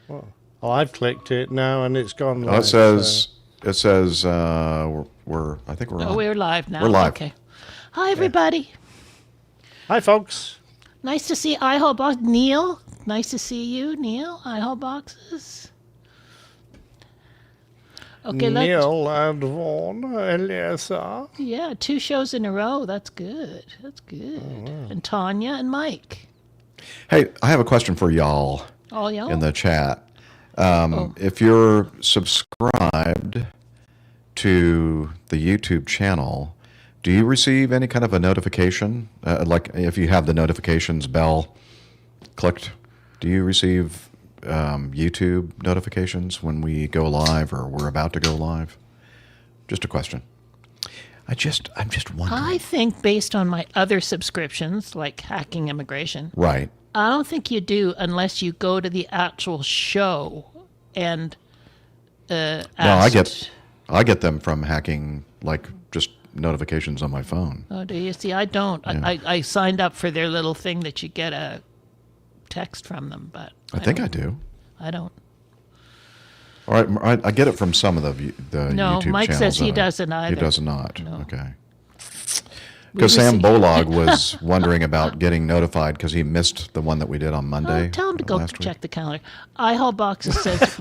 Well, I've clicked it now, and it's gone live. Oh, it says I think we're on. Oh, we're live now. We're live. Okay. Hi, everybody. Hi, folks. Nice to see iHole Box. Neil, nice to see you, Neil. iHole Boxes. Okay, Neil and Vaughn, Eliasa. Yeah, 2 shows in a row. That's good. That's good. Oh, wow. And Tanya and Mike. Hey, I have a question for y'all. All y'all? In the chat. If you're subscribed to the YouTube channel, do you receive any kind of a notification? Like if you have the notifications bell clicked, do you receive YouTube notifications when we go live or we're about to go live? Just a question. I'm just wondering. I think based on my other subscriptions, like Hacking Immigration, right. I don't think you do unless you go to the actual show and No, I get them from hacking, like just notifications on my phone. Oh, do you? See, I don't. Yeah. I signed up for their little thing that you get a text from them, but I think I do. I don't. All right, I get it from some of the no, YouTube Mike channels. Says he doesn't either. He does not. No. Okay. Because Sam Bolog was wondering about getting notified because he missed the one that we did on Monday. Tell him to go check the calendar. iHole Boxes says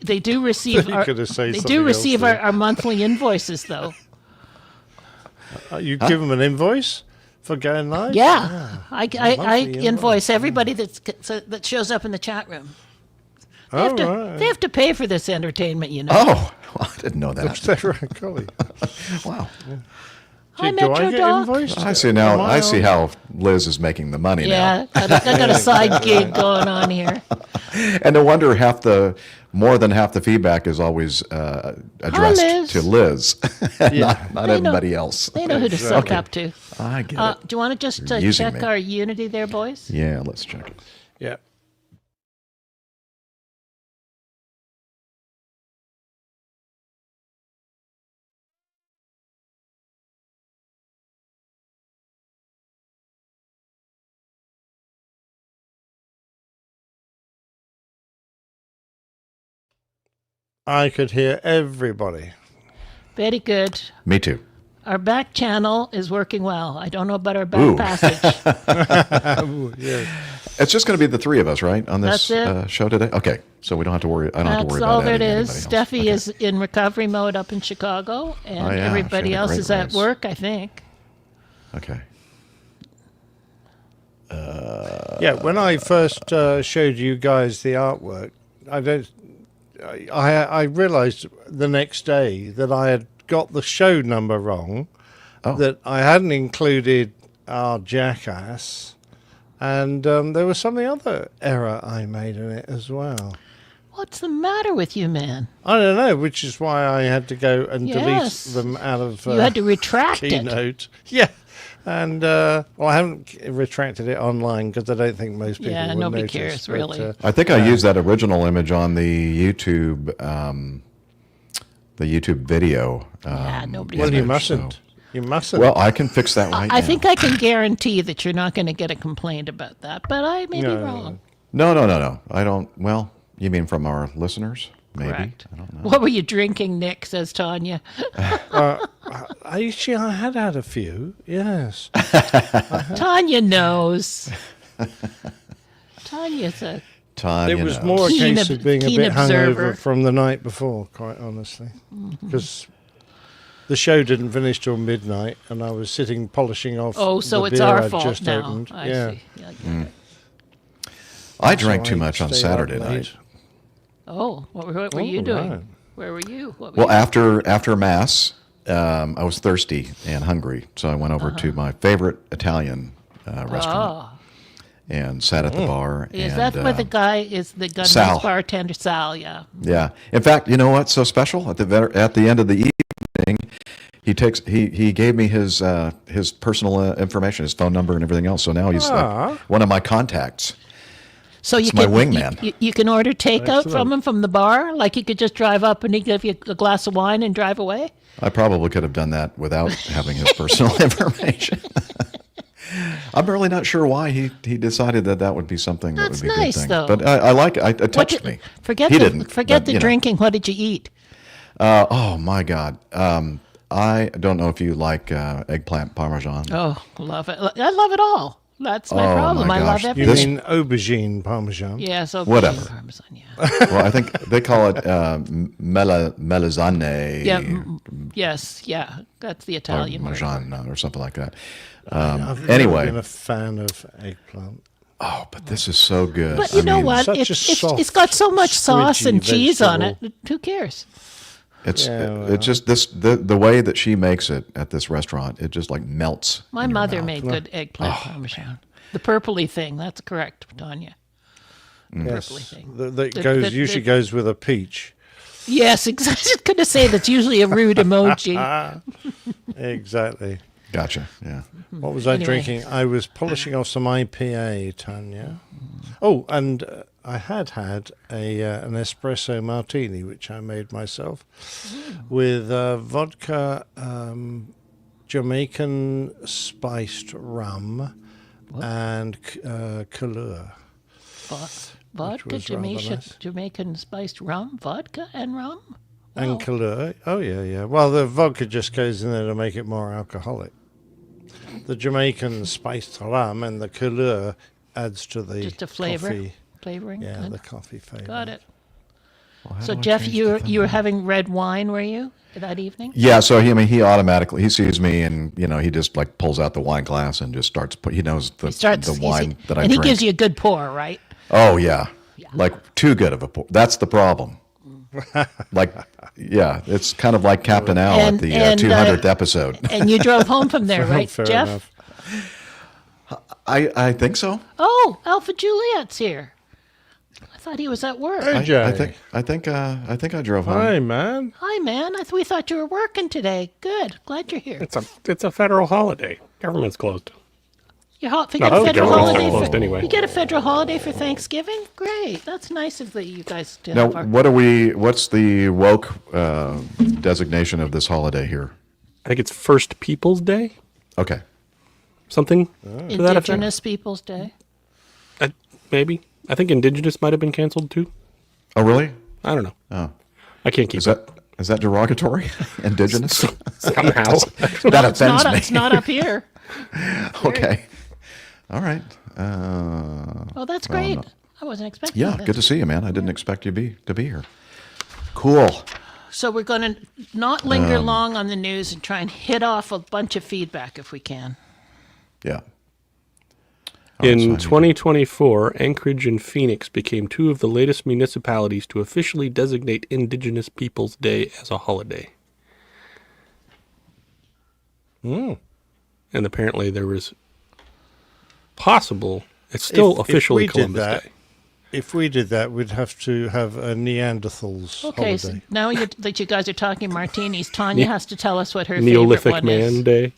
they do receive our monthly invoices though. You give them an invoice for going live? Yeah. I invoice everybody that shows up in the chat room. They have to pay for this entertainment, you know. Oh, well, I didn't know that. Wow. Yeah. Hi, Metro Doc. I see now. I see how Liz is making the money now. Yeah, I got a side gig going on here. And no wonder more than half the feedback is always addressed to Liz, not everybody else. They know who to suck up to. I get it. Do you want to just check our Unity there, boys? Yeah, let's check it. Yeah. I could hear everybody. Very good. Me too. Our back channel is working well. I don't know about our back passage. It's just going to be the 3 of us, right, on this show today? Okay, so we don't have to worry. I don't have to worry about that. That's all there is. Steffi is in recovery mode up in Chicago, and everybody else is at work, I think. Okay. When I first showed you guys the artwork, I realized the next day that I had got the show number wrong, that I hadn't included our jackass, and there was some other error I made in it as well. What's the matter with you, man? I don't know, which is why I had to go and delete them out of you had to retract Keynote. Yeah. And, I haven't retracted it online because I don't think most people would nobody notice, cares, really. I think I used that original image on the YouTube video. Nobody. Well, you mustn't. So. You mustn't. Well, I can fix that right now. I think I can guarantee that you're not going to get a complaint about that, but I may be wrong. No. I don't. Well, you mean from our listeners? Maybe. Correct. I don't know. What were you drinking, Nick, says Tanya. I had a few, yes. Tanya knows. Tanya's a... It was more a case of being a bit hungover from the night before, quite honestly. Because the show didn't finish till midnight, and I was sitting polishing off so the it's beer our I'd fault just now. opened. I see. Yeah, I get it. I drank too much on Saturday night. Oh, what were you doing? Right. Where were you? After Mass, I was thirsty and hungry, so I went over to my favorite Italian restaurant and sat at the bar. Is that where the guy is, the gunman's bartender, Sal? Yeah. Yeah. In fact, you know what's so special? At the end of the evening, he gave me his personal information, his phone number, and everything else. So now he's like one of my contacts. So my wingman. You can order takeout from him from the bar? Like you could just drive up and he'd give you a glass of wine and drive away? I probably could have done that without having his personal information. I'm really not sure why he decided that would be something that That's would be a nice, good thing. though. But I like it. It touched me. Forget He the, didn't. Forget but, the you know. drinking. What did you eat? Oh my God. I don't know if you like eggplant parmesan. Oh, love it. I love it all. That's my Oh, problem. my I love gosh. You everything. mean aubergine parmesan? Yeah, so Whatever. Parmesan, yeah. Well, I think they call it melanzane. Yeah. Yes. Yeah. That's the Or Italian word. Parmesan or something like that. I've never Anyway. been a fan of eggplant. Oh, but this is so good. But you know what? such a It's got so much sauce squidgy and cheese on it. vegetable. Who cares? It's Yeah, well. it's just the way that she makes it at this restaurant. It just like melts. My in your mother mouth. made good eggplant parmesan. The purpley thing. That's correct, Tanya. Yes, Purpley thing. that usually goes with a peach. Yes, exactly. I was going to say that's usually a rude emoji. Exactly. Gotcha. Yeah. What was I Anyway. drinking? I was polishing off some IPA, Tanya. Oh, and I had an espresso martini, which I made myself, with vodka, Jamaican spiced rum, and Kahlua. Vodka, was rather nice. Jamaican spiced rum, vodka and rum. And Wow. Kahlua. Oh, yeah. Well, the vodka just goes in there to make it more alcoholic. The Jamaican spiced rum and the Kahlua adds to the Just a flavor, coffee. flavoring. Yeah, Good. the coffee flavor. Got it. Well, how So do I Jeff, change you the were thing? having red wine, were you, that evening? Yeah, so he automatically he sees me and he just like pulls out the wine glass and just starts he knows the wine that I and drink. he gives you a good pour, right? Oh yeah. Like too good of a pour. That's the problem. Like yeah, it's kind of like Captain Al And- at the and, 200th episode. And you drove home from there, right, Fair Jeff? enough. I think so. Oh, Alpha Juliet's here. I thought he was at work. Hey, Jay. I think I drove home. Hi, man. Hi, man. We thought you were working today. Good. Glad you're here. It's a federal holiday. Government's closed. You get Not a all the federal governments are holiday closed anyway. You get a federal holiday for Thanksgiving? Great. That's nice of you guys to Now, have our. what's the woke designation of this holiday here? I think it's First Peoples Day, Okay. something to that effect. Indigenous Peoples Day. Maybe. I think Indigenous might have been canceled too. Oh, really? I don't know. Oh. I can't keep Is that derogatory? Indigenous? somehow. That offends me. It's not up here. Okay. All right. Oh, that's great. I wasn't expecting Yeah, that. good to see you, man. I didn't expect you to be here. Cool. So we're going to not linger long on the news and try and hit off a bunch of feedback if we can. Yeah. All right, so I In need to- 2024, Anchorage and Phoenix became two of the latest municipalities to officially designate Indigenous Peoples Day as a holiday. And apparently there was it's still officially if we Columbus did that, Day. If we did that, we'd have to have a Neanderthals Okay, so holiday. now that you guys are talking martinis, Tanya has to tell us what her Neolithic favorite one Man is. Day.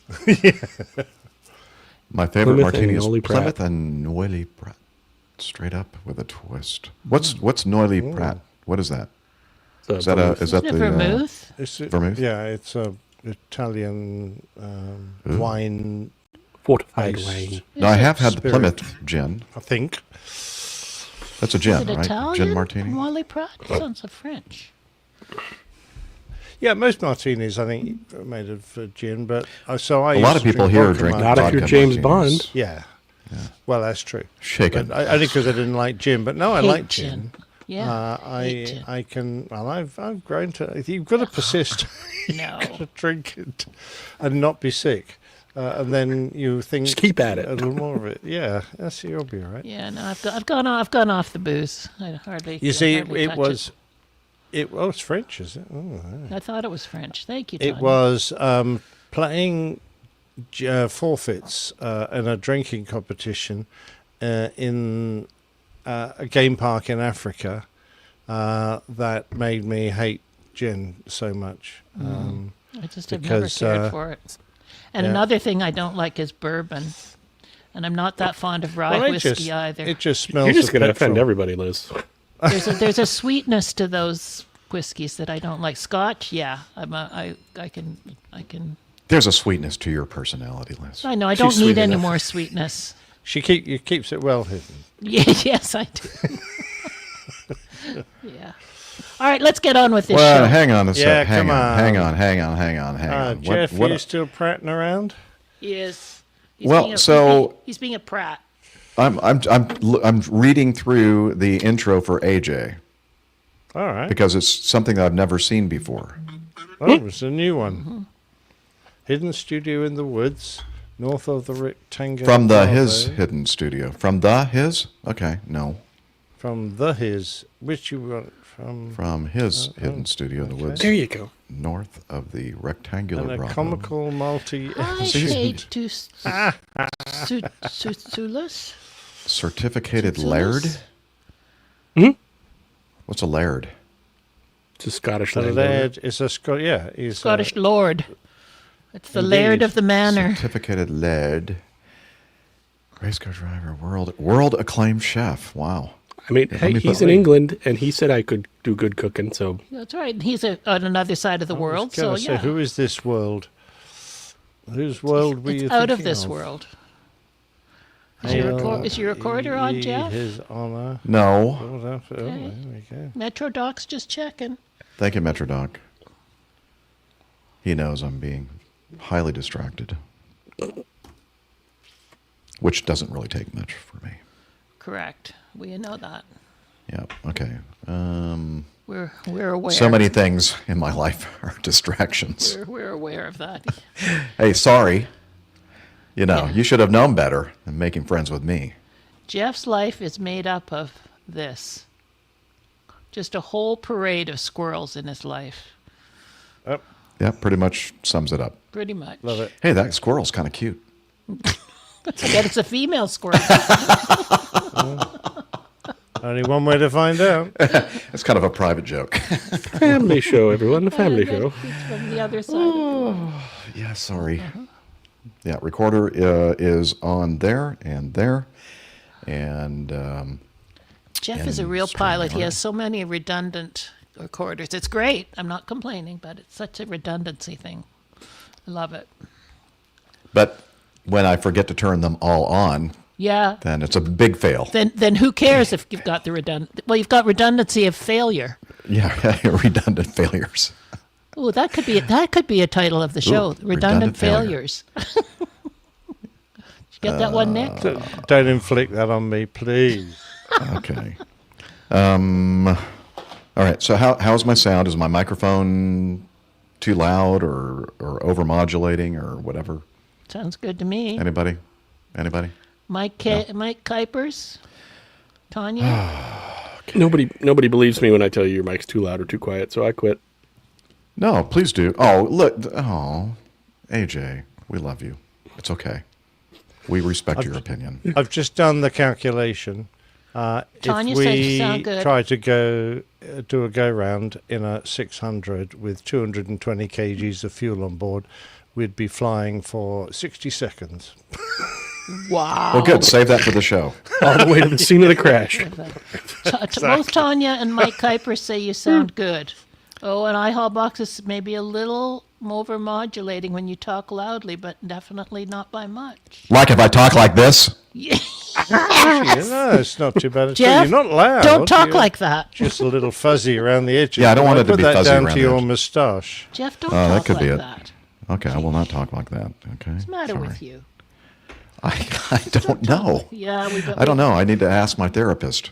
My favorite Plymouth martini and is Noilly Pratt. Plymouth and Noilly Pratt. Straight up with a twist. What's Noilly Pratt? What is that? So Is that the Isn't it vermouth? It's Vermouth? Yeah, it's a Italian wine, fortified Iced. wine? No, I have had the Spirit. Plymouth gin. I think. That's a Is gin, it right? Italian? Gin martini. Wally Pratt? Sounds like French. Yeah, most martinis I think are made of gin, but so I. A lot used of to people drink here vodka drink Not if martinis. you're vodka James martinis. Bond. Yeah. Well, that's true. Shaken. But only because I didn't like gin. But no, I Hate like gin. gin. Yeah. hate gin. I can. Well, I've grown to. You've got to persist. No. to drink it and not be sick, and then you think Just keep at it. a little more of it. Yeah, that's you'll be all right. Yeah, no, I've gone off the booze. I hardly. You see, hardly it touch was. It's French, is it? Oh, I thought it was French. Thank you. it Tanya. was playing forfeits in a drinking competition in a game park in Africa that made me hate gin so much. I just have never because, cared for it. And yeah. another thing I don't like is bourbon, and I'm not that fond of rye Well, whiskey either. It just smells. You're just of going to petrol. offend everybody, Liz. There's a sweetness to those whiskeys that I don't like. Scotch, yeah, I can There's a sweetness to your personality, Liz. I know. I She's don't need sweet any enough. more sweetness. Keeps it well hidden. Yeah, yes, I do. Yeah. All right, let's get on with this Well, show. hang on a sec. Yeah, hang come on, on. hang on. Jeff, you still prattling around? He is. Well, so- he's being a prat. I'm reading through the intro for AJ All right. because it's something that I've never seen before. Oh, it's a new one. Hidden studio in the woods, north of the rectangular. From the Bravo. his hidden studio. From the his? Okay, no. From the his. Which you want from? From his hidden studio in the woods, There you go. north of the rectangular And a Bravo. comical multi. I hate to Sulus. Certificated Sulus? laird? Hmm? What's a laird? It's a Scottish The landowner. laird is a Scot. Yeah, he's Scottish lord. It's the Indeed. laird of the manor. Certificated laird. Race car driver, world acclaimed chef. Wow. I mean, let hey, me he's put- in England, and he said I could do good cooking, so That's right. He's on another side of the world, so Say, yeah. who is this world? Whose world were you It's out of thinking this world. Is your recorder on, Ye Jeff? His honor. No. Oh, there we go. Metro Doc's just checking. Thank you, Metrodoc. He knows I'm being highly distracted, which doesn't really take much for me. Correct. We know that. Yeah. Okay. We're aware. So many things in my life are distractions. We're aware of that. Hey, sorry. You know, you should have known better than making friends with me. Jeff's life is made up of this. Just a whole parade of squirrels in his life. Oh, Yeah, pretty much sums it up. Pretty much. love it. Hey, that squirrel's kind of cute. I bet it's a female squirrel. Only one way to find out. It's kind of a private joke. family show, everyone, the family show. It's from the other side. Yeah, sorry. Yeah, recorder is on there and there. And Jeff is a and real streaming pilot. He order. has so many redundant recorders. It's great. I'm not complaining, but it's such a redundancy thing. I love it. but when I forget to turn them all on, Yeah. then it's a big fail. Then who cares if you've got the redundant? Well, you've got redundancy of failure. Yeah, redundant failures. Oh, that could be a title of the show. Redundant redundant failure. failures. Did you get that one, Nick? Don't inflict that on me, please. Okay. All right. So how's my sound? Is my microphone too loud or overmodulating or whatever? Sounds good to me. Anybody? Anybody? Mike Kuipers? Tanya? Nobody believes me when I tell you your mic's too loud or too quiet, so I quit. No, please do. Oh, look. Oh, AJ, we love you. It's okay. We respect your opinion. I've just done the calculation. Tanya If says you sound we good. try to do a go round in a 600 with 220 kgs of fuel on board, we'd be flying for 60 seconds. Wow. Well, good. Save that for the show. All the way to the scene of the crash. Both Tanya and Mike Kuipers say you sound good. Oh, and iHall Box is maybe a little over modulating when you talk loudly, but definitely not by much. Like if I talk like this. Actually, no, it's not too bad. At all. Jeff, You're not loud. don't talk You're like that. Just a little fuzzy around the edges. Yeah, I don't want I'll it to put be that fuzzy down around to the your edge. Jeff, moustache. don't that talk could like be it. that. Okay, I will not talk like that. Okay. What's the matter Sorry. with you? I don't know. Yeah, I don't know. I need to ask my therapist.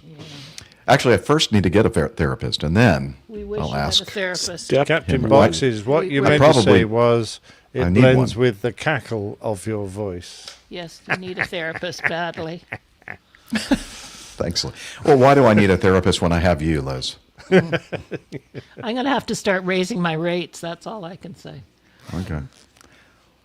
Actually, I first need to get a therapist, and then We wish I'll you had ask. a therapist. Step Captain Yeah, Boxes, what you I meant to probably- say was I it need blends one. with the cackle of your voice. Yes, you need a therapist badly. Thanks. Well, why do I need a therapist when I have you, Liz? I'm going to have to start raising my rates. That's all I can say. Okay.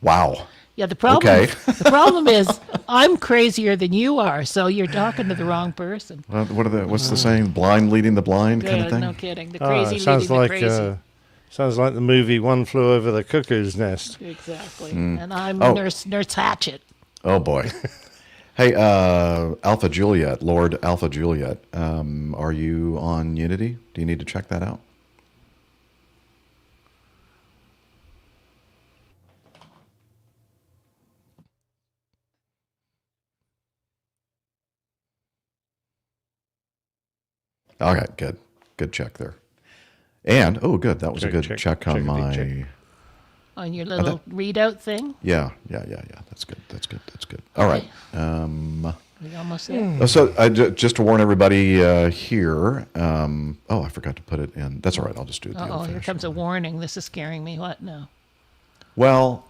Wow. Yeah, the problem. Okay. The problem is I'm crazier than you are, so you're talking to the wrong person. What's the saying? Blind leading the blind kind of thing? No kidding. The Oh, crazy it sounds leading like the crazy. sounds like the movie One Flew Over the Cuckoo's Nest. Exactly. And I'm Oh. Nurse Hatchet. Oh boy. Hey, Alpha Juliet, Lord Alpha Juliet, are you on Unity? Do you need to check that out? Okay, good. Good check there. And, oh, good. That was a good check on my... On your little readout thing? Yeah. That's good. All right. We almost there. So just to warn everybody here, I forgot to put it in. That's all right. I'll just do it. Here comes a warning. This is scaring me. What now? Well,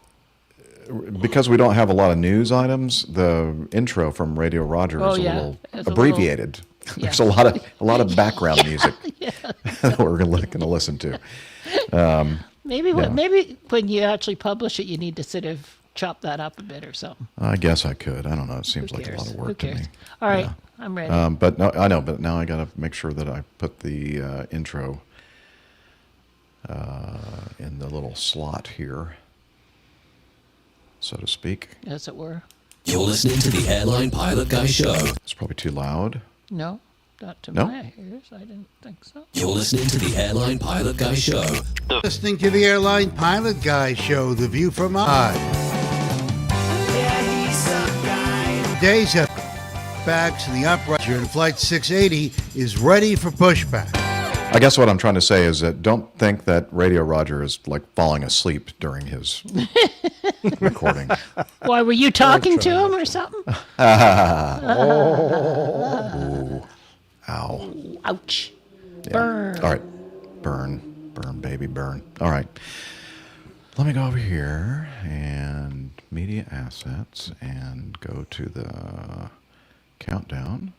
because we don't have a lot of news items, the intro from Radio Roger is a little abbreviated. There's a lot of background music that we're going to listen to. Maybe when you actually publish it, you need to sort of chop that up a bit or something. I guess I could. I don't know. It seems like a lot of work to me. All right, I'm ready. But no, I know. But now I got to make sure that I put the intro in the little slot here, so to speak. As it were. You're listening to the Airline Pilot Guy Show. It's probably too loud. No, not to No? my ears. I didn't think so. You're listening to the Airline Pilot Guy Show. Listening to the Airline Pilot Guy Show, The View from High. Today's backs in the upright in Flight 680 is ready for pushback. I guess what I'm trying to say is that don't think that Radio Roger is like falling asleep during his recording. Why, were you talking to him or something? Ooh. Ow. Ouch. Yeah. Burn. All right. Burn, baby, burn. All right. Let me go over here and media assets and go to the countdown.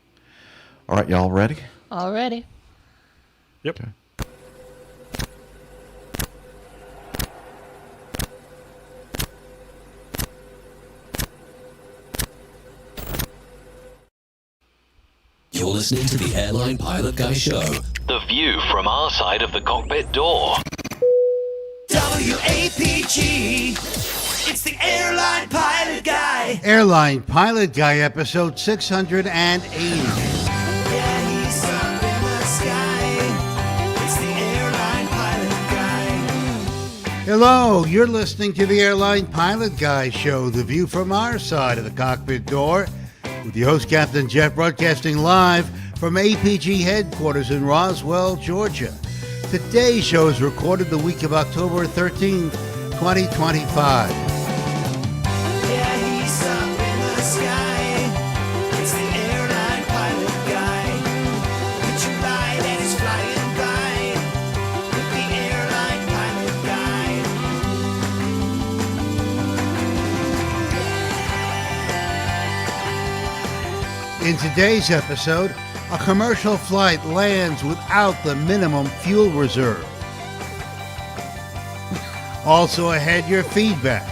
All right, y'all ready? Already. Yep. Okay. You're listening to the Airline Pilot Guy Show. The view from our side of the cockpit door. WAPG. It's the Airline Pilot Guy. Airline Pilot Guy, episode 680. Yeah, he's up in the sky. It's the Airline Pilot Guy. Hello, you're listening to the Airline Pilot Guy Show, The View from our side of the cockpit door, with your host, Captain Jeff, broadcasting live from APG headquarters in Roswell, Georgia. Today's show is recorded the week of October 13th, 2025. Yeah, he's up in the sky. It's the Airline Pilot Guy. Picture light and he's flying by with the Airline Pilot Guy. In today's episode, a commercial flight lands without the minimum fuel reserve. Also ahead, your feedback.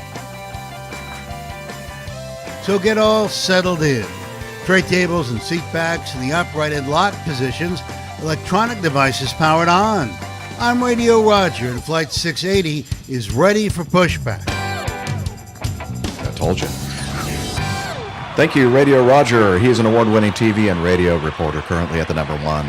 So get all settled in. Tray tables and seat backs in the upright and locked positions, electronic devices powered on. I'm Radio Roger, and Flight 680 is ready for pushback. I told you. Thank you, Radio Roger. He is an award-winning TV and radio reporter, currently at the number one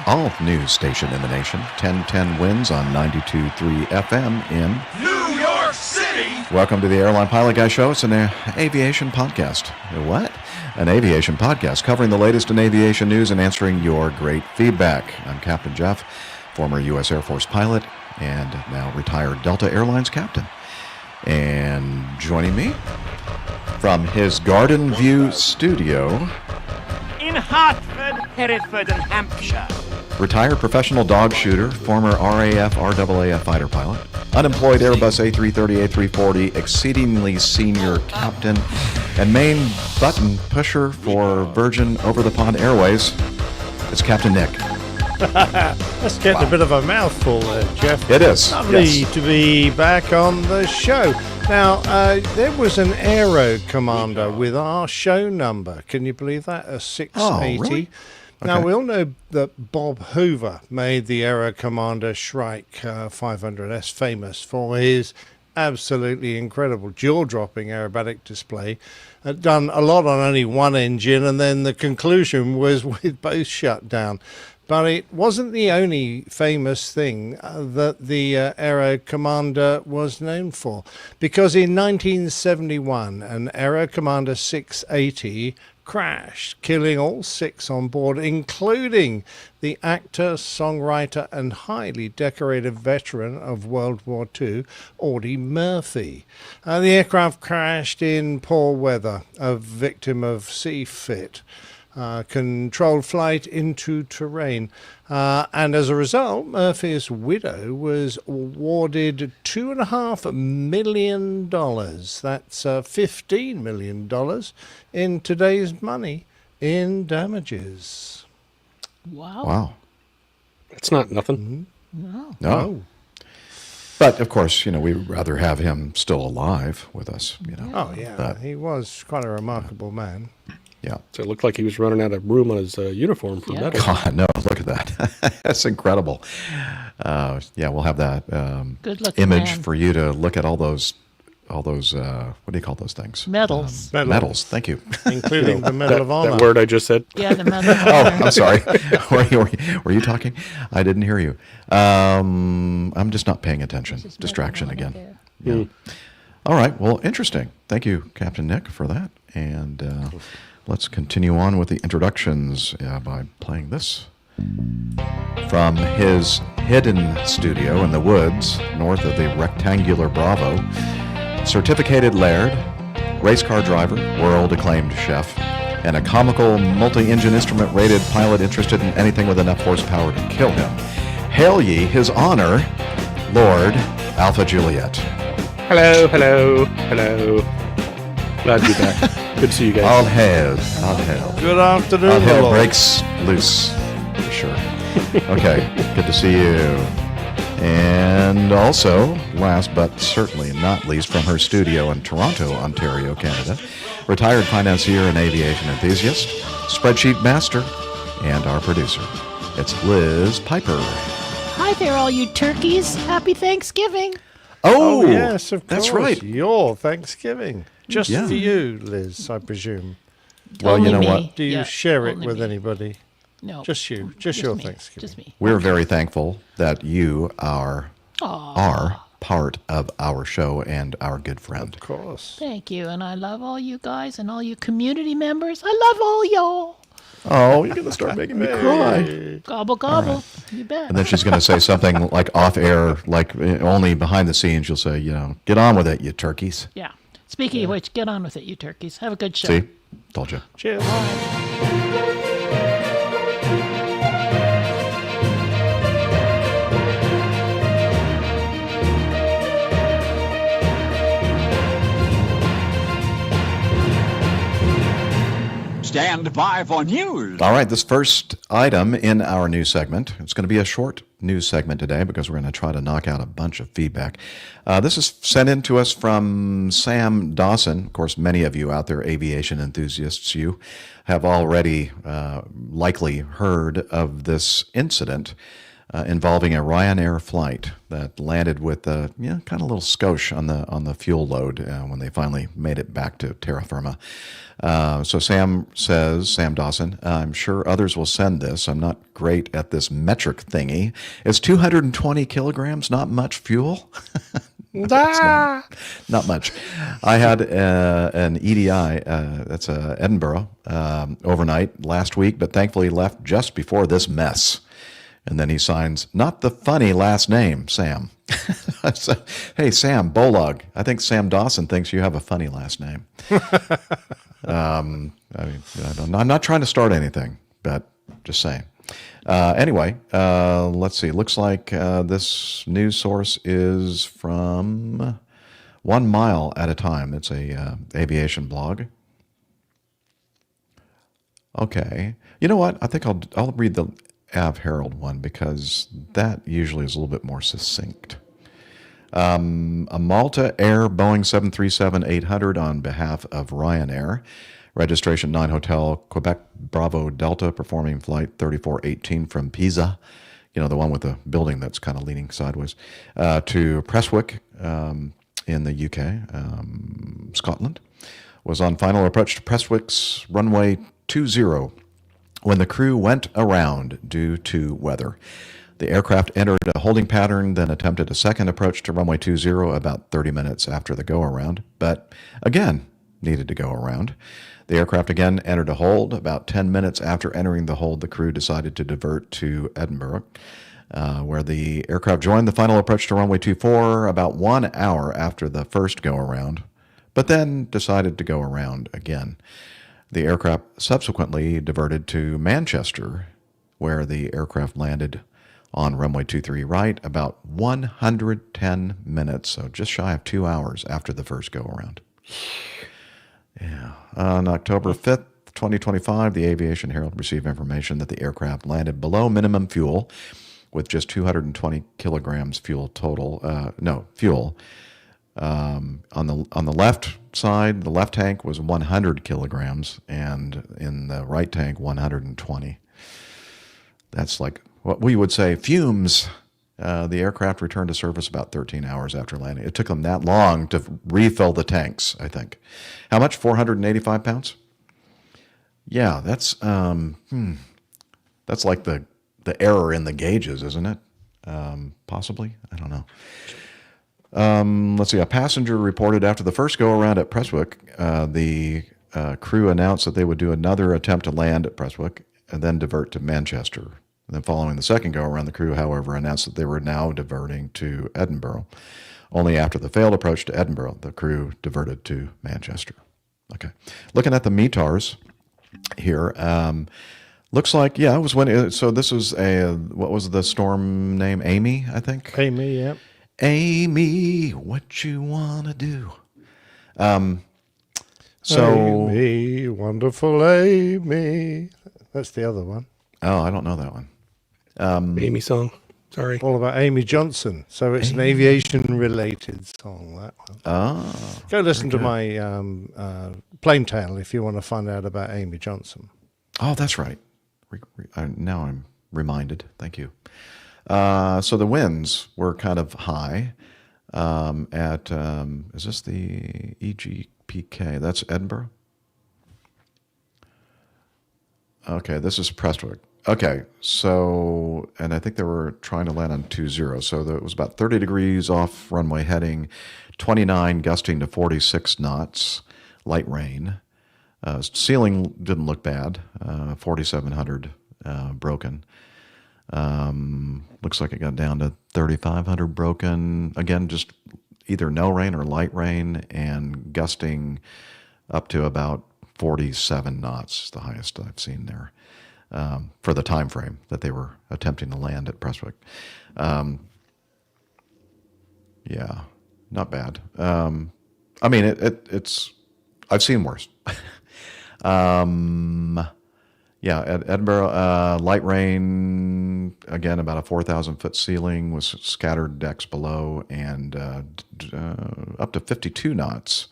all-news station in the nation, 1010 Wins on 92.3 FM in New York City. Welcome to the Airline Pilot Guy Show. It's an aviation podcast. What? An aviation podcast covering the latest in aviation news and answering your great feedback. I'm Captain Jeff, former U.S. Air Force pilot and now retired Delta Airlines captain. And joining me from his Garden View studio, in Hartford, Hereford, and Hampshire. retired professional dog shooter, former RAF, RAAF fighter pilot, unemployed Airbus A330, A340, exceedingly senior captain, and main button pusher for Virgin Over-the-Pond Airways. It's Captain Nick. That's getting a bit of a mouthful there, Jeff. It is. Lovely to be back on the show. Now, there was an Aero Commander with our show number. Can you believe that? A 680. Oh, really? Now, Okay. we all know that Bob Hoover made the Aero Commander Shrike 500S famous for his absolutely incredible jaw-dropping aerobatic display. Done a lot on only one engine, and then the conclusion was with both shut down. But it wasn't the only famous thing that the Aero Commander was known for, because in 1971, an Aero Commander 680 crashed, killing all 6 on board, including the actor, songwriter, and highly decorated veteran of World War II, Audie Murphy. The aircraft crashed in poor weather, a victim of sea fit. Controlled flight into terrain. And as a result, Murphy's widow was awarded $2.5 million. That's $15 million in today's money in damages. Wow. Wow. It's not nothing. No. But, of course, we'd rather have him still alive with us, Oh, yeah. But- He was quite a remarkable man. Yeah. So it looked like he was running out of room on his uniform for metal. God, no, look at that. That's incredible. Yeah, we'll have that Good-looking image man. for you to look at all those, what do you call those things? Medals. Medals, thank you. Including the Medal of Honor. That word I just said. Yeah, the medal. Oh, I'm sorry. Were you talking? I didn't hear you. I'm just not paying attention. Distraction again. Yeah. All right. Well, interesting. Thank you, Captain Nick, for that. And let's continue on with the introductions by playing this. From his hidden studio in the woods north of the rectangular Bravo, certificated laird, race car driver, world-acclaimed chef, and a comical multi-engine instrument-rated pilot interested in anything with enough horsepower to kill him. Hail ye his honor, Lord Alpha Juliet. Hello. Glad to be back. Good to see you guys. All hail. Good afternoon, All hail Lord. breaks loose, for sure. Okay, good to see you. And also, last but certainly not least, from her studio in Toronto, Ontario, Canada, retired financier and aviation enthusiast, spreadsheet master, and our producer. It's Liz Piper. Hi there, all you turkeys. Happy Thanksgiving. Oh, yes, of course. That's right. Your Thanksgiving. Just Yeah. for you, Liz, I presume. Well, Only you know me. what? Do you Yeah, share it only with me. anybody? No. Just you. Just your me. Thanksgiving. Just me. We're very thankful that you are part of our show and our good friend. Of course. Thank you, and I love all you guys and all you community members. I love all y'all. Oh, you're going to start making me cry. Gobble, gobble. You bet. And then she's going to say something like off air, like only behind the scenes, you'll say, get on with it, you turkeys. Yeah. Speaking of which, get on with it, you turkeys. Have a good show. See? Told you. Cheers. Stand by for news. All right, this first item in our news segment, it's going to be a short news segment today because we're going to try to knock out a bunch of feedback. This is sent in to us from Sam Dawson. Of course, many of you out there, aviation enthusiasts, you have already likely heard of this incident involving a Ryanair flight that landed with kind of a little skosh on the fuel load when they finally made it back to terra firma. So Sam Dawson, I'm sure others will send this. I'm not great at this metric thingy. Is 220 kilograms not much fuel? Not much. I had an EDI, that's Edinburgh, overnight last week, but thankfully left just before this mess. And then he signs, not the funny last name, Sam. So, hey, Sam, Bolog. I think Sam Dawson thinks you have a funny last name. I'm not trying to start anything, but just saying. Anyway, let's see. Looks like this news source is from 1 Mile at a Time. It's a aviation blog. Okay. You know what? I think I'll read the Av Herald one because that usually is a little bit more succinct. A Malta Air Boeing 737-800 on behalf of Ryanair. Registration 9 Hotel, Quebec Bravo Delta, performing flight 3418 from Pisa, the one with the building that's kind of leaning sideways, to Prestwick in the UK, Scotland. Was on final approach to Prestwick's runway 20 when the crew went around due to weather. The aircraft entered a holding pattern, then attempted a second approach to runway 20 about 30 minutes after the go-around, but again needed to go around. The aircraft again entered a hold. About 10 minutes after entering the hold, the crew decided to divert to Edinburgh, where the aircraft joined the final approach to runway 24 about 1 hour after the first go-around, but then decided to go around again. The aircraft subsequently diverted to Manchester, where the aircraft landed on runway 23 right about 110 minutes, so just shy of 2 hours after the first go-around. Yeah. On October 5th, 2025, the Aviation Herald received information that the aircraft landed below minimum fuel with just 220 kilograms fuel total. Fuel. On the left side, the left tank was 100 kilograms, and in the right tank, 120. That's like what we would say fumes. The aircraft returned to service about 13 hours after landing. It took them that long to refill the tanks, I think. How much? 485 pounds? Yeah, that's like the error in the gauges, isn't it? Possibly? I don't know. Let's see. A passenger reported after the first go-around at Prestwick, the crew announced that they would do another attempt to land at Prestwick and then divert to Manchester. And then following the second go-around, the crew, however, announced that they were now diverting to Edinburgh. Only after the failed approach to Edinburgh, the crew diverted to Manchester. Okay. Looking at the METARs here, looks like, yeah, it was when, so this was what was the storm name? Amy, I think? Amy, yeah. Amy, what you want to do? Amy, wonderful Amy. That's the other one. Oh, I don't know that one. Amy song. Sorry. All about Amy Johnson. So it's an aviation-related song, that one. Oh. Go listen to my Plain Tale if you want to find out about Amy Johnson. Oh, that's right. Now I'm reminded. Thank you. So the winds were kind of high at, is this the EGPK? That's Edinburgh? Okay, this is Prestwick. Okay, so, and I think they were trying to land on 20, so it was about 30 degrees off runway heading, 29 gusting to 46 knots, light rain. Ceiling didn't look bad, 4,700 broken. Looks like it got down to 3,500 broken. Again, just either no rain or light rain, and gusting up to about 47 knots, the highest I've seen there, for the time frame that they were attempting to land at Prestwick. Yeah, not bad. I mean, it's I've seen worse. Yeah, at Edinburgh, light rain, again, about a 4,000-foot ceiling with scattered decks below, and up to 52 knots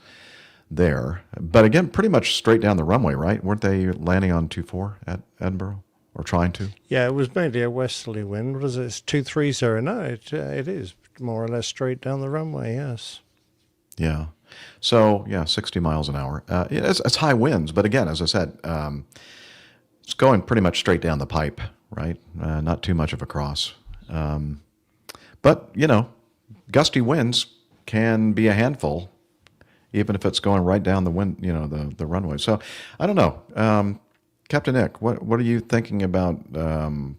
there. But again, pretty much straight down the runway, right? Weren't they landing on 24 at Edinburgh, or trying to? Yeah, it was mainly a westerly wind. What is it? It's 230. No, it is more or less straight down the runway, yes. Yeah. So, yeah, 60 miles an hour. It's high winds, but again, as I said, it's going pretty much straight down the pipe, right? Not too much of a cross. But, you know, gusty winds can be a handful, even if it's going right down the wind, you know, the runway. So, I don't know. Captain Nick, what are you thinking about the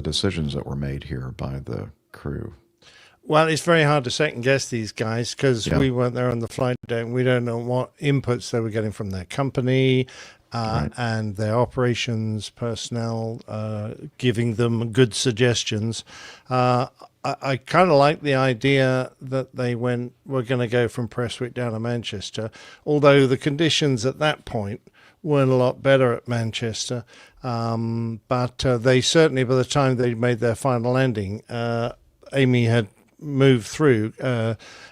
decisions that were made here by the crew? Well, it's very hard to second guess these guys because we weren't there on the flight deck. We don't know what inputs they were getting from their company and their operations personnel giving them good suggestions. I kind of like the idea that we're going to go from Prestwick down to Manchester, although the conditions at that point weren't a lot better at Manchester. But they certainly, by the time they made their final landing, Amy had moved through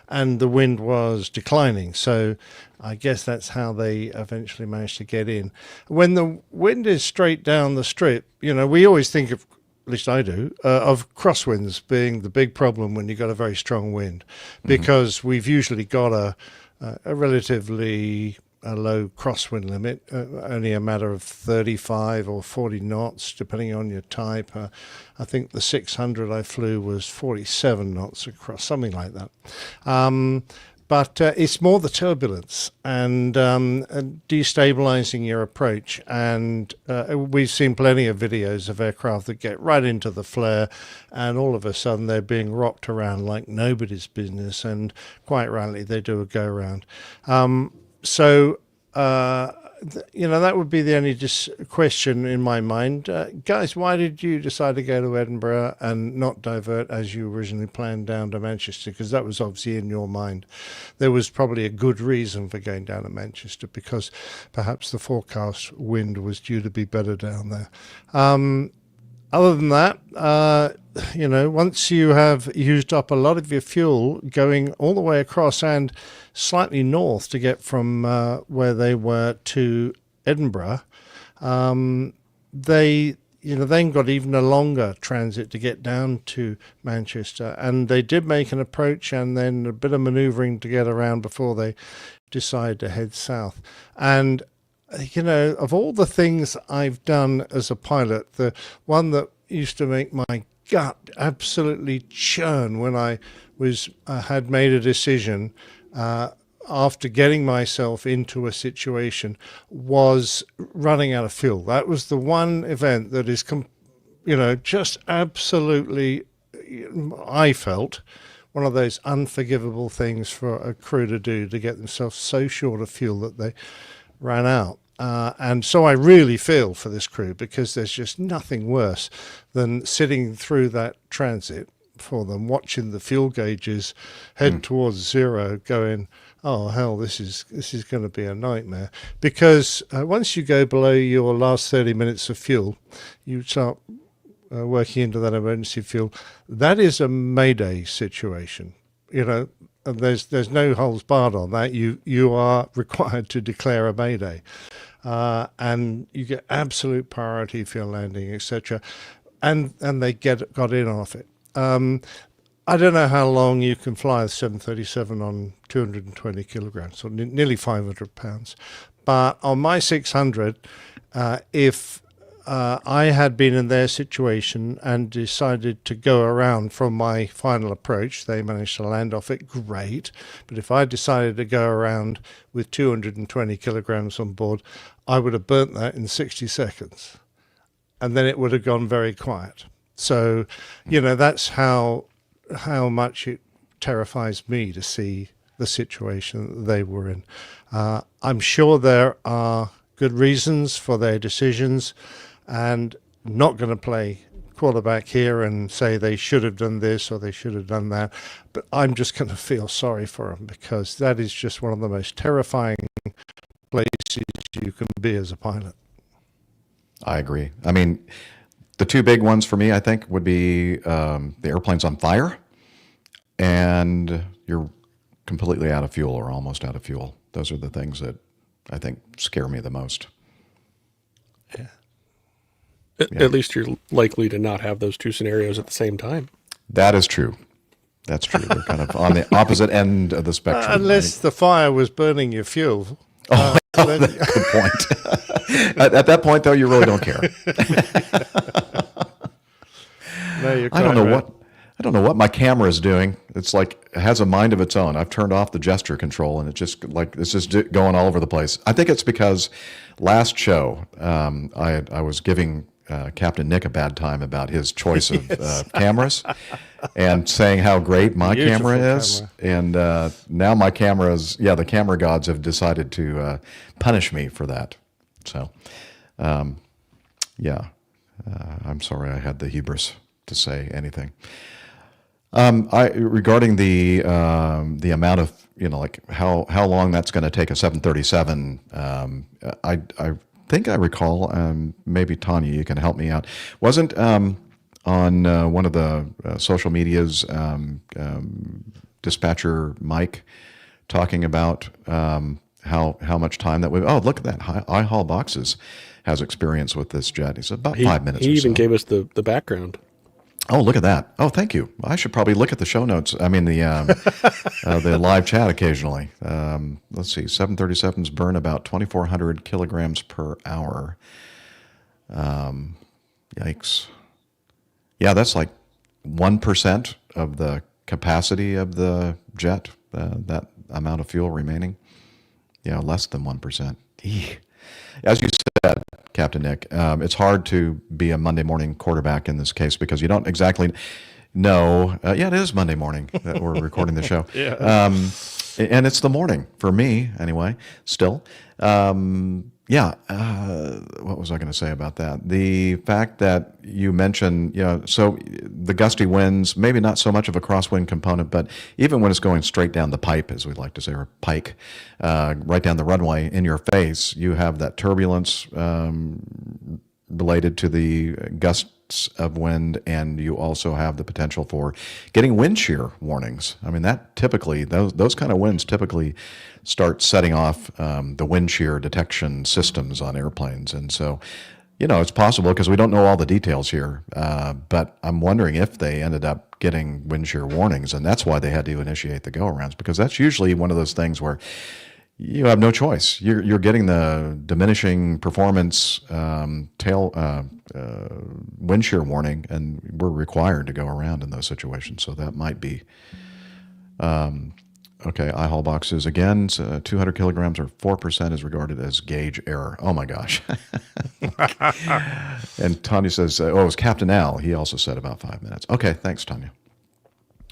and the wind was declining. So I guess that's how they eventually managed to get in. When the wind is straight down the strip, you know, we always think of, at least I do, of crosswinds being the big problem when you've got a very strong wind, because we've usually got a relatively low crosswind limit, only a matter of 35 or 40 knots, depending on your type. I think the 600 I flew was 47 knots across, something like that. but it's more the turbulence and destabilizing your approach. And we've seen plenty of videos of aircraft that get right into the flare, and all of a sudden they're being rocked around like nobody's business, and quite rightly they do a go around. That would be the only question in my mind. Guys, why did you decide to go to Edinburgh and not divert as you originally planned down to Manchester? Because that was obviously in your mind. There was probably a good reason for going down to Manchester, because perhaps the forecast wind was due to be better down there. Other than that, once you have used up a lot of your fuel going all the way across and slightly north to get from where they were to Edinburgh, they then got even a longer transit to get down to Manchester. And they did make an approach and then a bit of manoeuvring to get around before they decide to head south. And of all the things I've done as a pilot, the one that used to make my gut absolutely churn when I had made a decision after getting myself into a situation was running out of fuel. That was the one event that is, just absolutely, I felt, one of those unforgivable things for a crew to do, to get themselves so short of fuel that they ran out. And so I really feel for this crew, because there's just nothing worse than sitting through that transit for them, watching the fuel gauges head towards zero, going, oh hell, this is going to be a nightmare. Because once you go below your last 30 minutes of fuel, you start working into that emergency fuel. That is a mayday situation. And there's no holds barred on that. You are required to declare a mayday. And you get absolute priority for your landing, etc. And they got in off it. I don't know how long you can fly a 737 on 220 kilograms, or nearly 500 pounds. But on my 600, if I had been in their situation and decided to go around from my final approach, they managed to land off it, great. But if I decided to go around with 220 kilograms on board, I would have burnt that in 60 seconds. And then it would have gone very quiet. So, that's how much it terrifies me to see the situation that they were in. I'm sure there are good reasons for their decisions, and not going to play quarterback here and say they should have done this or they should have done that, but I'm just going to feel sorry for them, because that is just one of the most terrifying places you can be as a pilot. I agree. I mean, the two big ones for me, I think, would be the airplane's on fire and you're completely out of fuel or almost out of fuel. Those are the things that I think scare me the most. Yeah. At least you're likely to not have those two scenarios at the same time. That is true. That's true. They're kind of on the opposite end of the spectrum. Unless the fire was burning your fuel. Good point. At that point, though, you really don't care. No, you're I don't know what my camera is doing. It's like it has a mind of its own. I've turned off the gesture control, and it's just going all over the place. I think it's because last show I was giving Captain Nick a bad time about his choice of cameras, and saying how great my camera is. And now my camera the camera gods have decided to punish me for that. So, I'm sorry I had the hubris to say anything. Regarding the amount of, like how long that's going to take a 737, I think I recall, maybe Tanya, you can help me out. Wasn't on one of the social medias, dispatcher Mike talking about how much time that would. Oh, look at that! iHaul Boxes has experience with this jet. He said about 5 minutes. He or even so. gave us the background. Oh, look at that! Oh, thank you. I should probably look at the show notes. I mean the live chat occasionally. Let's see. 737s burn about 2,400 kilograms per hour. Yikes! Yeah, that's like 1% of the capacity of the jet. amount of fuel remaining. Less than 1%. Eek. As you said, Captain Nick, it's hard to be a Monday morning quarterback in this case because you don't exactly know. It is Monday morning that we're recording the show. And it's the morning for me anyway, still. What was I going to say about that? The fact that you mentioned, so the gusty winds, maybe not so much of a crosswind component, but even when it's going straight down the pipe, as we like to say, or pike, right down the runway in your face, you have that turbulence related to the gusts of wind, and you also have the potential for getting wind shear warnings. I mean, that typically, those kind of winds typically start setting off the wind shear detection systems on airplanes. And so, it's possible because we don't know all the details here, but I'm wondering if they ended up getting wind shear warnings, and that's why they had to initiate the go-arounds, because that's usually one of those things where you have no choice. You're getting the diminishing performance wind shear warning, and we're required to go around in those situations. So that might be okay. IHAL boxes again. 200 kilograms or 4% is regarded as gauge error. Oh my gosh! And Tanya says, it was Captain Al. He also said about 5 minutes. Okay, thanks, Tanya.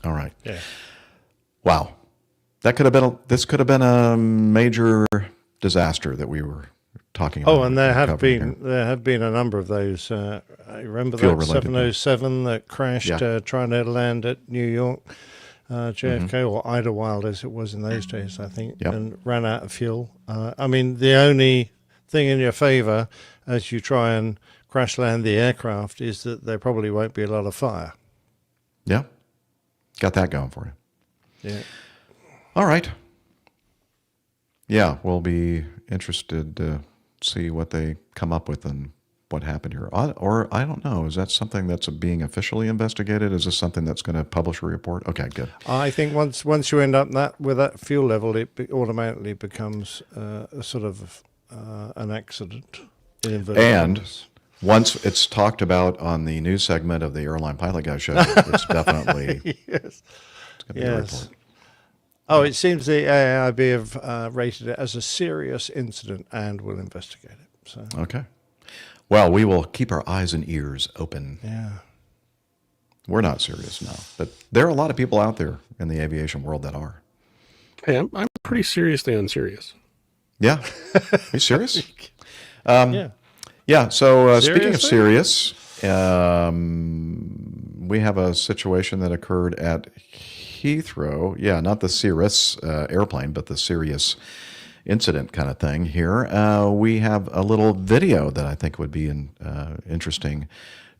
All right. Yeah. Wow. This could have been a major disaster that we were talking about. Oh, and there have been a number of those. I remember that 707 that crashed trying to land at New York, JFK, or Idlewild as it was in those days, I think, and ran out of fuel. I mean, the only thing in your favor as you try and crash land the aircraft is that there probably won't be a lot of fire. Yeah, got that going for you. Yeah. All right. Yeah, we'll be interested to see what they come up with and what happened here. Or I don't know, is that something that's being officially investigated? Is this something that's going to publish a report? Okay, good. I think once you end up with that fuel level, it automatically becomes a sort of an accident. And once it's talked about on the news segment of the Airline Pilot Guy show, it's definitely it's going to be a report. Oh, it seems the AIB have rated it as a serious incident and will investigate it. So. Okay. Well, we will keep our eyes and ears open. Yeah. We're not serious now, but there are a lot of people out there in the aviation world that are. Hey, I'm pretty seriously unserious. Yeah. Are you serious? Yeah. Yeah. So speaking of serious, we have a situation that occurred at Heathrow. Yeah, not the Cirrus airplane, but the Sirius incident kind of thing here. We have a little video that I think would be interesting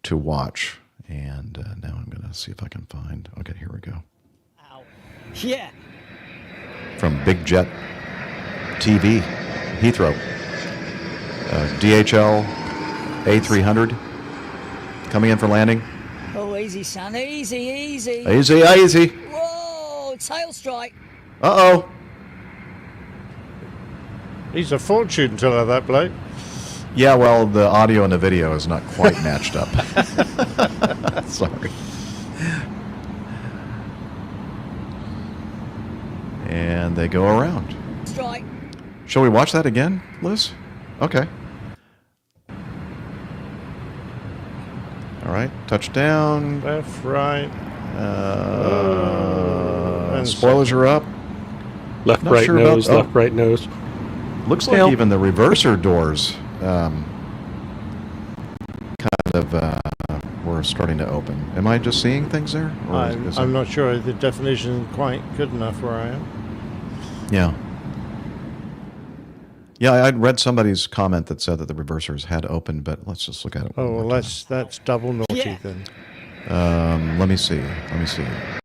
to watch. And now I'm going to see if I can find. Okay, here we go. Ow. Yeah. From Big Jet TV, Heathrow. DHL A300 coming in for landing. Oh, easy, son. Easy, easy. Easy, easy. Whoa, tail strike. Uh-oh. He's a fortune teller, that bloke. Yeah, well, the audio and the video is not quite matched up. Sorry. And they go around. Strike. Shall we watch that again, Liz? Okay. All right, touchdown. Left, right. Spoilers are up. Left, right nose, left, right nose. Looks like even the reverser doors were starting to open. Am I just seeing things there? I'm not sure. The definition is quite good enough where I am. Yeah. Yeah, I'd read somebody's comment that said that the reversers had opened, but let's just look at it. Oh, well, that's double naughty then. Let me see. Okay,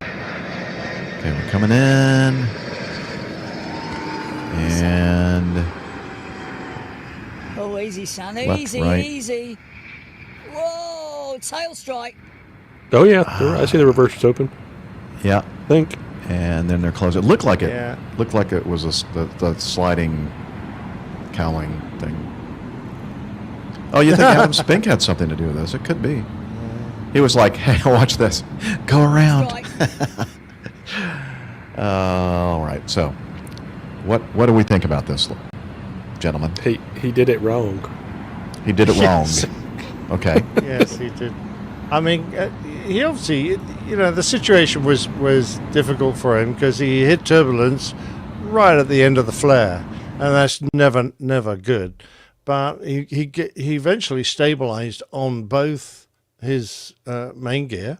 we're coming in. And... Oh, easy, son. Left, Easy, right. easy. Whoa, tail strike. Oh, yeah. I see the reversers open. Yeah. I think. And then they're closed. It looked like it. Yeah. Looked like it was the sliding cowling thing. Oh, you think Adam Spink had something to do with this? It could be. He was like, "Hey, watch this. Go around." All right. So, What do we think about this, gentlemen? He did it wrong. He did it Yes. wrong. Okay. Yes, he did. I mean, he obviously, the situation was difficult for him because he hit turbulence right at the end of the flare, and that's never good. But he eventually stabilized on both his main gear,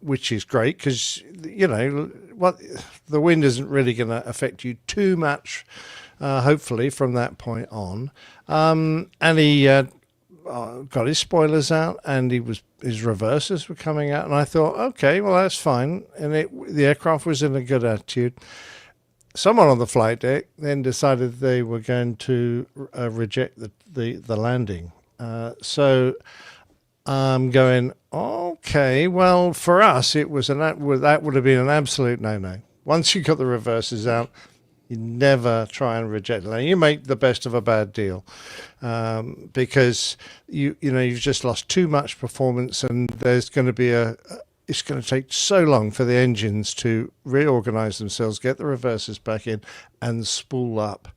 which is great because the wind isn't really going to affect you too much, hopefully from that point on. And he got his spoilers out, and his reversers were coming out, and I thought, okay, well that's fine, and the aircraft was in a good attitude. Someone on the flight deck then decided they were going to reject the landing. So I'm going, okay, well, for us, that would have been an absolute no-no. Once you got the reversers out, you never try and reject the landing. You make the best of a bad deal because you've just lost too much performance, and there's going to be it's going to take so long for the engines to reorganize themselves, get the reversers back in, and spool up,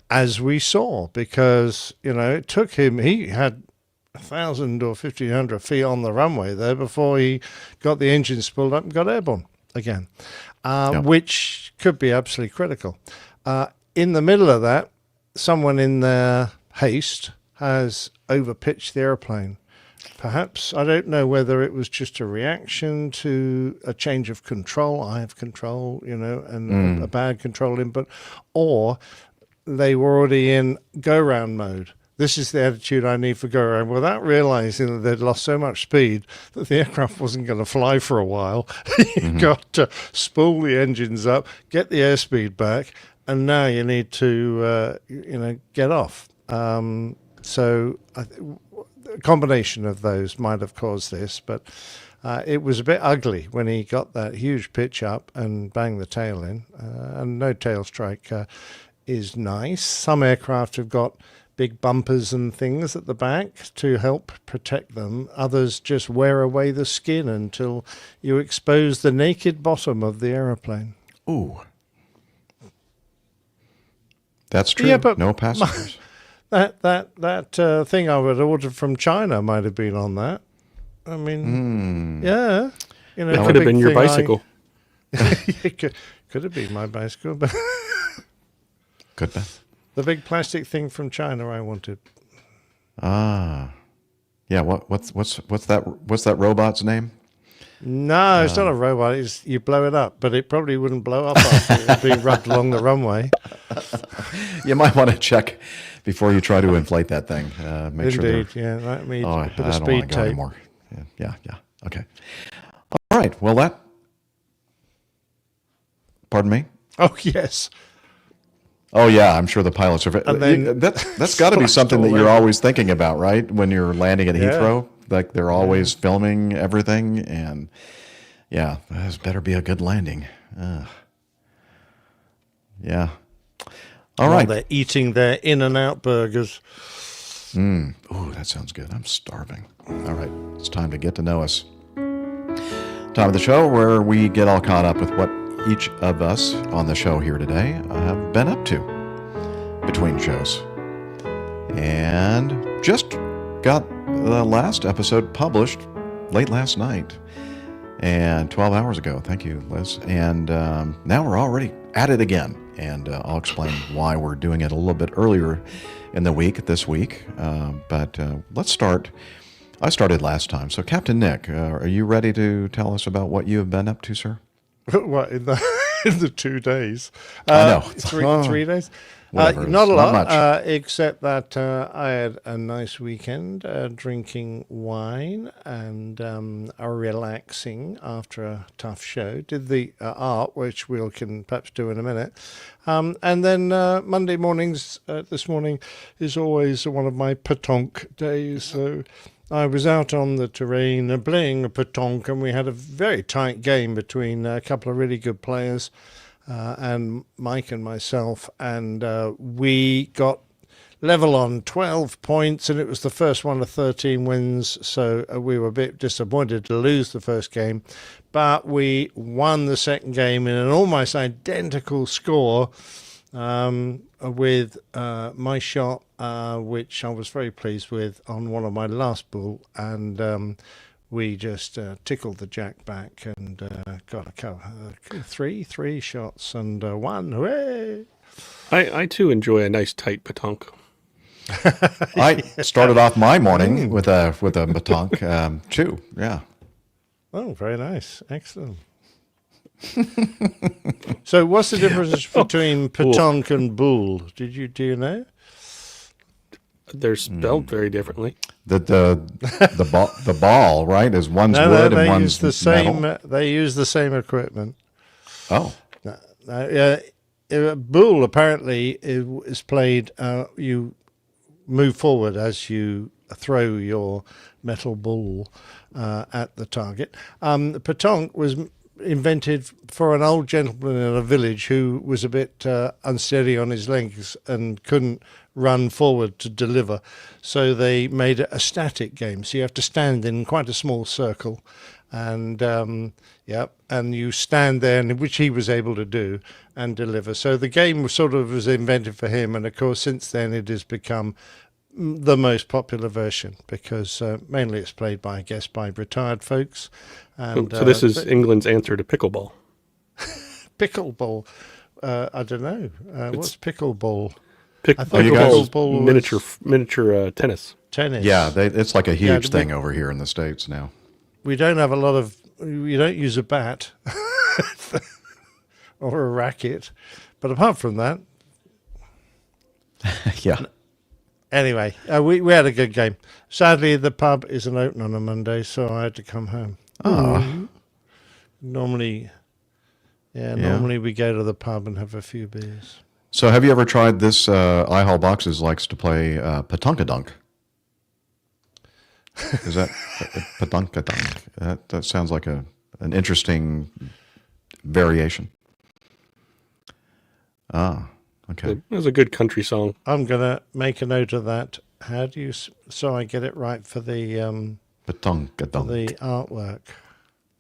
as we saw, because, it took him, he had 1,000 or 1,500 feet on the runway there before he got the engine spooled up and got airborne again, which could be absolutely critical. In the middle of that, someone in their haste has overpitched the airplane. Perhaps, I don't know whether it was just a reaction to a change of control. I have control, and a bad control input, or they were already in go-round mode. This is the attitude I need for go-round, without realizing that they'd lost so much speed that the aircraft wasn't going to fly for a while. You've got to spool the engines up, get the airspeed back, and now you need to, get off. So a combination of those might have caused this, but it was a bit ugly when he got that huge pitch up and banged the tail in. And no tail strike is nice. Some aircraft have got big bumpers and things at the back to help protect them. Others just wear away the skin until you expose the naked bottom of the aeroplane. Ooh. That's true. Yeah, but no passengers. That thing I would ordered from China might have been on that. I mean, yeah. It could have been your bicycle. It could have been my bicycle, but Could be. the big plastic thing from China I wanted. Ah. Yeah, what's that robot's name? No, it's not a robot. You blow it up, but it probably wouldn't blow up after it being rubbed along the runway. You might want to check before you try to inflate that thing. Make sure Indeed, yeah. Let me I put a don't want speed to go tape. anymore. Yeah. Okay. All right. Well, pardon me? Oh, yes. Oh, yeah. I'm sure the pilots are. And then That's got to be splashed something that all you're over. always thinking about, right? When you're landing at Yeah. Heathrow, like they're always filming everything, and yeah, this better be a good landing. Yeah. All While right. they're eating their In-N-Out burgers. Ooh, that sounds good. I'm starving. All right. It's time to get to know us. Time of the show where we get all caught up with what each of us on the show here today have been up to between shows. And just got the last episode published late last night and 12 hours ago. Thank you, Liz. And now we're already at it again. And I'll explain why we're doing it a little bit earlier in the week, this week. But let's start. I started last time. So, Captain Nick, are you ready to tell us about what you have been up to, sir? What, in the 2 days? I know. 3 days? Whatever it is. Not a Not lot, much. except that I had a nice weekend drinking wine and relaxing after a tough show. Did the art, which we can perhaps do in a minute. And then Monday mornings, this morning, is always one of my pétanque days. So I was out on the terrain playing a pétanque, and we had a very tight game between a couple of really good players. And Mike and myself, and we got level on 12 points, and it was the first one of 13 wins, so we were a bit disappointed to lose the first game, but we won the second game in an almost identical score, with my shot, which I was very pleased with on one of my last bull, and we just tickled the jack back and got a couple, three shots and one. Hooray! I too enjoy a nice tight petanque. I started off my morning with a petanque too. Yeah. Oh, very nice. Excellent. So what's the difference between petanque and bull? Do you know? They're spelled very differently. The ball, right, is one's wood and one's metal. They use the same equipment. Oh. Bull apparently is played. You move forward as you throw your metal ball at the target. Petanque was invented for an old gentleman in a village who was a bit unsteady on his legs and couldn't run forward to deliver. So they made it a static game. So you have to stand in quite a small circle, and and you stand there, which he was able to do, and deliver. So the game was invented for him, and of course since then it has become the most popular version because mainly it's played by retired folks. And so this is England's answer to pickleball. Pickleball. I don't know. What's pickleball? Pickleball is miniature tennis. Tennis. Yeah, it's like a huge thing over here in the States now. We don't have a lot of. We don't use a bat or a racket, but apart from that, yeah. Anyway, we had a good game. Sadly, the pub isn't open on a Monday, so I had to come home. Oh. Normally we go to the pub and have a few beers. So have you ever tried this? iHall Boxes likes to play Petanque-a-dunk. Is that Petanque-a-dunk? That sounds like an interesting variation. Ah, okay. It was a good country song. I'm going to make a note of that. How do you, so I get it right for the Petanque-a-dunk. the artwork?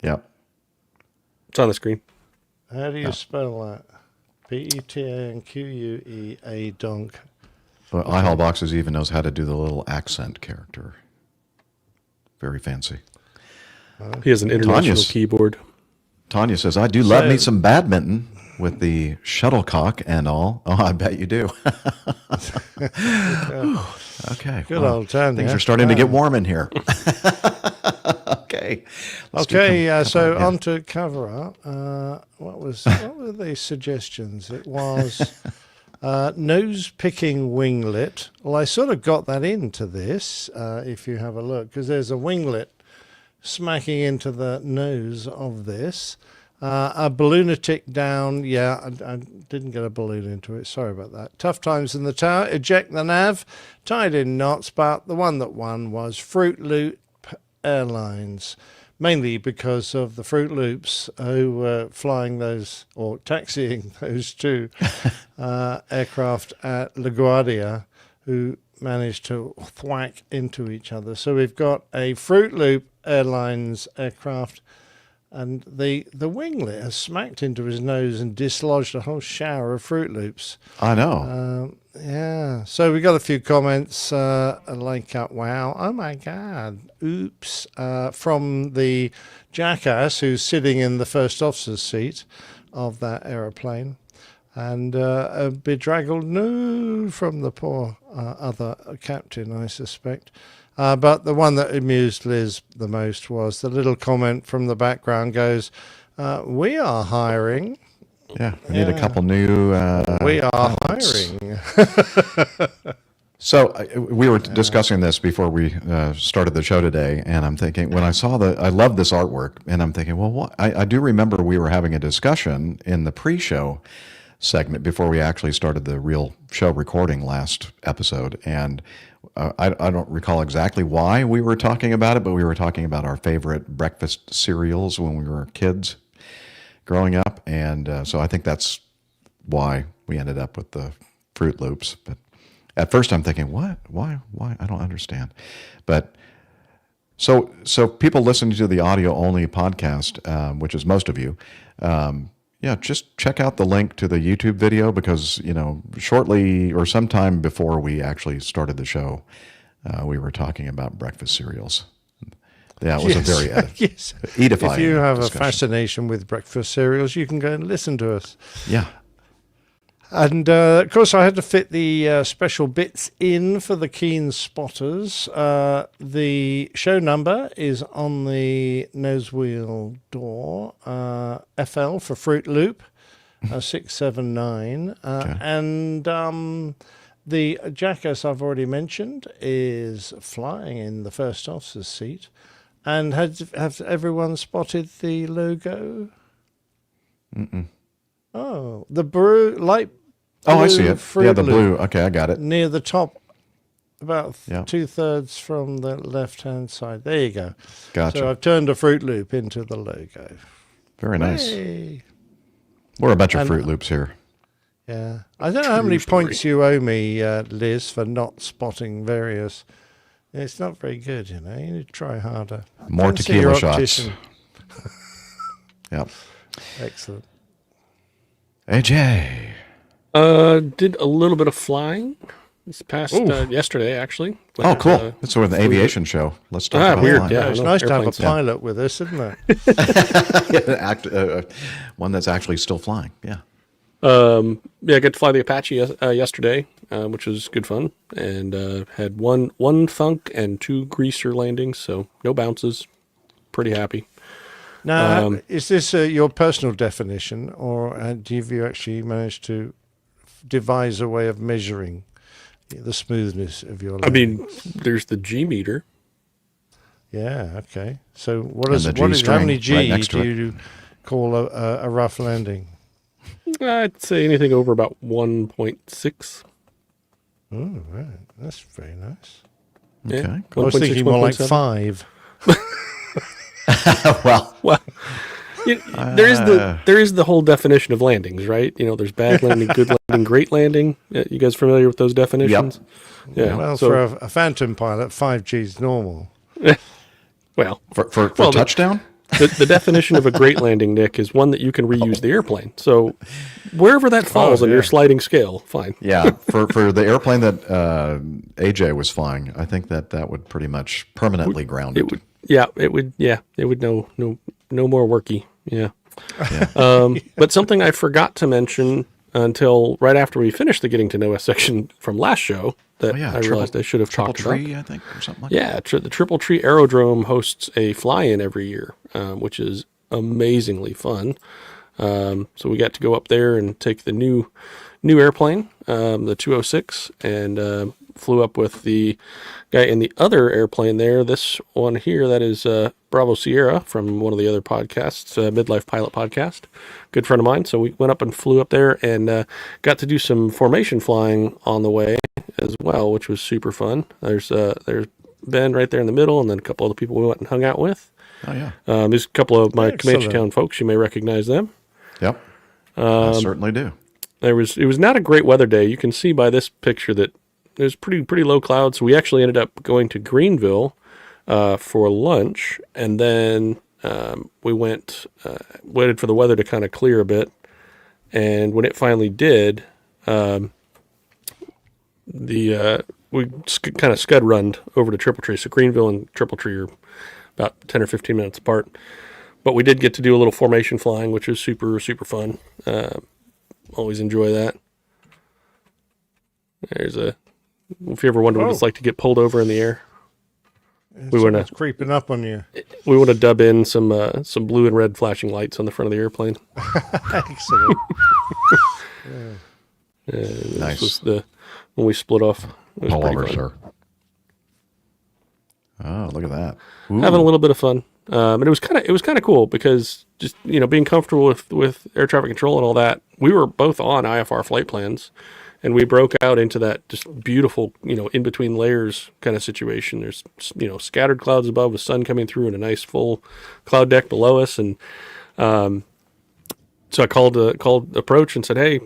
Yep. It's on the screen. How do you spell that? Petanquea dunk. Well, iHall Boxes even knows how to do the little accent character. Very fancy. He has an international keyboard. Tanya says, I do love me some badminton with the shuttlecock and all. Oh, I bet you do. Okay. Good old Tanya. Things are starting to get warm in here. Okay. So on to cover up. What were the suggestions? It was nose-picking winglet. Well, I sort of got that into this, if you have a look, because there's a winglet smacking into the nose of this. A balloonatic down. Yeah, I didn't get a balloon into it. Sorry about that. Tough times in the tower. Eject the nav. Tied in knots, but the one that won was Fruit Loop Airlines, mainly because of the Fruit Loops who were flying those or taxiing those two aircraft at LaGuardia, who managed to thwack into each other. So we've got a Fruit Loop Airlines aircraft, and the winglet has smacked into his nose and dislodged a whole shower of Fruit Loops. I know. Yeah. So we got a few comments like, wow, oh my God, oops, from the jackass who's sitting in the first officer's seat of that aeroplane. And a bedraggled no from the poor other captain, I suspect. But the one that amused Liz the most was the little comment from the background goes, we are hiring. Yeah, we need a couple new... we are hiring. So we were discussing this before we started the show today, and I'm thinking, when I saw I love this artwork, and I'm thinking, well, what? I do remember we were having a discussion in the pre-show segment before we actually started the real show recording last episode, and I don't recall exactly why we were talking about it, but we were talking about our favorite breakfast cereals when we were kids growing up, and so I think that's why we ended up with the Fruit Loops. But at first I'm thinking, what? Why? I don't understand. But so people listening to the audio-only podcast, which is most of you, Yeah, just check out the link to the YouTube video because, shortly or sometime before we actually started the show, we were talking about breakfast cereals. Yeah, it was a very edifying If you have discussion. a fascination with breakfast cereals, you can go and listen to us. Yeah. And, of course, I had to fit the special bits in for the keen spotters. The show number is on the nose wheel door, FL for Fruit Loop, 679. Okay. And the jackass I've already mentioned is flying in the first officer's seat. And have everyone spotted the logo? Mm-mm. Oh, the light blue. Oh, I see it. Fruit Yeah, the Loop blue. Okay, I got it. near the top, about Yeah. 2/3 from the left-hand side. There you go. Gotcha. So I've turned a Fruit Loop into the logo. Very nice. Hey. We're a bunch of And- Fruit Loops here. Yeah. I don't know how many points you owe me, Liz, for not spotting various. It's not very good, You need to try harder. More Fancy tequila your shots. optician. Yep. Excellent. AJ. Did a little bit of flying this past yesterday, actually. Oh, Went, cool. It's with an aviation show. Let's talk about weird, flying. yeah. It's I know, nice to have a airplanes. pilot with us, isn't it? One that's actually still flying. Yeah. I got to fly the Apache yesterday, which was good fun, and had one thunk and 2 greaser landings, so no bounces. Pretty happy. Now, is this your personal definition, or have you actually managed to devise a way of measuring the smoothness of your I landing? mean, there's the G meter. Yeah, okay. So what And is the how many G-string G right next do to it. you call a rough landing? I'd say anything over about 1.6. Oh, right. That's very nice. Yeah. Okay. I was 1.6, thinking more like 1.7. 5. Well, Well, there is the whole definition of landings, right? There's bad landing, good landing, great landing. You guys familiar with those definitions? Yeah. Well, so, for a Phantom pilot, 5G is normal. well, for Well, touchdown? the definition of a great landing, Nick, is one that you can reuse the airplane. So wherever that falls on your sliding scale, fine. Yeah. For the airplane that AJ was flying, I think that would pretty much permanently ground it. It would. Yeah, it would. Yeah, it would. No more worky. Yeah. But something I forgot to mention until right after we finished the getting to know us section from last show that I realized I should have talked about. Tree, I think, or something like Yeah, the Triple Tree Aerodrome hosts a fly-in every year, which is amazingly fun. So we got to go up there and take the new airplane, the 206, and flew up with the guy in the other airplane there. This one here, that is Bravo Sierra from one of the other podcasts, Midlife Pilot Podcast. Good friend of mine. So we went up and flew up there and got to do some formation flying on the way as well, which was super fun. There's Ben right there in the middle, and then a couple other people we went and hung out with. Oh, yeah. There's a couple of my Excellent. Comanche Town folks. You may recognize them. Yep. I certainly do. It was not a great weather day. You can see by this picture that there's pretty low clouds. So we actually ended up going to Greenville for lunch, and then we went waited for the weather to kind of clear a bit. And when it finally did, we kind of scud runned over to Triple Tree. So Greenville and Triple Tree are about 10 or 15 minutes apart. But we did get to do a little formation flying, which was super, super fun. Always enjoy that. If you ever wonder what it's like to get pulled over in the air, It's creeping up on you. we want to dub in some blue and red flashing lights on the front of the airplane. Excellent. Nice. This was when we split off. It was Pull pretty over, fun. sir. Oh, look at that. Having a little bit of fun. And it was kind of cool because just being comfortable with air traffic control and all that. We were both on IFR flight plans, and we broke out into that just beautiful in between layers kind of situation. There's scattered clouds above with sun coming through and a nice full cloud deck below us, and so I called approach and said, hey,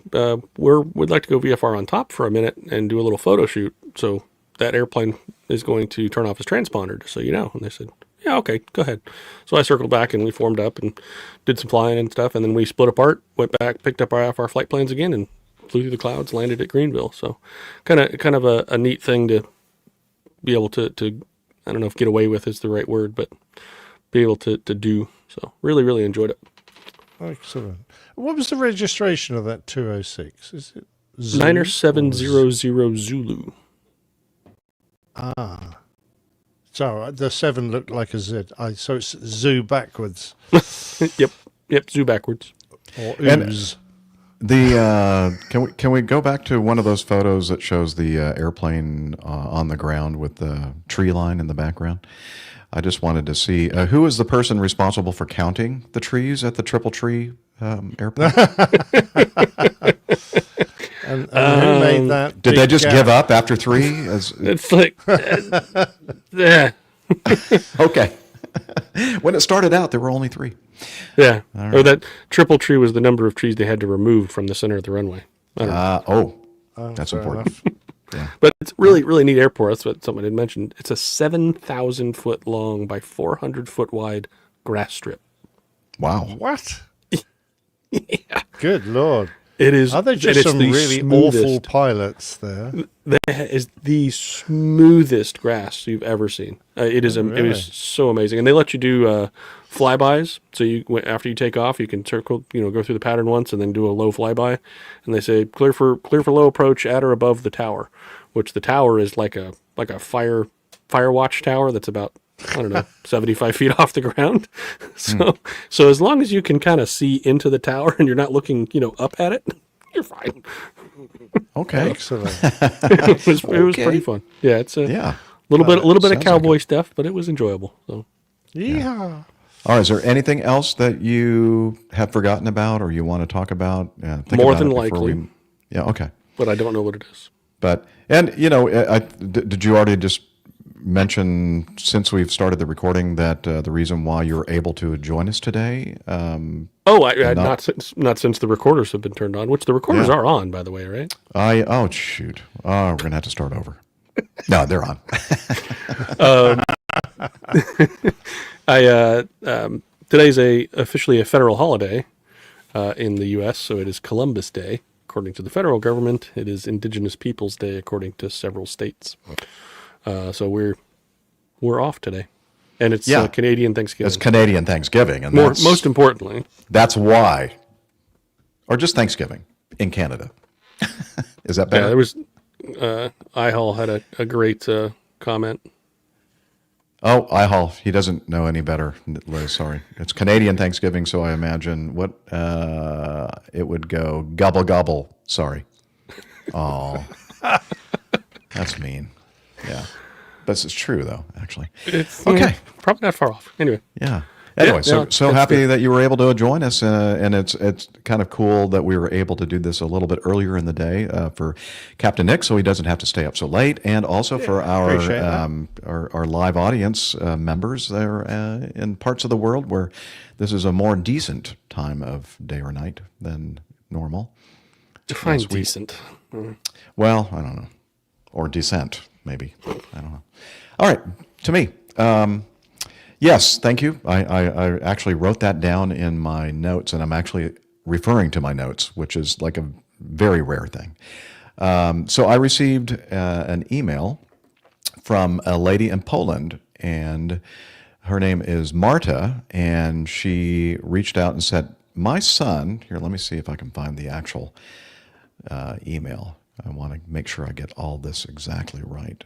we'd like to go VFR on top for a minute and do a little photo shoot. So that airplane is going to turn off his transponder, just so you know. And they said, Yeah, okay, go ahead. So I circled back and we formed up and did some flying and stuff, and then we split apart, went back, picked up our flight plans again, and flew through the clouds, landed at Greenville. So kind of a neat thing to be able to I don't know if get away with is the right word, but be able to do. So really, really enjoyed it. Excellent. What was the registration of that 206? Is it Zulu Niner or 700 Zulu. Ah. So the 7 looked like a Z. So it's zoo backwards. Yep, zoo backwards. Or ooze. Can we go back to one of those photos that shows the airplane on the ground with the tree line in the background? I just wanted to see who is the person responsible for counting the trees at the Triple Tree airplane. And who made that? Did they just gap? give up after 3? It's like, yeah. Okay. When it started out, there were only 3. Yeah. Right. Or that triple tree was the number of trees they had to remove from the center of the runway. That's fair important. Yeah. But it's really, really neat airport. That's what someone had mentioned. It's a 7,000 foot long by 400 foot wide grass strip. Wow. What? Yeah. Good Lord. It is. Are there and just it's some the really smoothest- awful pilots there? That is the smoothest grass you've ever seen. It is. It really? is so amazing, and they let you do flybys. So after you take off, you can circle, go through the pattern once, and then do a low flyby. And they say clear for low approach at or above the tower, which the tower is like a fire watch tower that's about 75 feet off the ground. So as long as you can kind of see into the tower and you're not looking, up at it, you're fine. Okay. Excellent. It was pretty fun. Yeah, it's a little bit of sounds cowboy like stuff, but it was enjoyable. So Yeah. All right. Is there anything else that you have forgotten about or you want to talk about? Think More about than it before likely. Yeah. Okay. but I don't know what it is. But did you already just mention, since we've started the recording, that the reason why you're able to join us today? Not since the recorders have been turned on, which the recorders are on, by the way, right? Shoot. We're gonna have to start over. No, they're on. Today's officially a federal holiday in the U.S., so it is Columbus Day. According to the federal government, it is Indigenous Peoples Day, according to several states. So we're off today, and it's Canadian Thanksgiving. It's Canadian Thanksgiving, and most importantly, that's why, or just Thanksgiving in Canada. Is that better? Yeah, there was. iHall had a great comment. Oh, iHall, he doesn't know any better, Liz, sorry. It's Canadian Thanksgiving, so I imagine it would go gobble gobble, sorry. Oh, that's mean. Yeah. But it's true, though, actually. It's okay. Probably not far off. Anyway. Yeah. Anyway, so happy good. that you were able to join us, and it's kind of cool that we were able to do this a little bit earlier in the day for Captain Nick, so he doesn't have to stay up so late, and also for our live audience members there in parts of the world where this is a more decent time of day or night than normal. Define decent. Well, I don't know, or decent maybe. I don't know. All right, to me. Yes, thank you. I actually wrote that down in my notes, and I'm actually referring to my notes, which is like a very rare thing. So I received an email from a lady in Poland, and her name is Marta, and she reached out and said, my son, here, let me see if I can find the actual email. I want to make sure I get all this exactly right.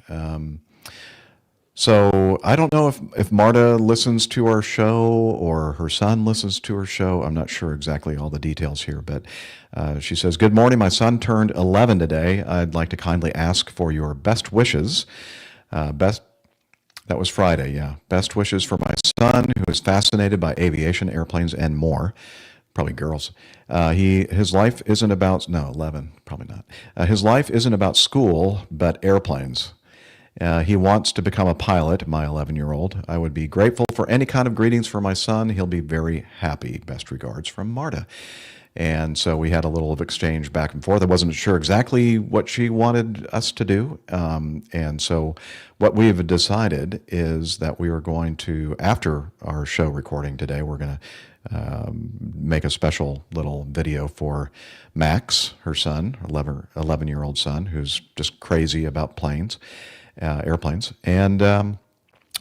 So I don't know if Marta listens to our show or her son listens to our show. I'm not sure exactly all the details here, but she says, good morning. My son turned 11 today. I'd like to kindly ask for your best wishes. That was Friday, yeah. Best wishes for my son, who is fascinated by aviation, airplanes, and more. Probably girls. His life isn't about, no, 11, probably not. His life isn't about school, but airplanes. He wants to become a pilot, my 11-year-old. I would be grateful for any kind of greetings for my son. He'll be very happy. Best regards from Marta. And so we had a little of exchange back and forth. I wasn't sure exactly what she wanted us to do. And so what we've decided is that we are going to, after our show recording today, we're going to make a special little video for Max, her son, 11-year-old son, who's just crazy about airplanes. And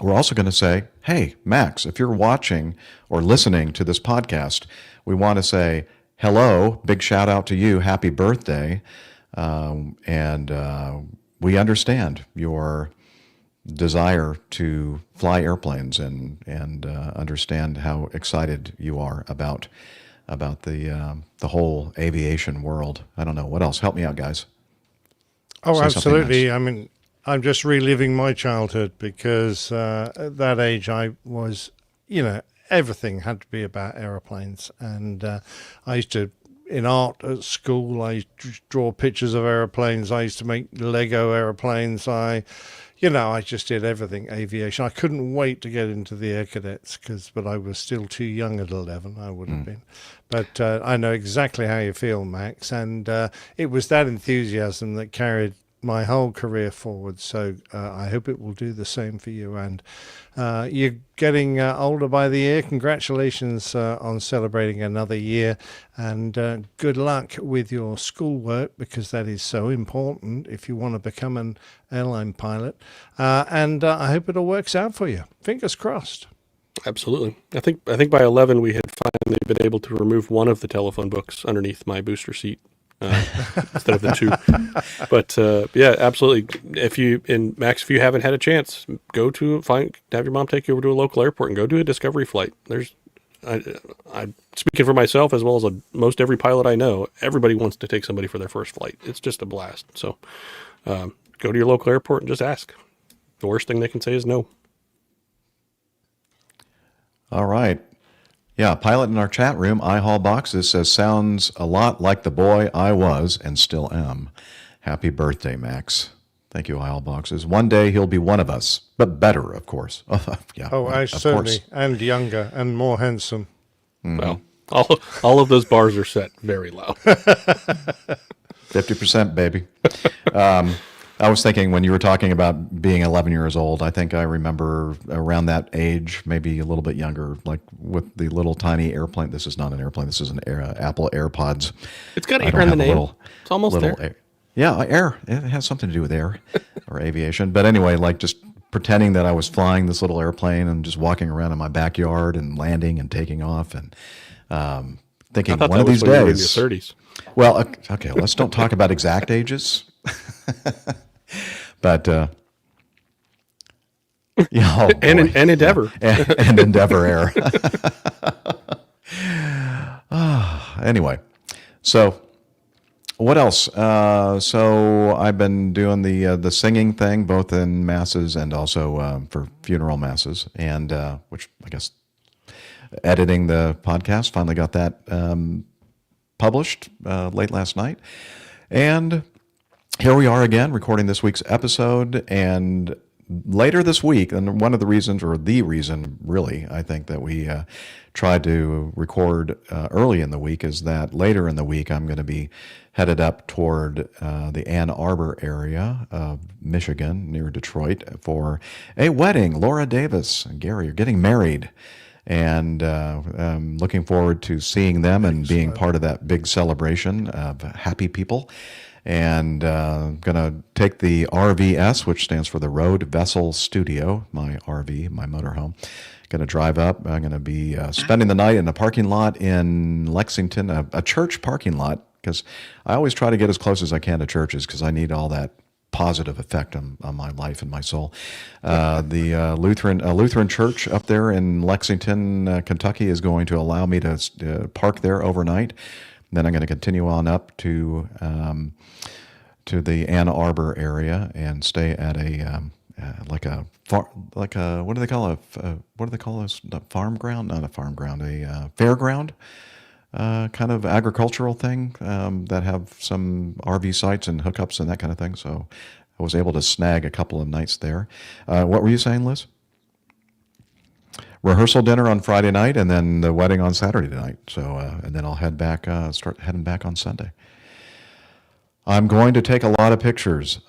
we're also going to say, hey, Max, if you're watching or listening to this podcast, we want to say, hello, big shout out to you, happy birthday, and we understand your desire to fly airplanes and understand how excited you are about the whole aviation world. I don't know what else. Help me out, guys. Oh, Say something absolutely. nice. I mean, I'm just reliving my childhood because at that age I was, everything had to be about aeroplanes. And I used to, in art at school, I used to draw pictures of aeroplanes. I used to make Lego aeroplanes. I just did everything aviation. I couldn't wait to get into the Air Cadets but I was still too young at 11. I would have been. But I know exactly how you feel, Max. And it was that enthusiasm that carried my whole career forward. So I hope it will do the same for you. And you're getting older by the year. Congratulations on celebrating another year. And good luck with your schoolwork, because that is so important if you want to become an airline pilot. And I hope it all works out for you. Fingers crossed. Absolutely. I think by 11 we had finally been able to remove one of the telephone books underneath my booster seat instead of the two. But yeah, absolutely. If you haven't had a chance, have your mom take you over to a local airport and go do a discovery flight. I'm speaking for myself as well as most every pilot I know. Everybody wants to take somebody for their first flight. It's just a blast. So go to your local airport and just ask. The worst thing they can say is no. All right. Yeah, pilot in our chat room, iHaul Boxes, says, sounds a lot like the boy I was and still am. Happy birthday, Max. Thank you, iHaul Boxes. One day he'll be one of us, but better, of course. Yeah, I of certainly, course. and younger and more handsome. Well, all of those bars are set very low. 50%, baby. I was thinking when you were talking about being 11 years old, I think I remember around that age, maybe a little bit younger, like with the little tiny airplane. This is not an airplane. This is an Apple AirPods. It's got air in the name. It's almost there. Yeah, air. It has something to do with air or aviation. But anyway, like just pretending that I was flying this little airplane and just walking around in my backyard and landing and taking off and thinking one of these days. You were in your 30s. Well, okay, let's don't talk about exact ages. But and Endeavor. And Endeavor Air. Anyway, so what else? So I've been doing the singing thing, both in masses and also for funeral masses, and which I guess editing the podcast, finally got that published late last night, and here we are again recording this week's episode. And later this week, and one of the reasons, or the reason really, I think that we tried to record early in the week is that later in the week I'm going to be headed up toward the Ann Arbor area of Michigan near Detroit for a wedding. Laura Davis and Gary are getting married. And I'm looking forward to seeing them and being part of that big celebration of happy people. And I'm going to take the RVS, which stands for the Road Vessel Studio, my RV, my motorhome. Going to drive up. I'm going to be spending the night in a parking lot in Lexington, a church parking lot, because I always try to get as close as I can to churches because I need all that positive effect on my life and my soul. The Lutheran church up there in Lexington, Kentucky, is going to allow me to park there overnight. Then I'm going to continue on up to the Ann Arbor area and stay at a what do they call this? Not farm ground, not a farm ground, a fairground. Kind of agricultural thing that have some RV sites and hookups and that kind of thing. So I was able to snag a couple of nights there. What were you saying, Liz? Rehearsal dinner on Friday night, and then the wedding on Saturday night. So, and then I'll start heading back on Sunday. I'm going to take a lot of pictures.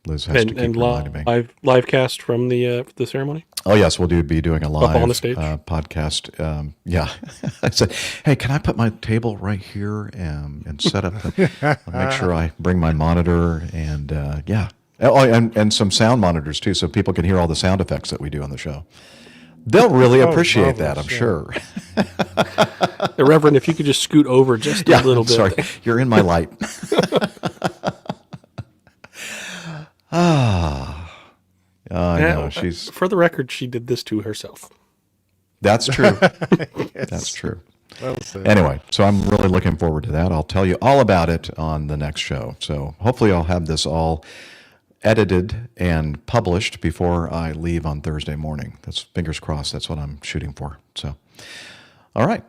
Liz has to keep reminding me. Live cast from the ceremony. Oh yes, we'll be doing a live up on the stage podcast. Yeah, I said, hey, can I put my table right here and set up? I'll make sure I bring my monitor and yeah. Oh, and some sound monitors too, so people can hear all the sound effects that we do on the show. They'll really appreciate that, I'm sure. The Reverend, if you could just scoot over just a little bit. Sorry, you're in my light. I know. She's. For the record, she did this to herself. That's true. Yes. That's true. Well said. Anyway, so I'm really looking forward to that. I'll tell you all about it on the next show. So hopefully I'll have this all edited and published before I leave on Thursday morning. That's fingers crossed. That's what I'm shooting for. So, all right.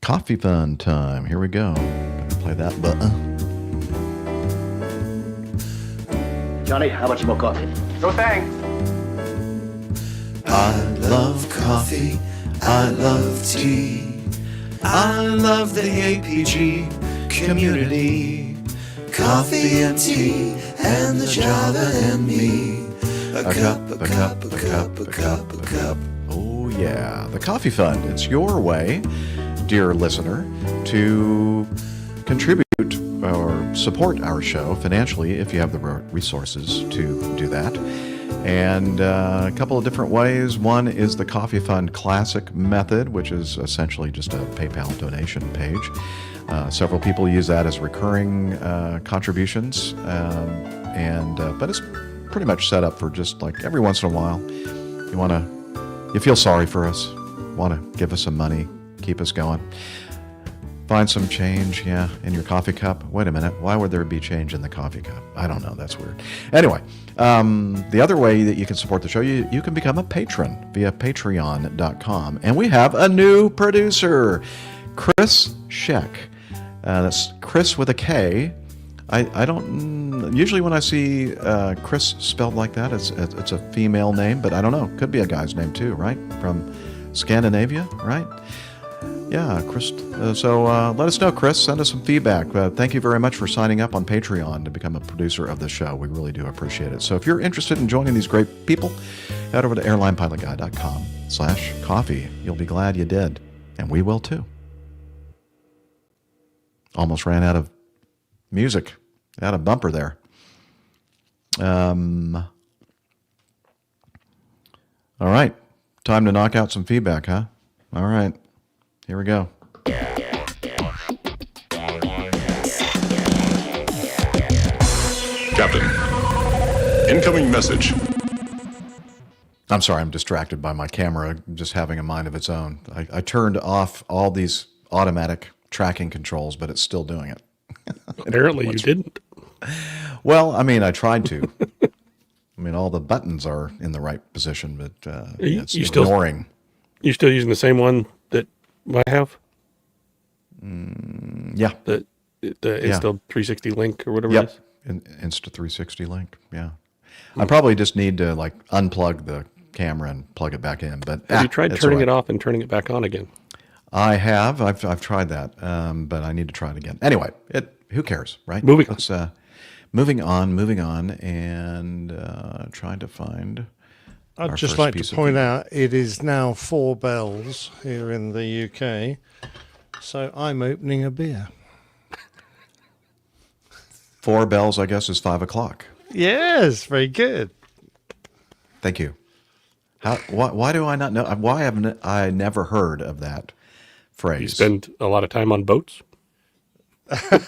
Coffee fun time. Here we go. Play that button. Johnny, how much more coffee? No thanks. I love coffee, I love tea, I love the APG community. Coffee and tea and the Java and me. A cup, a cup, a cup, a cup, a cup. Oh yeah, the Coffee Fund. It's your way, dear listener, to contribute or support our show financially if you have the resources to do that. And a couple of different ways. One is the Coffee Fund Classic method, which is essentially just a PayPal donation page. Several people use that as recurring contributions, but it's pretty much set up for just like every once in a while. You feel sorry for us, want to give us some money, keep us going. Find some change, in your coffee cup. Wait a minute, why would there be change in the coffee cup? I don't know, that's weird. Anyway, the other way that you can support the show, you can become a patron via patreon.com. And we have a new producer, Chris Scheck. That's Chris with a K. I don't, usually when I see Chris spelled like that, it's a female name, but I don't know. Could be a guy's name too, right? From Scandinavia, right? Yeah, Chris. So let us know, Chris. Send us some feedback. Thank you very much for signing up on Patreon to become a producer of the show. We really do appreciate it. So if you're interested in joining these great people, head over to airlinepilotguy.com/coffee. You'll be glad you did. And we will too. Almost ran out of music. Out of bumper there. All right. Time to knock out some feedback, huh? All right. Here we go. Captain, incoming message. I'm sorry, I'm distracted by my camera just having a mind of its own. I turned off all these automatic tracking controls, but it's still doing it. Apparently you didn't. Well, I mean, I tried to. I mean, all the buttons are in the right position, but it's ignoring. You still using the same one that I have? Yeah. The Insta 360 link or whatever it is? Insta 360 link, yeah. I probably just need to unplug the camera and plug it back in. But have you tried turning it off and turning it back on again? I have. I've tried that, but I need to try it again. Anyway, who cares, right? Moving on, and trying to find. I'd just like to point out it is now 4 bells here in the UK, so I'm opening a beer. 4 bells, I guess, is 5 o'clock. Yes, very good. Thank you. Why do I not know? Why haven't I never heard of that phrase? You spend a lot of time on boats?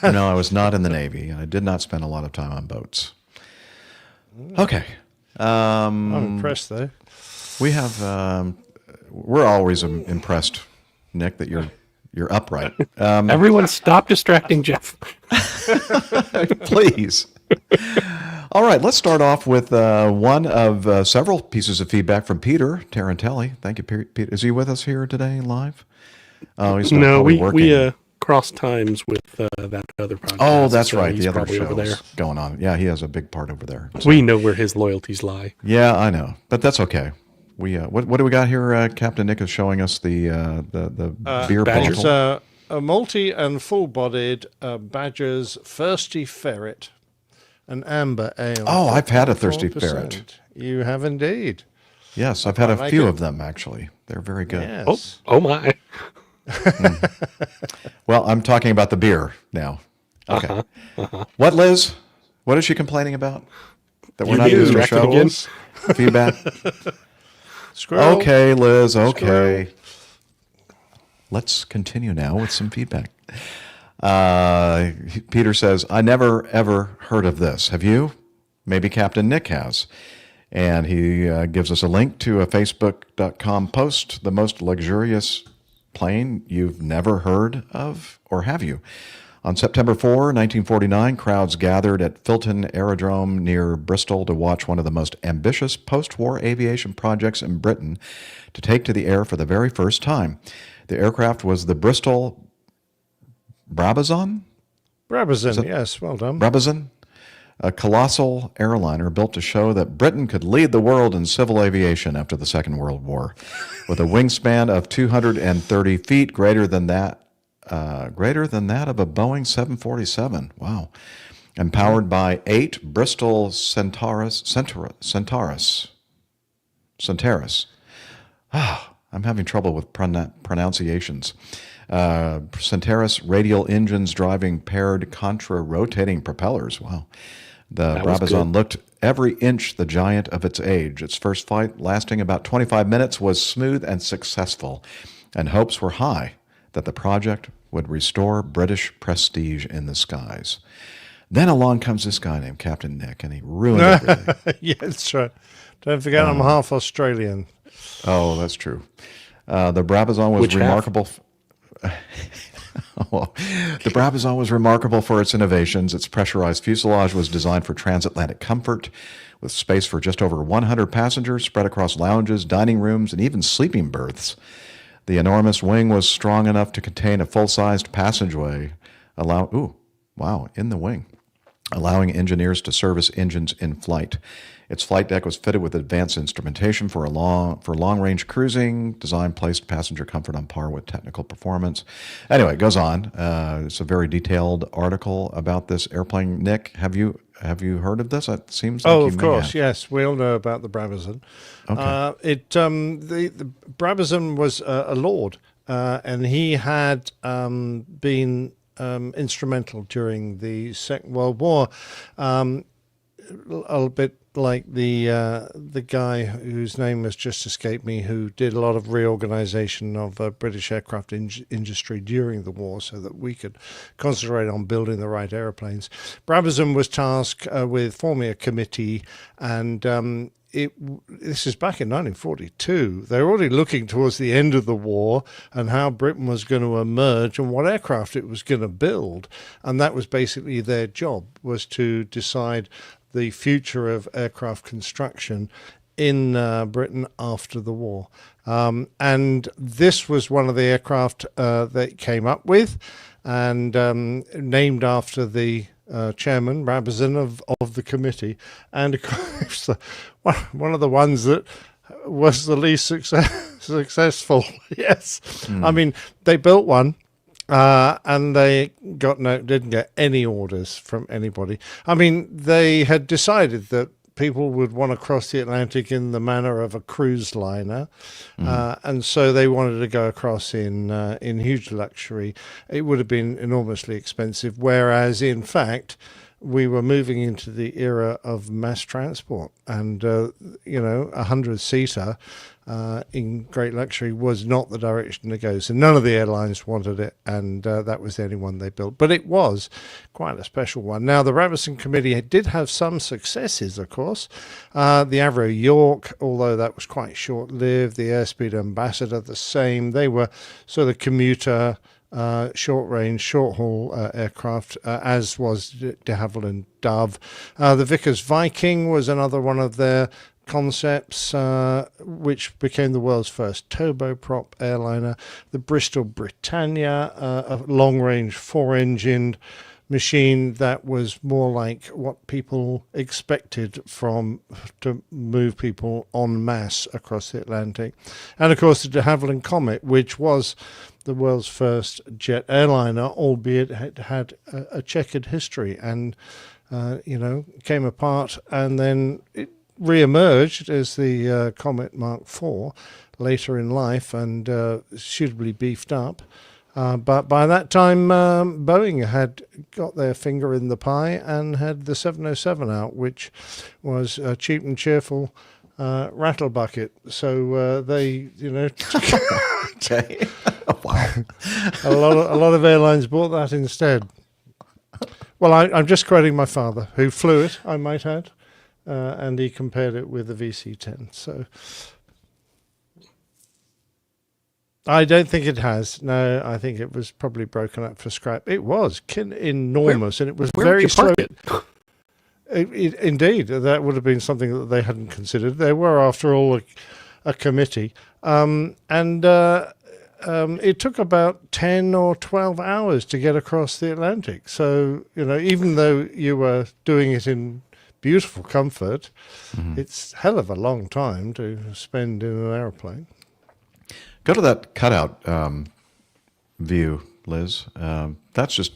No, I was not in the Navy, and I did not spend a lot of time on boats. Okay. I'm impressed, though. We have. We're always impressed, Nick, that you're upright. Everyone, stop distracting Jeff. Please. All right, let's start off with one of several pieces of feedback from Peter Tarantelli. Thank you, Peter. Is he with us here today live? Oh, he's no. working. cross times with that other podcast. Oh, that's so right. he's The other probably over there. shows going on. Yeah, he has a big part over there. So. We know where his loyalties lie. Yeah, I know, but that's okay. We what do we got here? Captain Nick is showing us the beer Badgers. bottle. A malty and full-bodied Badger's Thirsty Ferret, an amber ale. Oh, I've had a Thirsty 4%. Ferret. You have indeed. Yes, I've had a like few it. of them actually. They're very good. Yes. Oh my. Well, I'm talking about the beer now. Okay. What, Liz? What is she complaining about? That we're You not being doing the distracted again? shows? Feedback? Squirrel. Okay, Liz. Okay. Squirrel. Let's continue now with some feedback. Peter says, I never, ever heard of this. Have you? Maybe Captain Nick has. And he gives us a link to a Facebook.com post, the most luxurious plane you've never heard of, or have you? On September 4, 1949, crowds gathered at Filton Aerodrome near Bristol to watch one of the most ambitious post-war aviation projects in Britain to take to the air for the very first time. The aircraft was the Bristol Brabazon? Brabazon, yes, well done. Brabazon? A colossal airliner built to show that Britain could lead the world in civil aviation after the Second World War. With a wingspan of 230 feet, greater than that of a Boeing 747. Wow. And powered by 8 Bristol Centaurus. I'm having trouble with pronunciations. Centaurus radial engines driving paired contra-rotating propellers. Wow. The Brabazon looked every inch the giant of its age. Its first flight, lasting about 25 minutes, was smooth and successful, and hopes were high that the project would restore British prestige in the skies. Then along comes this guy named Captain Nick, and he ruined everything. Yeah, that's right. Don't forget I'm half Australian. Oh, that's true. The Brabazon was remarkable. The Brabazon was remarkable for its innovations. Its pressurized fuselage was designed for transatlantic comfort, with space for just over 100 passengers spread across lounges, dining rooms, and even sleeping berths. The enormous wing was strong enough to contain a full-sized passageway, in the wing, allowing engineers to service engines in flight. Its flight deck was fitted with advanced instrumentation for long-range cruising. Design placed passenger comfort on par with technical performance. Anyway, it goes on. It's a very detailed article about this airplane. Nick, have you heard of this? It seems like of course, yes. We all know about the Brabazon. Okay. The Brabazon was a lord, and he had been instrumental during the Second World War. A little bit like the guy whose name has just escaped me, who did a lot of reorganization of British aircraft industry during the war so that we could concentrate on building the right airplanes. Brabazon was tasked with forming a committee, and this is back in 1942. They were already looking towards the end of the war and how Britain was going to emerge and what aircraft it was going to build. And that was basically their job, was to decide the future of aircraft construction in Britain after the war. And this was one of the aircraft they came up with, and named after the chairman, Brabazon, of the committee. And of course, one of the ones that was the least successful. Yes. I mean, they built one. And they didn't get any orders from anybody. I mean, they had decided that people would want to cross the Atlantic in the manner of a cruise liner, and so they wanted to go across in huge luxury. It would have been enormously expensive, whereas in fact we were moving into the era of mass transport, and 100-seater. In great luxury was not the direction to go. So none of the airlines wanted it, and that was the only one they built. But it was quite a special one. Now, the Brabazon Committee did have some successes, of course. The Avro York, although that was quite short-lived. The Airspeed Ambassador, the same. They were sort of commuter, short-range, short-haul aircraft, as was de Havilland Dove. The Vickers Viking was another one of their concepts, which became the world's first turboprop airliner, the Bristol Britannia, a long-range 4-engined machine that was more like what people expected to move people en masse across the Atlantic. And of course the de Havilland Comet, which was the world's first jet airliner, albeit it had a checkered history and came apart, and then it re-emerged as the Comet Mark IV later in life and suitably beefed up. But by that time, Boeing had got their finger in the pie and had the 707 out, which was a cheap and cheerful rattle bucket. So they, Okay. Wow. a lot of airlines bought that instead. Well, I'm just quoting my father, who flew it, I might add, and he compared it with the VC-10. So I don't think it has. No, I think it was probably broken up for scrap. It was enormous, and it was very slow. Indeed, that would have been something that they hadn't considered. They were, after all, a committee. It took about 10 or 12 hours to get across the Atlantic. So, even though you were doing it in beautiful comfort, it's hell of a long time to spend in an airplane. Go to that cutout view, Liz. That's just,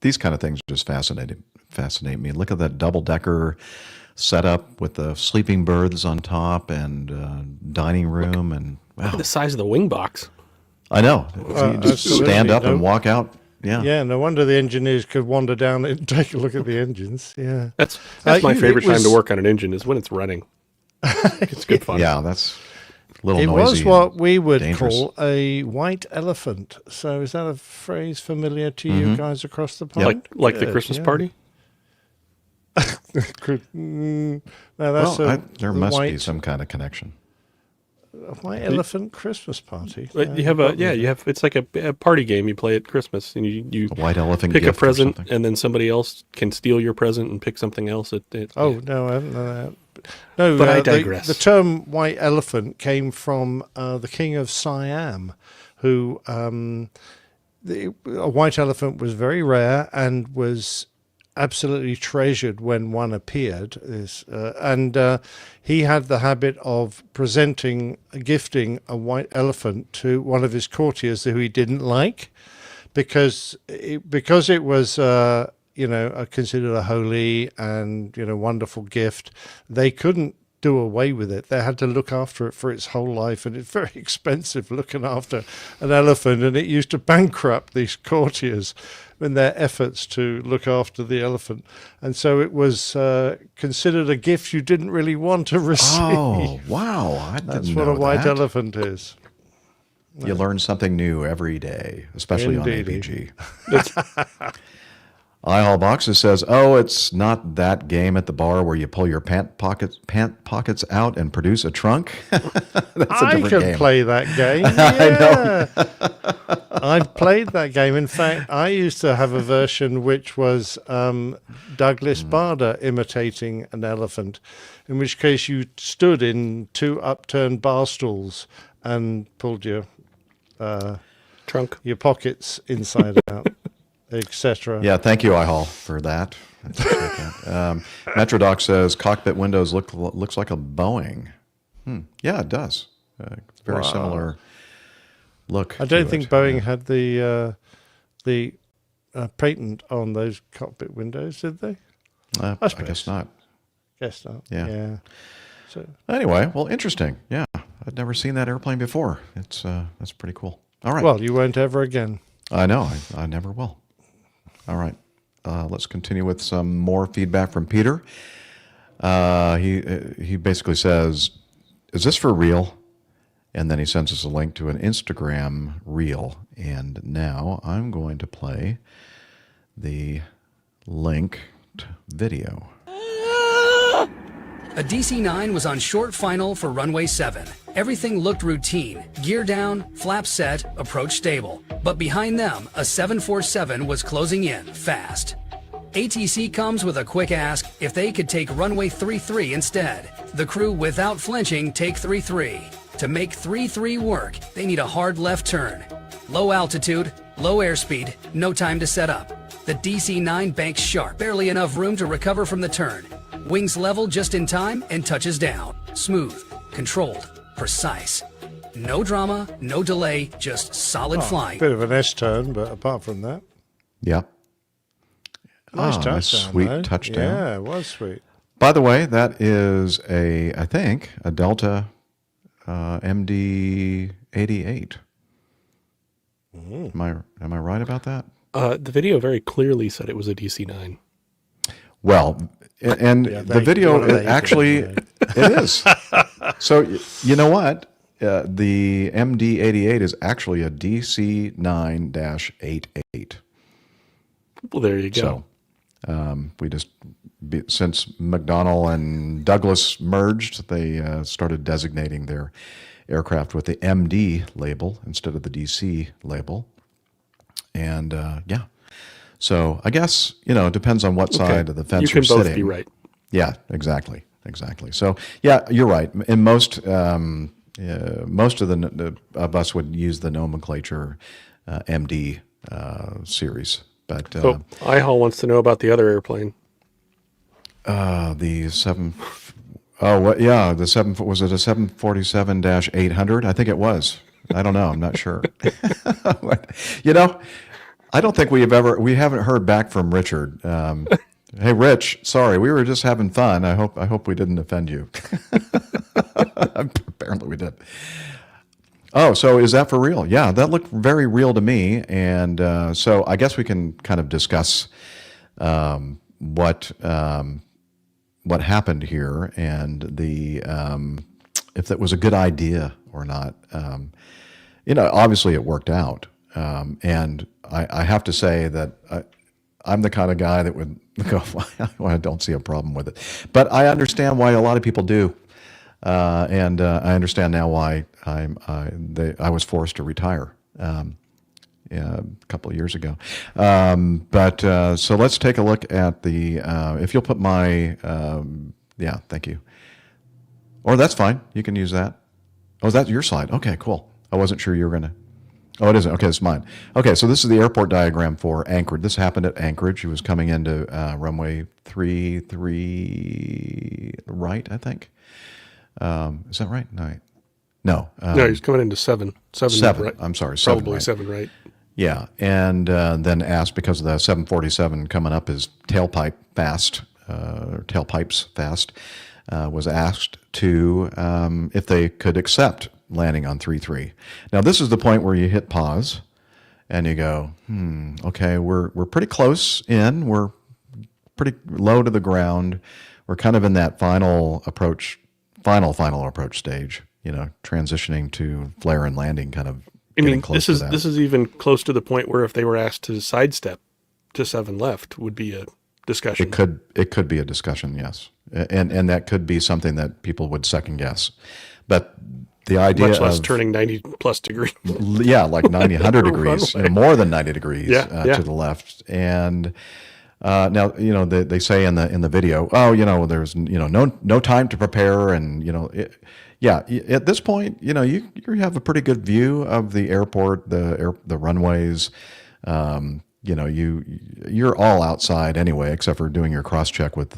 these kind of things just fascinate me. Look at that double-decker setup with the sleeping berths on top and dining room, and wow. Look at the size of the wing box. I know. You just stand up and walk out. Yeah. Yeah, no wonder the engineers could wander down and take a look at the engines. Yeah. That's my favorite time to work on an engine is when it's running. It's good fun. Yeah, that's a little noisy. It was what we would dangerous. call a white elephant. So is that a phrase familiar to you guys across the pond? Like the Christmas party? No, that's there must be some kind of connection. A white elephant Christmas party. You have it's like a party game you play at Christmas, and you a white elephant pick a gift present, or something. and then somebody else can steal your present and pick something else. No, I haven't done that. No, but I digress. The term white elephant came from the king of Siam, who a white elephant was very rare and was absolutely treasured when one appeared. He had the habit of gifting a white elephant to one of his courtiers who he didn't like, because it was considered a holy and wonderful gift. They couldn't do away with it. They had to look after it for its whole life, and it's very expensive looking after an elephant, and it used to bankrupt these courtiers in their efforts to look after the elephant. And so it was considered a gift you didn't really want to receive. Oh, wow. That's what a white elephant is. You learn something new every day, especially on APG. iHall Boxes says, "Oh, it's not that game at the bar where you pull your pant pockets out and produce a trunk." That's a different game. Play that game. Yeah. I know. I've played that game. In fact, I used to have a version which was Douglas Bader imitating an elephant, in which case you stood in two upturned bar stools and pulled your trunk, your pockets inside out. Etc. Yeah, thank you, iHall, for that. Metrodoc says cockpit windows looks like a Boeing. Yeah, it does. Very similar look. I don't think Boeing had the patent on those cockpit windows, did they? I guess not. Guess not. Yeah. So anyway, well, interesting. Yeah, I'd never seen that airplane before. That's pretty cool. All right. Well, you won't ever again. I know. I never will. All right, let's continue with some more feedback from Peter. He basically says, "Is this for real?" And then he sends us a link to an Instagram reel. And now I'm going to play the linked video. A DC-9 was on short final for runway 7. Everything looked routine. Gear down, flaps set, approach stable. But behind them, a 747 was closing in fast. ATC comes with a quick ask if they could take runway 33 instead. The crew, without flinching, take 33. To make 33 work, they need a hard left turn. Low altitude, low airspeed, no time to set up. The DC-9 banks sharp, barely enough room to recover from the turn. Wings level just in time and touches down. Smooth, controlled, precise. No drama, no delay, just solid flying. Bit of an S-turn, but apart from that. Yeah. Nice touchdown, a sweet though. touchdown. Yeah, it was sweet. By the way, that is I think, a Delta MD-88. Am I right about that? The video very clearly said it was a DC-9. Well, and the video actually, it is. So, you know what? The MD-88 is actually a DC-9-88. Well, there you go. So, since McDonnell and Douglas merged, they started designating their aircraft with the MD label instead of the DC label. And yeah, so I guess, it depends on what side of the fence you're sitting. You can both be right. Yeah, exactly. So yeah, you're right. In most of us would use the nomenclature MD series. But so IHAL wants to know about the other airplane. The 7. Oh, what? Yeah, the 7. Was it a 747-800? I think it was. I don't know. I'm not sure. I don't think we haven't heard back from Richard. Hey, Rich, sorry, we were just having fun. I hope we didn't offend you. Apparently we did. Oh, so is that for real? Yeah, that looked very real to me. And so I guess we can kind of discuss what happened here and if that was a good idea or not. Obviously it worked out. And I have to say that I'm the kind of guy that would go, I don't see a problem with it. But I understand why a lot of people do. And I understand now why I was forced to retire a couple of years ago. So let's take a look at if you'll put my, yeah, thank you. Or that's fine. You can use that. Oh, is that your slide? Okay, cool. I wasn't sure you were going to. Oh, it isn't. Okay, it's mine. Okay, so this is the airport diagram for Anchorage. This happened at Anchorage. He was coming into runway 33 right, I think. Is that right? No. No, he's coming into 7. 7. Right. I'm sorry, 7. Probably right. 7, right? Yeah, and then asked, because of the 747 coming up is tailpipes fast, was asked to if they could accept landing on 3-3. Now, this is the point where you hit pause and you go, okay, we're pretty close in. We're pretty low to the ground. We're kind of in that final approach stage, transitioning to flare and landing, kind of getting close to that. This is even close to the point where if they were asked to sidestep to 7 left would be a discussion. It could be a discussion, yes. And that could be something that people would second guess. But the idea much less turning 90 plus degrees. Yeah, like 90, 100 degrees, more than 90 degrees to the left. And now, they say in the video, there's, no time to prepare. And, at this point, you have a pretty good view of the airport, the runways. You're all outside anyway, except for doing your cross check with,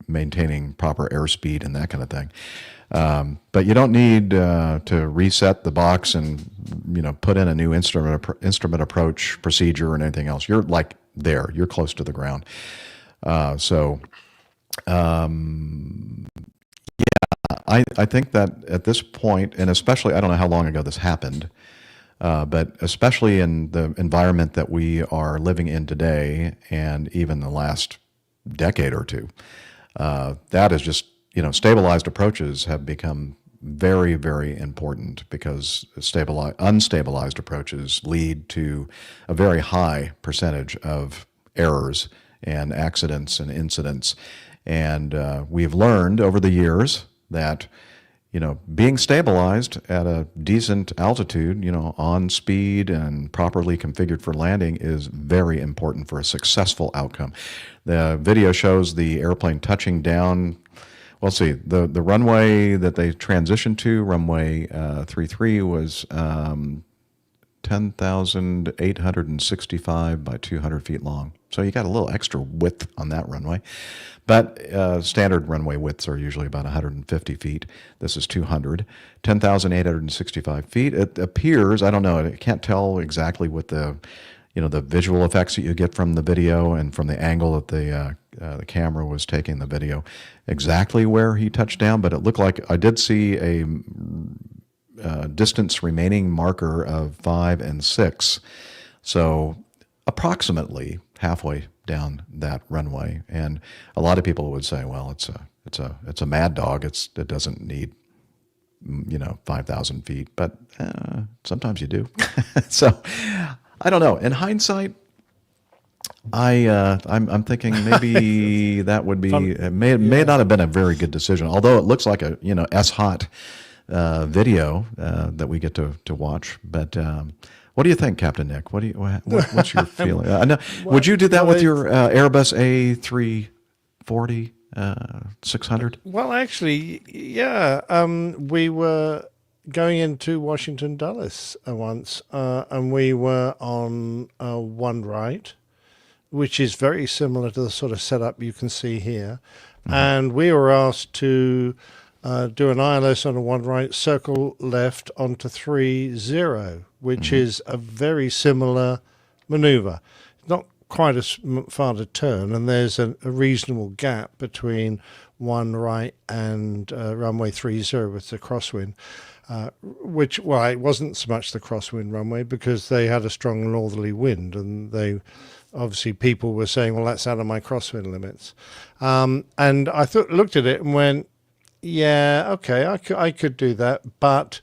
maintaining proper airspeed and that kind of thing. But you don't need to reset the box and put in a new instrument approach procedure or anything else. You're like there. You're close to the ground. I think that at this point, and especially, I don't know how long ago this happened, but especially in the environment that we are living in today, and even the last decade or two, that is just, stabilized approaches have become very, very important, because unstabilized approaches lead to a very high percentage of errors and accidents and incidents. And we've learned over the years that being stabilized at a decent altitude, on speed and properly configured for landing is very important for a successful outcome. The video shows the airplane touching down. Well, see, the runway that they transitioned to, runway 33, was 10,865 by 200 feet long. So you got a little extra width on that runway. But standard runway widths are usually about 150 feet. This is 200. 10,865 feet. It appears, I don't know, I can't tell exactly what the visual effects that you get from the video and from the angle that the camera was taking the video, exactly where he touched down, but it looked like I did see a distance remaining marker of 5 and 6. So approximately halfway down that runway. And a lot of people would say, well, it's a mad dog. It doesn't need 5,000 feet, but sometimes you do. So I don't know. In hindsight, I'm thinking maybe that would be may not have been a very good decision. Although it looks like a S-hot video that we get to watch. But what do you think, Captain Nick? What's your feeling? Would you do that with your Airbus A340 600? Well, actually, yeah. We were going into Washington Dulles once, and we were on one right, which is very similar to the sort of setup you can see here. Mm-hmm. And we were asked to do an ILS on a one right, circle left onto 3-0, which is a very similar maneuver. Not quite as far to turn, and there's a reasonable gap between one right and runway 30 with the crosswind. It wasn't so much the crosswind runway because they had a strong northerly wind, and obviously people were saying, well, that's out of my crosswind limits. And I looked at it and went, yeah, okay, I could do that, but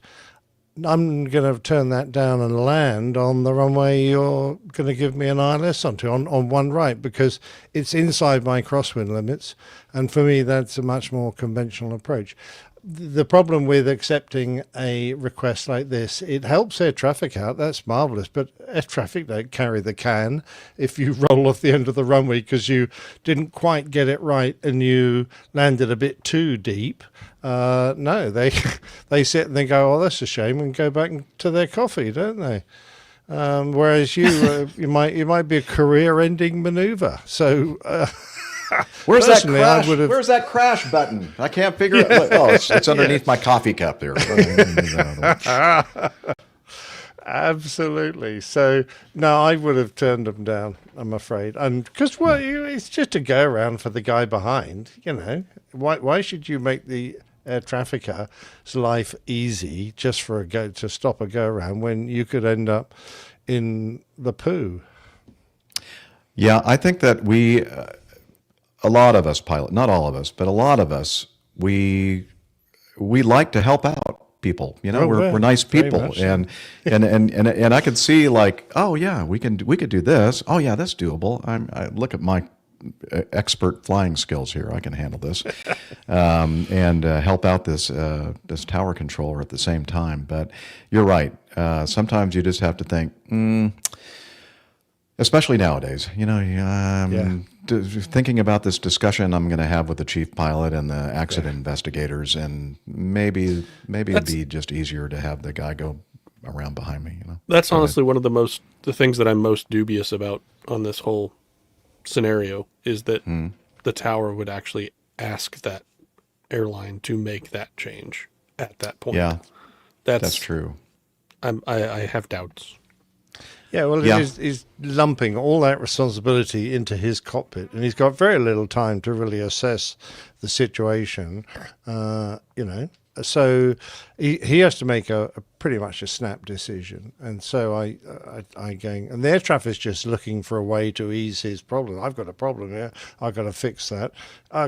I'm going to turn that down and land on the runway you're going to give me an ILS onto, on one right, because it's inside my crosswind limits, and for me that's a much more conventional approach. The problem with accepting a request like this, it helps air traffic out, that's marvellous, but air traffic don't carry the can if you roll off the end of the runway because you didn't quite get it right and you landed a bit too deep. No, they sit and they go, oh, that's a shame, and go back to their coffee, don't they? Whereas you might be a career-ending manoeuvre. So where's that crash? Where's that crash button? I can't figure it. Oh, it's underneath my coffee cup there. Absolutely. So no, I would have turned them down, I'm afraid, and because it's just a go around for the guy behind. Why should you make the air trafficker's life easy just for to stop a go around when you could end up in the poo? Yeah, I think that a lot of us pilot, not all of us, but a lot of us, we like to help out people. We're nice people, and I could see like, oh yeah, we could do this. Oh yeah, that's doable. I look at my expert flying skills here. I can handle this, and help out this tower controller at the same time. But you're right. Sometimes you just have to think, especially nowadays. Thinking about this discussion I'm going to have with the chief pilot and the accident investigators, and maybe it'd be just easier to have the guy go around behind me. That's honestly one of the things that I'm most dubious about on this whole scenario is that the tower would actually ask that airline to make that change at that point. Yeah, that's true. I have doubts. Yeah, well, he's lumping all that responsibility into his cockpit, and he's got very little time to really assess the situation, So he has to make a pretty much a snap decision, and so I and the air traffic's just looking for a way to ease his problem. I've got a problem here. I've got to fix that.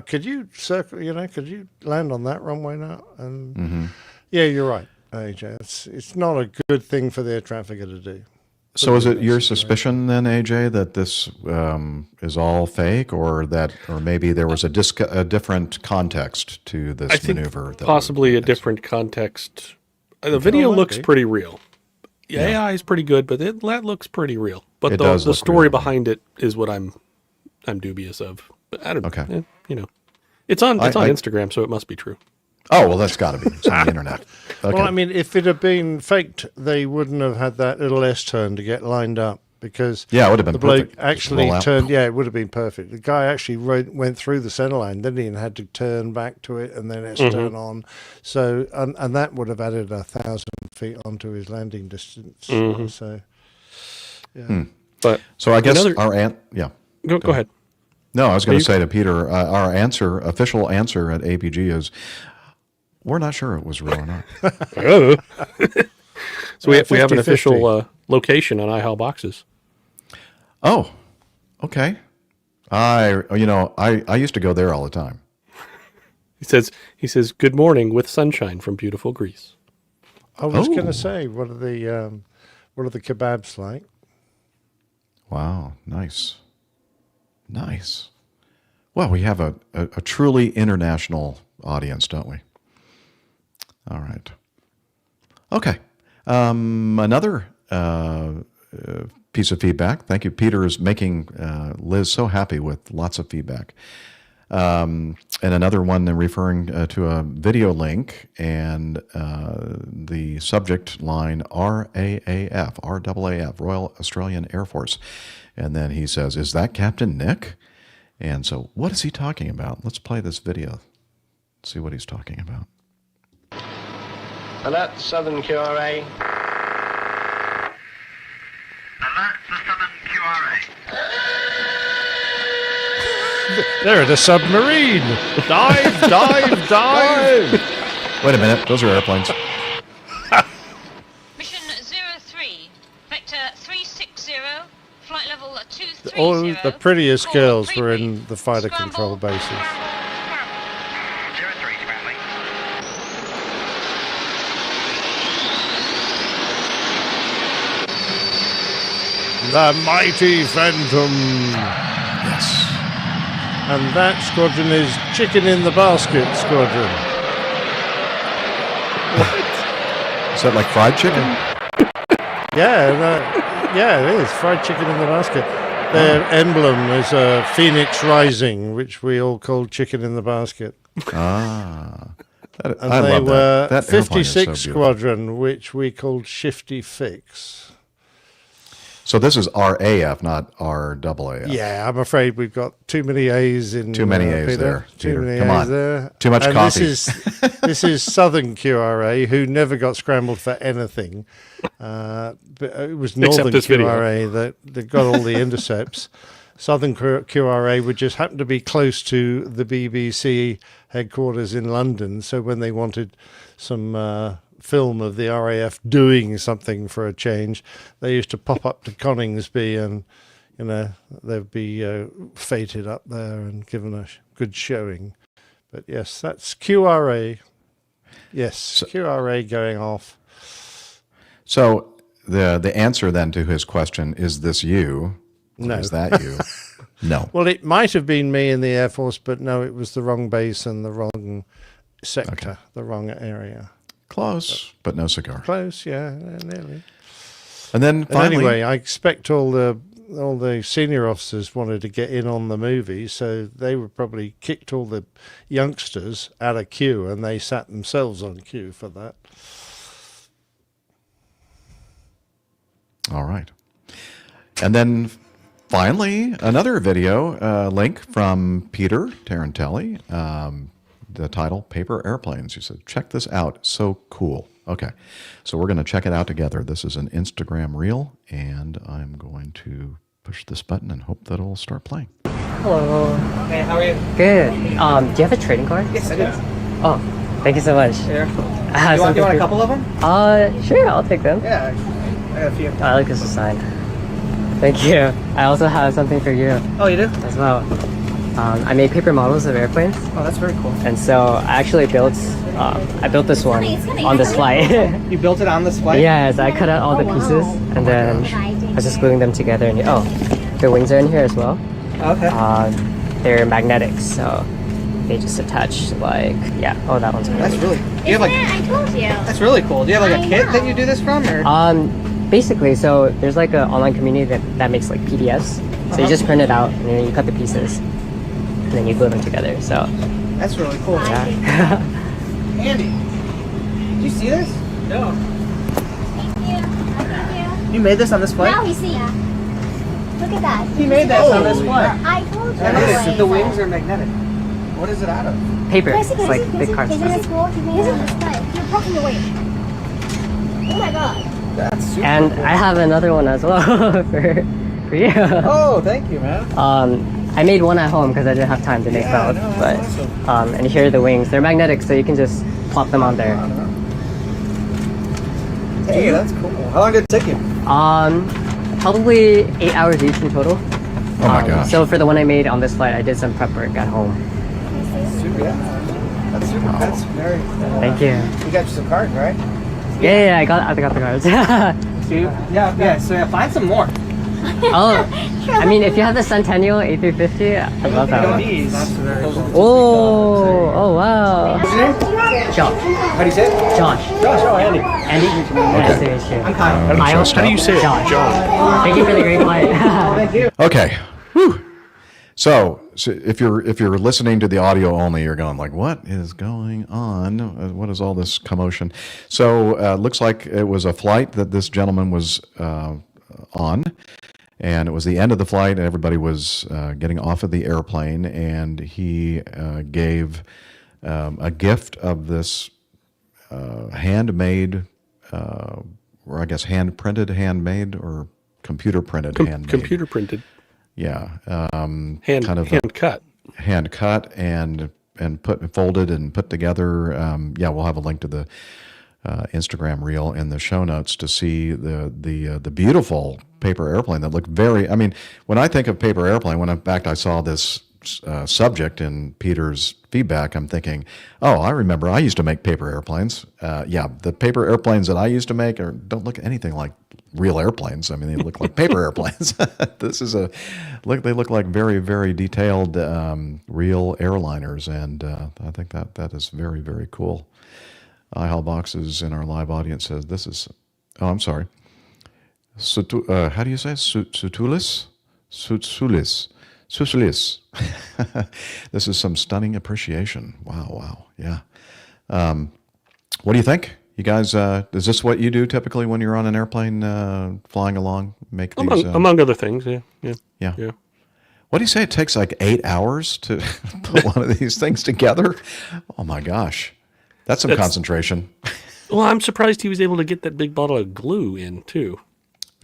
Could you could you land on that runway now? And yeah, you're right, AJ. It's not a good thing for the air trafficker to do. So is it your suspicion then, AJ, that this is all fake, or maybe there was a different context to this I think maneuver? Possibly a different context. The video looks pretty real. Yeah. AI is pretty good, but that looks pretty real. But the story behind it is what I'm dubious of. But I don't know. Okay. It's on Instagram, so it must be true. Oh, well, that's got to be. It's on the internet. Okay. Well, I mean, if it had been faked, they wouldn't have had that little S-turn to get lined up, because it would have been the bloke perfect. actually turned. Yeah, it would have been perfect. The guy actually went through the center line, then he had to turn back to it and then S-turn on. So, and that would have added 1,000 feet onto his landing distance. So, yeah. But so I guess Go ahead. No, I was going to say to Peter, our official answer at APG is, we're not sure it was real or not. So we have an official location on iHall boxes. Oh, okay. I used to go there all the time. He says good morning with sunshine from beautiful Greece. I was going to say, what are the kebabs like? Wow, nice. Well, we have a truly international audience, don't we? All right. Okay. Another piece of feedback. Thank you. Peter is making Liz so happy with lots of feedback. And another one referring to a video link and the subject line RAAF, Royal Australian Air Force. And then he says, is that Captain Nick? And so what is he talking about? Let's play this video. See what he's talking about. Alert Southern QRA. Alert the Southern QRA. They're at a submarine. Dive. Wait a minute. Those are airplanes. Mission 03, vector 360, flight level 230. All the prettiest girls were in the fighter control bases. The mighty Phantom. Yes. And that squadron is Chicken in the Basket Squadron. Is that like fried chicken? Yeah, it is. Fried chicken in the basket. Their emblem is a Phoenix Rising, which we all call Chicken in the Basket. Ah. And they were 56 Squadron, which we called Shifty Fix. So this is RAF, not RAAF. Yeah, I'm afraid we've got too many A's in Too many A's Peter. there, Too Peter. many Come A's on. there. Too much and coffee. This is Southern QRA, who never got scrambled for anything. But it was Northern QRA that got all the intercepts. Southern QRA would just happen to be close to the BBC headquarters in London, so when they wanted some film of the RAF doing something for a change, they used to pop up to Coningsby and, they'd be fated up there and given a good showing. But yes, that's QRA. Yes, QRA going off. So the answer then to his question, is this you? No. Is that you? No. Well, it might have been me in the Air Force, but no, it was the wrong base and the wrong sector, the wrong area. Close, but no cigar. Close, yeah, nearly. And then finally, anyway, I expect all the senior officers wanted to get in on the movie, so they were probably kicked all the youngsters out of queue, and they sat themselves on queue for that. All right. And then finally, another video link from Peter Tarantelli. The title, Paper Airplanes. He said, check this out. So cool. Okay. So we're going to check it out together. This is an Instagram reel, and I'm going to push this button and hope that it'll start playing. Hello. Hey, how are you? Good. Do you have a trading card? Yes, I do. Oh, thank you so much. Sure. You want a couple of them? Sure, I'll take them. Yeah, I got a few. I like this design. Thank you. I also have something for you. Oh, you do? As well. I made paper models of airplanes. Oh, that's very cool. And so I actually built this one on this flight. You built it on this flight? Yes, I cut out all the pieces and then I was just gluing them together. And the wings are in here as well. Okay. They're magnetic, so they just attach like that one's cool. That's really. Do you have like? I told you. That's really cool. Do you have like a kit that you do this from, or? Basically, so there's like an online community that makes like PDFs. So you just print it out and then you cut the pieces and then you glue them together. So that's really cool. Yeah. Andy, did you see this? No. Thank you. You made this on this flight? Now we see. Look at that. He made that on this flight. I told you. And look at the wings are magnetic. What is it out of? Paper. It's like big cards. Isn't it cool? You're poking away. Oh my god. That's super And cool. I have another one as well for you. Oh, thank you, man. I made one at home because I didn't have time to make both. No, but awesome. and here are the wings. They're magnetic, so you can just plop them on there. Hey, that's cool. How long did it take you? Probably 8 hours each in total. Oh my gosh. So for the one I made on this flight, I did some prep work at home. Super, yeah. That's super. That's very. Thank you. You got you some cards, right? Yeah, I got the cards. Yeah. So find some more. I mean, if you have the Centennial A350, I love that one. These. That's very cool. Oh, wow. What's your name? Josh. How do you say it? Josh. Josh. Oh, Andy. Andy? Nice to meet you. I'm Kyle. How do you say it? Josh. John. Thank you for the great flight. Thank you. Okay. Whew. So if you're listening to the audio only, you're going like, what is going on? What is all this commotion? So looks like it was a flight that this gentleman was on, and it was the end of the flight, and everybody was getting off of the airplane, and he gave a gift of this handmade, or I guess handmade, or computer printed handmade. Computer printed. Yeah, Hand cut and folded and put together. We'll have a link to the Instagram reel in the show notes to see the beautiful paper airplane that looked very. I mean, when I think of paper airplane, when in fact I saw this subject in Peter's feedback, I'm thinking, oh, I remember I used to make paper airplanes. The paper airplanes that I used to make don't look anything like real airplanes. I mean, they look like paper airplanes. They look like very, very detailed real airliners, and I think that is very, very cool. iHall Boxes in our live audience says this is. Oh, I'm sorry. How do you say Sutulis? Susulis. This is some stunning appreciation. Wow. Yeah. What do you think? You guys, is this what you do typically when you're on an airplane flying along? Among other things, yeah. What do you say? It takes like 8 hours to put one of these things together? Oh my gosh. That's some concentration. Well, I'm surprised he was able to get that big bottle of glue in too.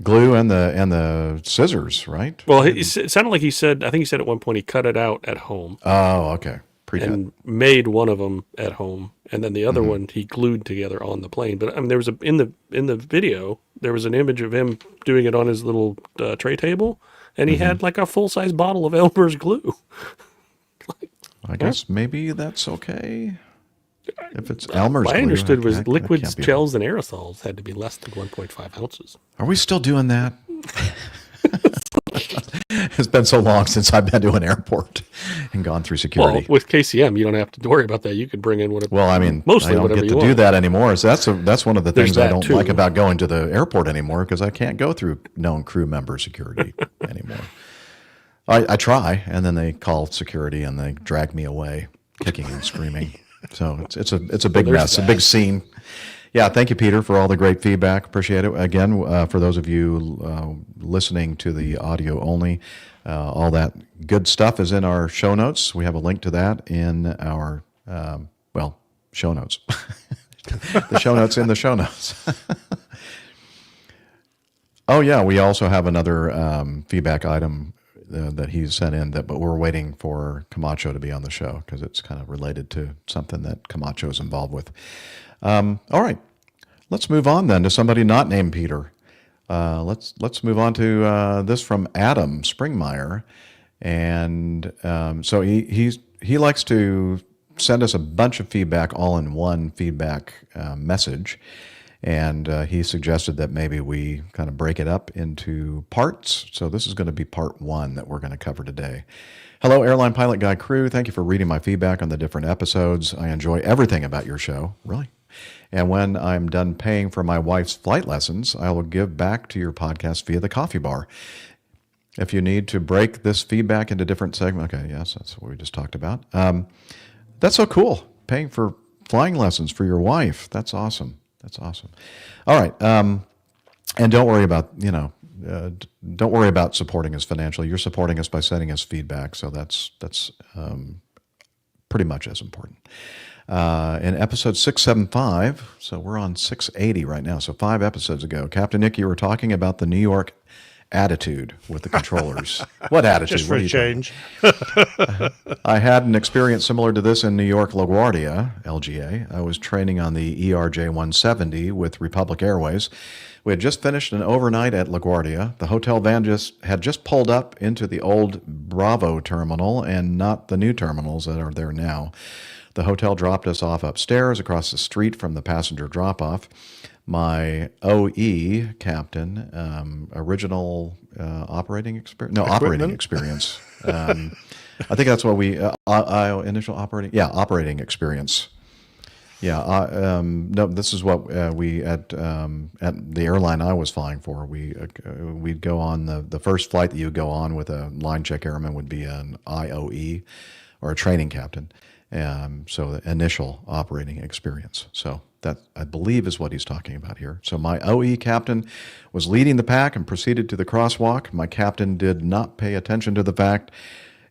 Glue and the scissors, right? Well, it sounded like he said. I think he said at one point he cut it out at home. Oh, okay. Pre-cut. And made one of them at home, and then the other one he glued together on the plane. But I mean, there was in the video there was an image of him doing it on his little tray table, and he had like a full size bottle of Elmer's glue. I guess maybe that's okay. If it's Elmer's glue, I understood was that liquids, can't be gels, and aerosols had to be less than 1.5 ounces. Are we still doing that? It's been so long since I've been to an airport and gone through security. Well, with KCM, you don't have to worry about that. You could bring in whatever. Well, I mean, mostly I don't whatever get you to do want. that anymore. So that's one of the There's things I that don't too. like about going to the airport anymore, because I can't go through known crew member security anymore. I try, and then they call security and they drag me away, kicking and screaming. So it's a big mess, a big scene. Yeah, thank you, Peter, for all the great feedback. Appreciate it. Again, for those of you listening to the audio only, all that good stuff is in our show notes. We have a link to that in our, show notes. The show notes in the show notes. Oh, yeah, we also have another feedback item that he's sent in, but we're waiting for Camacho to be on the show because it's kind of related to something that Camacho is involved with. All right, let's move on then to somebody not named Peter. Let's move on to this from Adam Springmeyer, And so he likes to send us a bunch of feedback all in one feedback message. And he suggested that maybe we kind of break it up into parts. So this is going to be part 1 that we're going to cover today. Hello, Airline Pilot Guy crew. Thank you for reading my feedback on the different episodes. I enjoy everything about your show. Really? And when I'm done paying for my wife's flight lessons, I will give back to your podcast via the coffee bar. If you need to break this feedback into different segments, okay, yes, that's what we just talked about. That's so cool. Paying for flying lessons for your wife. That's awesome. That's awesome. All right. And don't worry about, don't worry about supporting us financially. You're supporting us by sending us feedback. So that's pretty much as important. In episode 675, so we're on 680 right now. So 5 episodes ago, Captain Nick, you were talking about the New York attitude with the controllers. What attitude? Just for a change. I had an experience similar to this in New York LaGuardia, LGA. I was training on the ERJ 170 with Republic Airways. We had just finished an overnight at LaGuardia. The hotel van had just pulled up into the old Bravo terminal and not the new terminals that are there now. The hotel dropped us off upstairs across the street from the passenger drop-off. My OE captain, original operating experience? No, operating experience. I think that's what we, initial operating? Yeah, operating experience. Yeah, no, this is what we, at the airline I was flying for, we'd go on, the first flight that you go on with a line check airman would be an IOE, or a training captain. So the initial operating experience. So that, I believe, is what he's talking about here. So my OE captain was leading the pack and proceeded to the crosswalk. My captain did not pay attention to the fact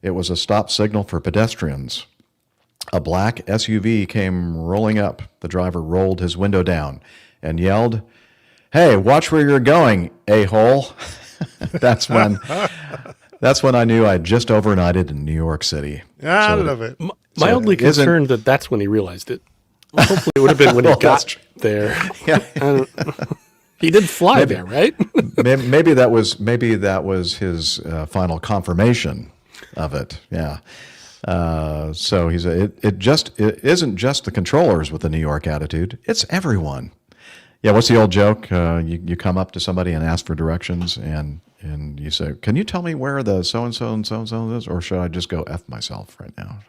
it was a stop signal for pedestrians. A black SUV came rolling up. The driver rolled his window down and yelled, "Hey, watch where you're going, a-hole." That's when I knew I'd just overnighted in New York City. I love it. My only concern that's when he realized it. Hopefully it would have been when he got there. Yeah. He did fly there, right? maybe that was his final confirmation of it. Yeah. So he said it isn't just the controllers with the New York attitude; it's everyone. Yeah. What's the old joke? You come up to somebody and ask for directions, and you say, "Can you tell me where the so and so and so and so is, or should I just go F myself right now?"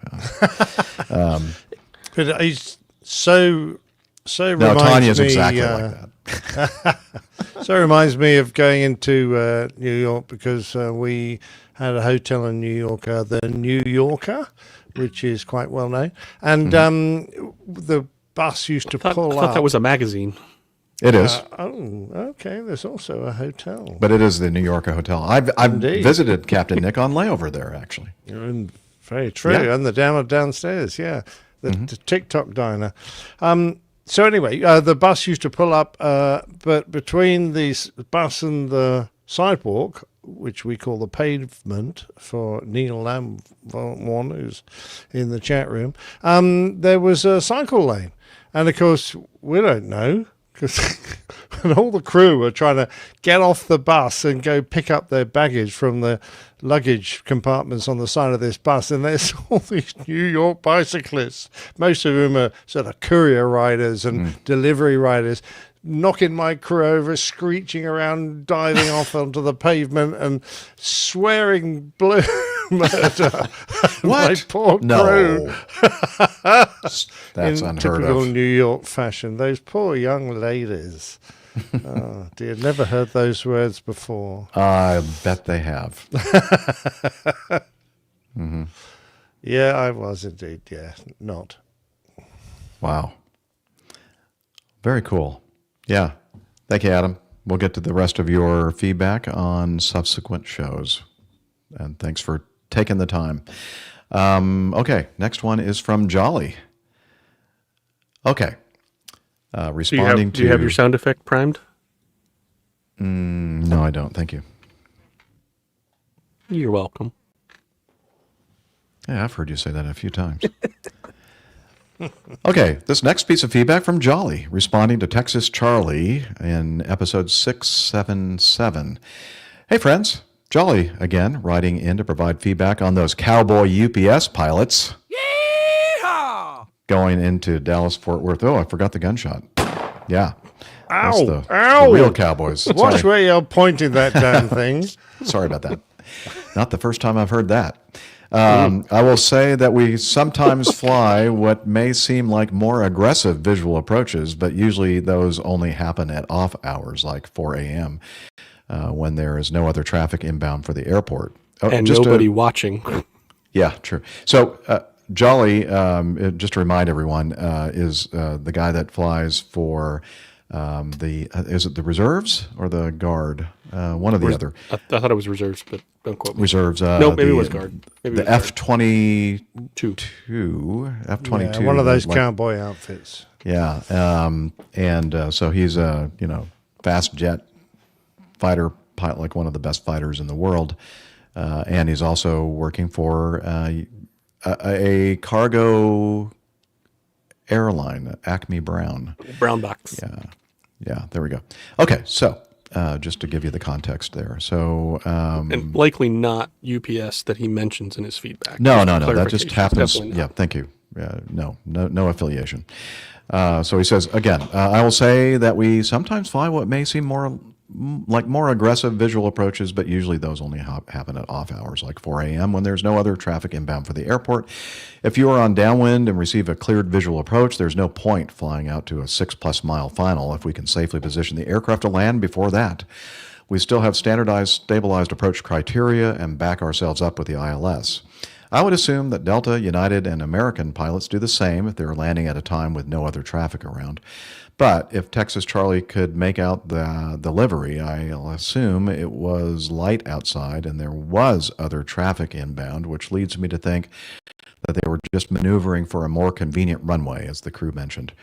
But he's so no, Tanya's exactly like that. So it reminds me of going into New York because we had a hotel in New York, the New Yorker, which is quite well known, and the bus used to pull up. I thought that was a magazine. It is. Oh, okay. There's also a hotel. But it is the New Yorker Hotel. I've visited Captain Nick on layover there, actually. Very true. Yeah. And the downstairs, yeah. The TikTok diner. So anyway, the bus used to pull up, but between the bus and the sidewalk, which we call the pavement for Neil Lamb, who's in the chat room, there was a cycle lane. And, of course, we don't know, because all the crew were trying to get off the bus and go pick up their baggage from the luggage compartments on the side of this bus, and there's all these New York bicyclists, most of whom are sort of courier riders and delivery riders, knocking my crew over, screeching around, diving off onto the pavement and swearing blue murder. What? My poor crew. That's in unheard typical of. New York fashion. Those poor young ladies. Oh dear, never heard those words before. I bet they have. Yeah, I was indeed. Yeah, not. Wow. Very cool. Yeah. Thank you, Adam. We'll get to the rest of your feedback on subsequent shows. And thanks for taking the time. Okay, next one is from Jolly. Okay. Responding do you have your sound effect primed? No, I don't. Thank you. You're welcome. Yeah, I've heard you say that a few times. Okay, this next piece of feedback from Jolly, responding to Texas Charlie in episode 677. Hey, friends. Jolly, again, writing in to provide feedback on those cowboy UPS pilots. Yeehaw! Going into Dallas-Fort Worth. Oh, I forgot the gunshot. Yeah. That's Ow! the real cowboys. Watch Sorry. where you're pointing that damn thing. Sorry about that. Not the first time I've heard that. I will say that we sometimes fly what may seem like more aggressive visual approaches, but usually those only happen at off hours like 4 a.m. When there is no other traffic inbound for the airport. And nobody watching. Yeah, true. So Jolly, just to remind everyone, is the guy that flies for is it the reserves or the guard? One or the other. I thought it was reserves, but don't quote me. Reserves. No, maybe it was guard. Maybe the F-22. F-22. Yeah, one of those cowboy outfits. Yeah, and so he's a fast jet fighter pilot, like one of the best fighters in the world, and he's also working for a cargo airline, Acme Brown. Brown box. Yeah, there we go. Okay, so just to give you the context there. So and likely not UPS that he mentions in his feedback. No. That just happens. Yeah, thank you. No affiliation. So he says, again, I will say that we sometimes fly what may seem more aggressive visual approaches, but usually those only happen at off hours like 4 a.m. when there's no other traffic inbound for the airport. If you are on downwind and receive a cleared visual approach, there's no point flying out to a 6+ mile final if we can safely position the aircraft to land before that. We still have standardized, stabilized approach criteria and back ourselves up with the ILS. I would assume that Delta, United, and American pilots do the same if they're landing at a time with no other traffic around. But if Texas Charlie could make out the livery, I'll assume it was light outside and there was other traffic inbound, which leads me to think that they were just maneuvering for a more convenient runway, as the crew mentioned.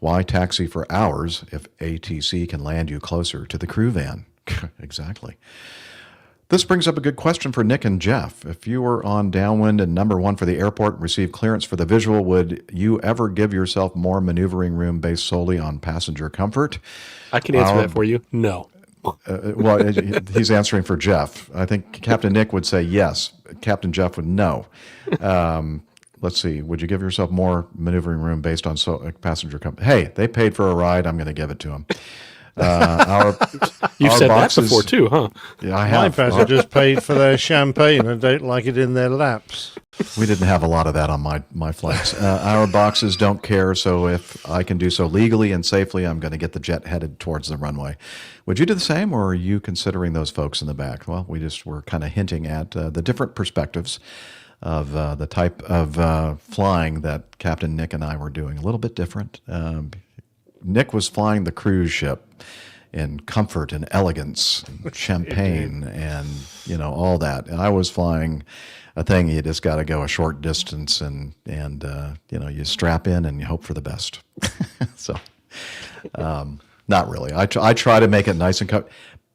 Why taxi for hours if ATC can land you closer to the crew van? Exactly. This brings up a good question for Nick and Jeff. If you were on downwind and number one for the airport and received clearance for the visual, would you ever give yourself more maneuvering room based solely on passenger comfort? I can answer that for you. No. Well, he's answering for Jeff. I think Captain Nick would say yes. Captain Jeff would no. Let's see. Would you give yourself more maneuvering room based on passenger comfort? Hey, they paid for a ride. I'm going to give it to them. You've said that before too, huh? Yeah, I have. My passengers paid for their champagne and don't like it in their laps. We didn't have a lot of that on my flights. Our boxes don't care, so if I can do so legally and safely, I'm going to get the jet headed towards the runway. Would you do the same, or are you considering those folks in the back? Well, we just were kind of hinting at the different perspectives of the type of flying that Captain Nick and I were doing. A little bit different. Nick was flying the cruise ship in comfort and elegance, and champagne, and all that. And I was flying a thing you just got to go a short distance, and you strap in and you hope for the best. So, not really. I try to make it nice and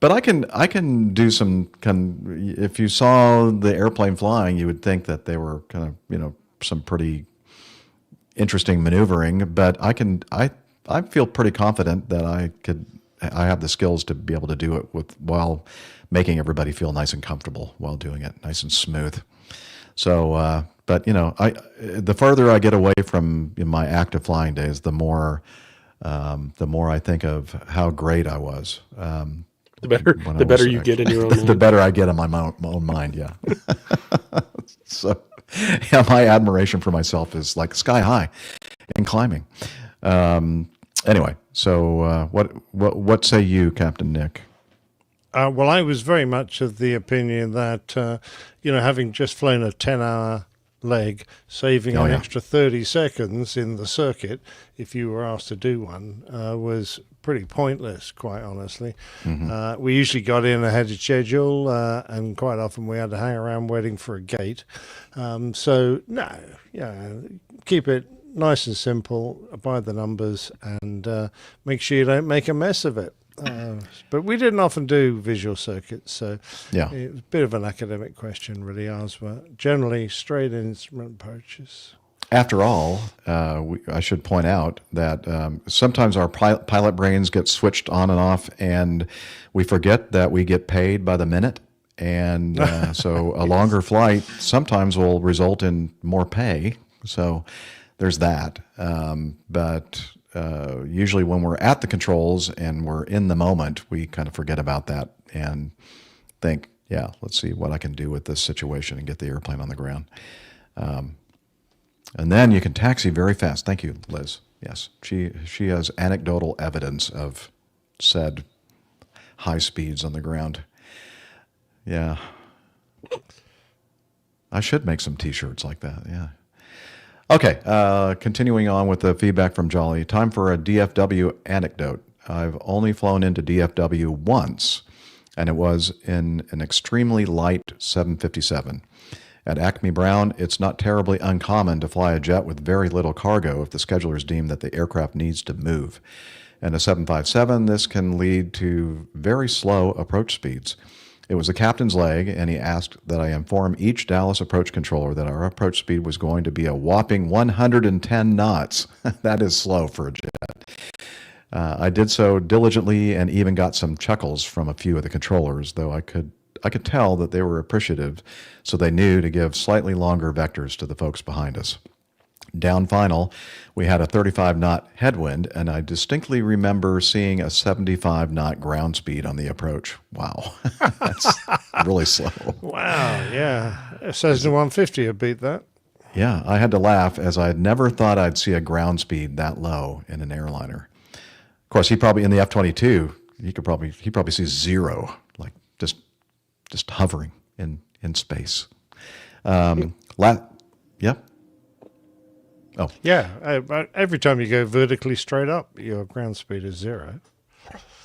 but I can do some if you saw the airplane flying, you would think that they were kind of some pretty interesting maneuvering. But I feel pretty confident that I have the skills to be able to do it while making everybody feel nice and comfortable while doing it, nice and smooth. So, but the further I get away from my active flying days, the more I think of how great I was. The better you get in your own mind. The better I get in my own mind. Yeah. So, yeah, my admiration for myself is like sky high and climbing. Anyway, so what say you, Captain Nick? Well, I was very much of the opinion that, having just flown a 10-hour leg, saving an extra 30 seconds in the circuit, if you were asked to do one, was pretty pointless, quite honestly. Mm-hmm. We usually got in ahead of schedule, and quite often we had to hang around waiting for a gate. Keep it nice and simple, abide the numbers, and make sure you don't make a mess of it. But we didn't often do visual circuits, so it was a bit of an academic question, really. Ours were generally straight instrument approaches. After all, I should point out that sometimes our pilot brains get switched on and off, and we forget that we get paid by the minute. And so a longer flight sometimes will result in more pay. So there's that. But usually when we're at the controls and we're in the moment, we kind of forget about that and think, yeah, let's see what I can do with this situation and get the airplane on the ground. And then you can taxi very fast. Thank you, Liz. Yes, she has anecdotal evidence of said high speeds on the ground. Yeah. I should make some T-shirts like that, yeah. Okay, continuing on with the feedback from Jolly. Time for a DFW anecdote. I've only flown into DFW once, and it was in an extremely light 757. At Acme Brown, it's not terribly uncommon to fly a jet with very little cargo if the schedulers deem that the aircraft needs to move. In a 757, this can lead to very slow approach speeds. It was the captain's leg, and he asked that I inform each Dallas approach controller that our approach speed was going to be a whopping 110 knots. That is slow for a jet. I did so diligently and even got some chuckles from a few of the controllers, though I could tell that they were appreciative, so they knew to give slightly longer vectors to the folks behind us. Down final, we had a 35-knot headwind, and I distinctly remember seeing a 75-knot ground speed on the approach. Wow, that's really slow. Wow, yeah. Cessna 150 would beat that. Yeah, I had to laugh as I had never thought I'd see a ground speed that low in an airliner. Of course, he probably in the F-22, he probably sees zero, like just hovering in space. Yep. Oh. Yeah, every time you go vertically straight up, your ground speed is 0.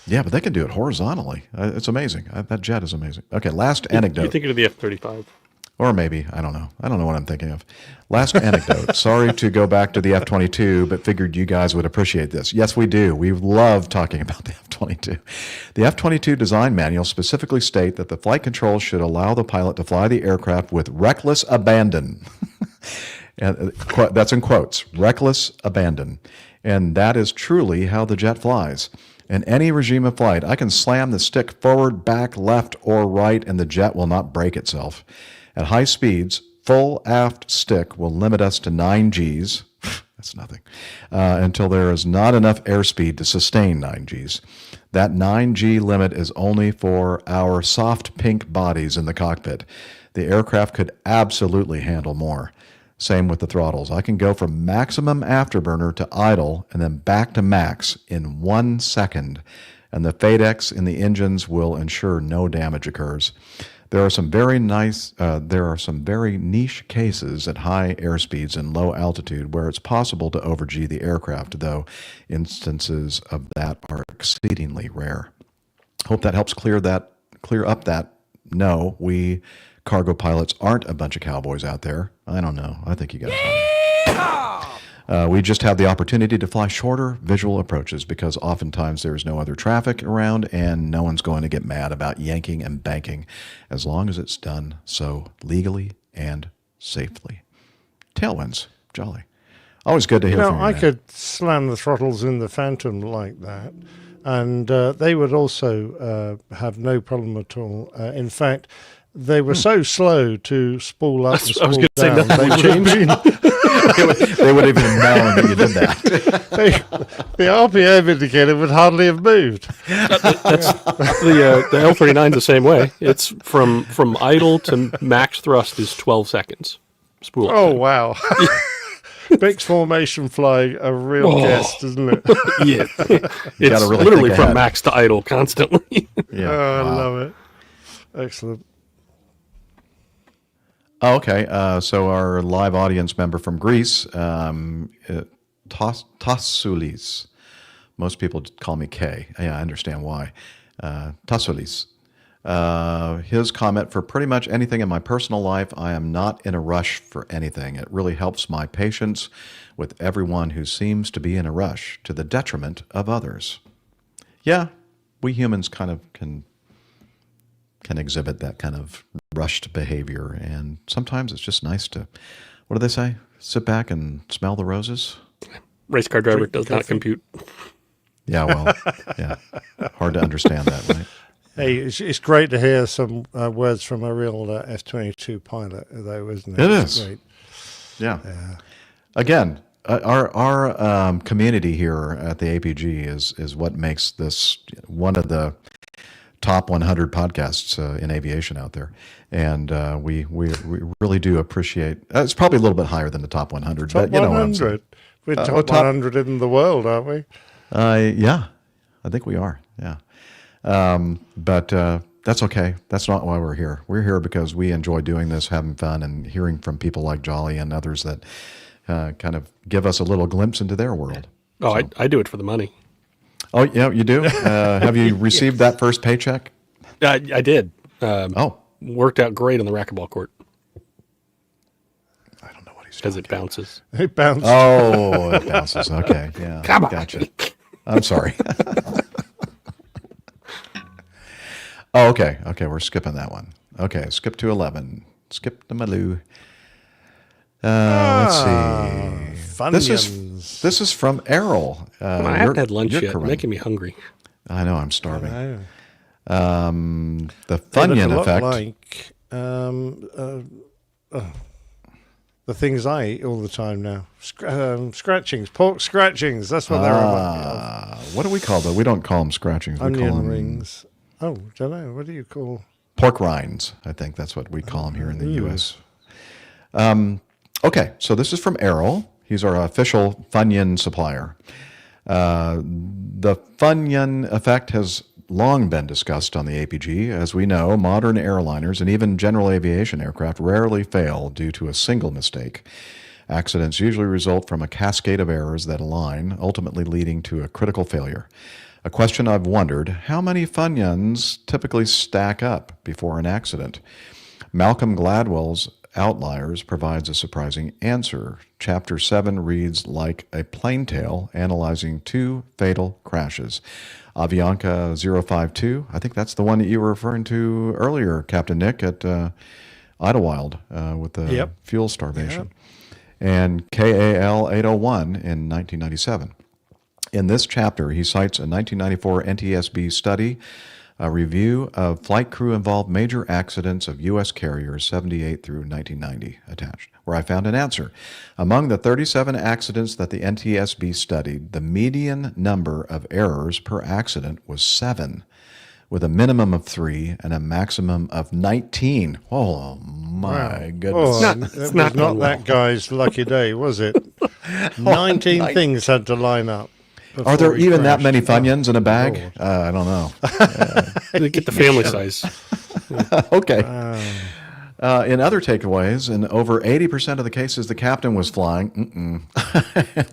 Yeah, but they can do it horizontally. It's amazing. That jet is amazing. Okay, last anecdote. You're thinking of the F-35. Or maybe, I don't know. I don't know what I'm thinking of. Last anecdote. Sorry to go back to the F-22, but figured you guys would appreciate this. Yes, we do. We love talking about the F-22. The F-22 design manual specifically state that the flight controls should allow the pilot to fly the aircraft with reckless abandon. And that's in quotes, reckless abandon. And that is truly how the jet flies. In any regime of flight, I can slam the stick forward, back, left, or right, and the jet will not break itself. At high speeds, full aft stick will limit us to 9 Gs. That's nothing. Until there is not enough airspeed to sustain 9 Gs. That 9 G limit is only for our soft pink bodies in the cockpit. The aircraft could absolutely handle more. Same with the throttles. I can go from maximum afterburner to idle and then back to max in 1 second. And the FADEX in the engines will ensure no damage occurs. There are some very niche cases at high airspeeds and low altitude where it's possible to over-G the aircraft, though instances of that are exceedingly rare. Hope that helps clear up that. No, we cargo pilots aren't a bunch of cowboys out there. I don't know. I think you guys are. We just have the opportunity to fly shorter visual approaches because oftentimes there is no other traffic around and no one's going to get mad about yanking and banking as long as it's done so legally and safely. Tailwinds, jolly. Always good to hear from you. I could slam the throttles in the Phantom like that, and they would also have no problem at all. In fact, they were so slow to spool up and spool down. They would have even known that you did that. The RPM indicator would hardly have moved. That's the L-39's the same way. It's from idle to max thrust is 12 seconds. Spool up. Oh, wow. Mixed formation flying, a real guest, isn't it? Yeah. It's really literally from max to idle constantly. Yeah. I love it. Excellent. Oh, okay. So our live audience member from Greece, Tassoulis. Most people call me K. Yeah, I understand why. Tassoulis. His comment: for pretty much anything in my personal life, I am not in a rush for anything. It really helps my patience with everyone who seems to be in a rush to the detriment of others. Yeah, we humans kind of can exhibit that kind of rushed behavior, and sometimes it's just nice to, what do they say? Sit back and smell the roses? Race car driver does not compute. Yeah, well, yeah. Hard to understand that, right? Hey, it's great to hear some words from a real F-22 pilot, though, isn't it? It It's is. great. Yeah. Again, our community here at the APG is what makes this one of the top 100 podcasts in aviation out there, and we really do appreciate. It's probably a little bit higher than the top 100, Top but you know what I'm 100. saying. We're top 100 in the world, aren't we? Yeah, I think we are. Yeah, but that's okay. That's not why we're here. We're here because we enjoy doing this, having fun, and hearing from people like Jolly and others that kind of give us a little glimpse into their world. Oh, so. I do it for the money. Oh, yeah, you do? Have you received that first paycheck? I did. Worked out great on the racquetball court. I don't know what he's because it bounces. It bounces. Oh, it bounces. Okay, yeah. Come on. Gotcha. I'm sorry. Oh, okay. Okay, we're skipping that one. Okay, skip to 11. Skip to Malou. Let's see. Funyuns. This is from Errol. I haven't had lunch yet. Correct. Making me hungry. I know. I'm starving. The They look Funyun a lot effect. like the things I eat all the time now. Scratchings, pork scratchings. That's what they're about. What do we call them? We don't call them scratchings. We call Onion them rings. Oh, don't know. What do you call? pork rinds. I think that's what we call them here in the U.S. Okay, so this is from Errol. He's our official Funyun supplier. The Funyun effect has long been discussed on the APG. As we know, modern airliners and even general aviation aircraft rarely fail due to a single mistake. Accidents usually result from a cascade of errors that align, ultimately leading to a critical failure. A question I've wondered, how many Funyuns typically stack up before an accident? Malcolm Gladwell's Outliers provides a surprising answer. Chapter 7 reads like a plain tale analyzing 2 fatal crashes. Avianca 052, I think that's the one that you were referring to earlier, Captain Nick, at Idlewild with the fuel starvation. And KAL 801 in 1997. In this chapter, he cites a 1994 NTSB study, a review of flight crew-involved major accidents of U.S. carriers 78 through 1990 attached, where I found an answer. Among the 37 accidents that the NTSB studied, the median number of errors per accident was 7, with a minimum of 3 and a maximum of 19. Oh, my goodness. It was not that guy's lucky day, was it? 19 things had to line up. Are there even that crashed. many Funyuns in a bag? I don't know. Get the family size. Okay. In other takeaways, in over 80% of the cases, the captain was flying,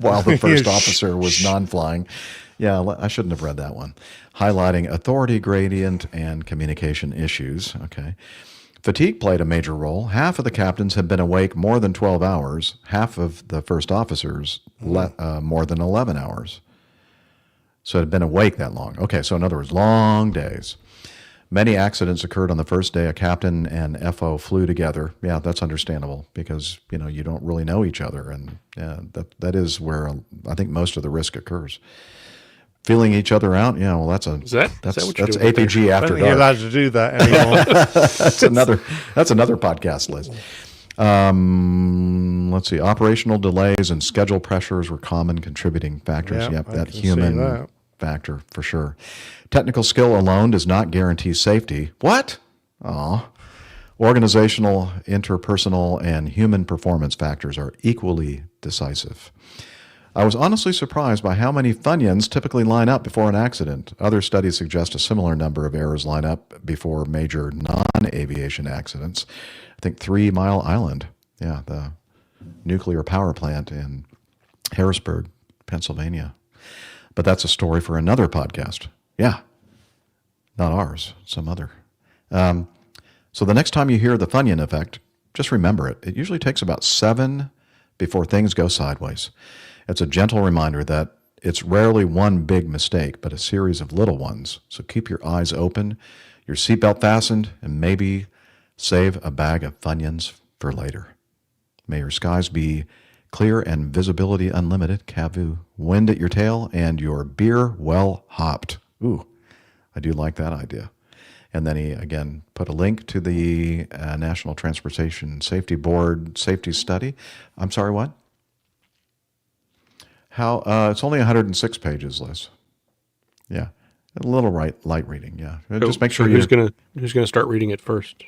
while the first officer was non-flying. Yeah, I shouldn't have read that one. Highlighting authority gradient and communication issues. Okay. Fatigue played a major role. Half of the captains had been awake more than 12 hours. Half of the first officers more than 11 hours. So it had been awake that long. Okay, so in other words, long days. Many accidents occurred on the first day a captain and FO flew together. Yeah, that's understandable because, you don't really know each other. And that is where I think most of the risk occurs. Feeling each other out, well, that's APG after dark. I don't think you're allowed to do that anymore. that's another podcast, Liz. Let's see. Operational delays and schedule pressures were common contributing factors. Yep, that human factor for sure. Technical skill alone does not guarantee safety. What? Organizational, interpersonal, and human performance factors are equally decisive. I was honestly surprised by how many Funyuns typically line up before an accident. Other studies suggest a similar number of errors line up before major non-aviation accidents. I think 3 Mile Island, the nuclear power plant in Harrisburg, Pennsylvania. But that's a story for another podcast. Yeah, not ours, some other. So the next time you hear the Funyun effect, just remember it. It usually takes about 7 before things go sideways. It's a gentle reminder that it's rarely one big mistake, but a series of little ones. So keep your eyes open, your seatbelt fastened, and maybe save a bag of Funyuns for later. May your skies be clear and visibility unlimited, Kavu, wind at your tail, and your beer well hopped. Ooh, I do like that idea. And then he, again, put a link to the National Transportation Safety Board safety study. I'm sorry, what? It's only 106 pages, Liz. Yeah. A little light reading, yeah. Just make sure who's gonna start reading it first? Do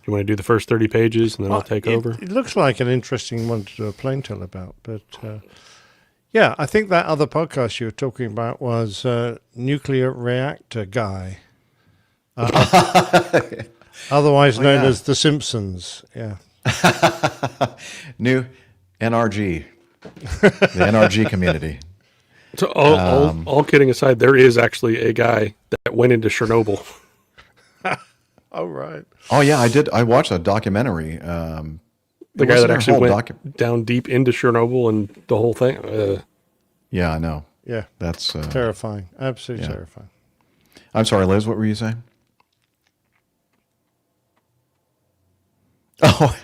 you want to do the first 30 pages and then I'll take over? It looks like an interesting one to do a plain tale about, but yeah, I think that other podcast you were talking about was Nuclear Reactor Guy, otherwise known as The Simpsons. Yeah, new NRG, the NRG community. So all kidding aside, there is actually a guy that went into Chernobyl. Oh, right. Oh, yeah, I did. I watched a documentary. The guy that actually went down deep into Chernobyl and the whole thing. Yeah, I know. Yeah. That's terrifying. Absolutely terrifying. I'm sorry, Liz, what were you saying? Oh.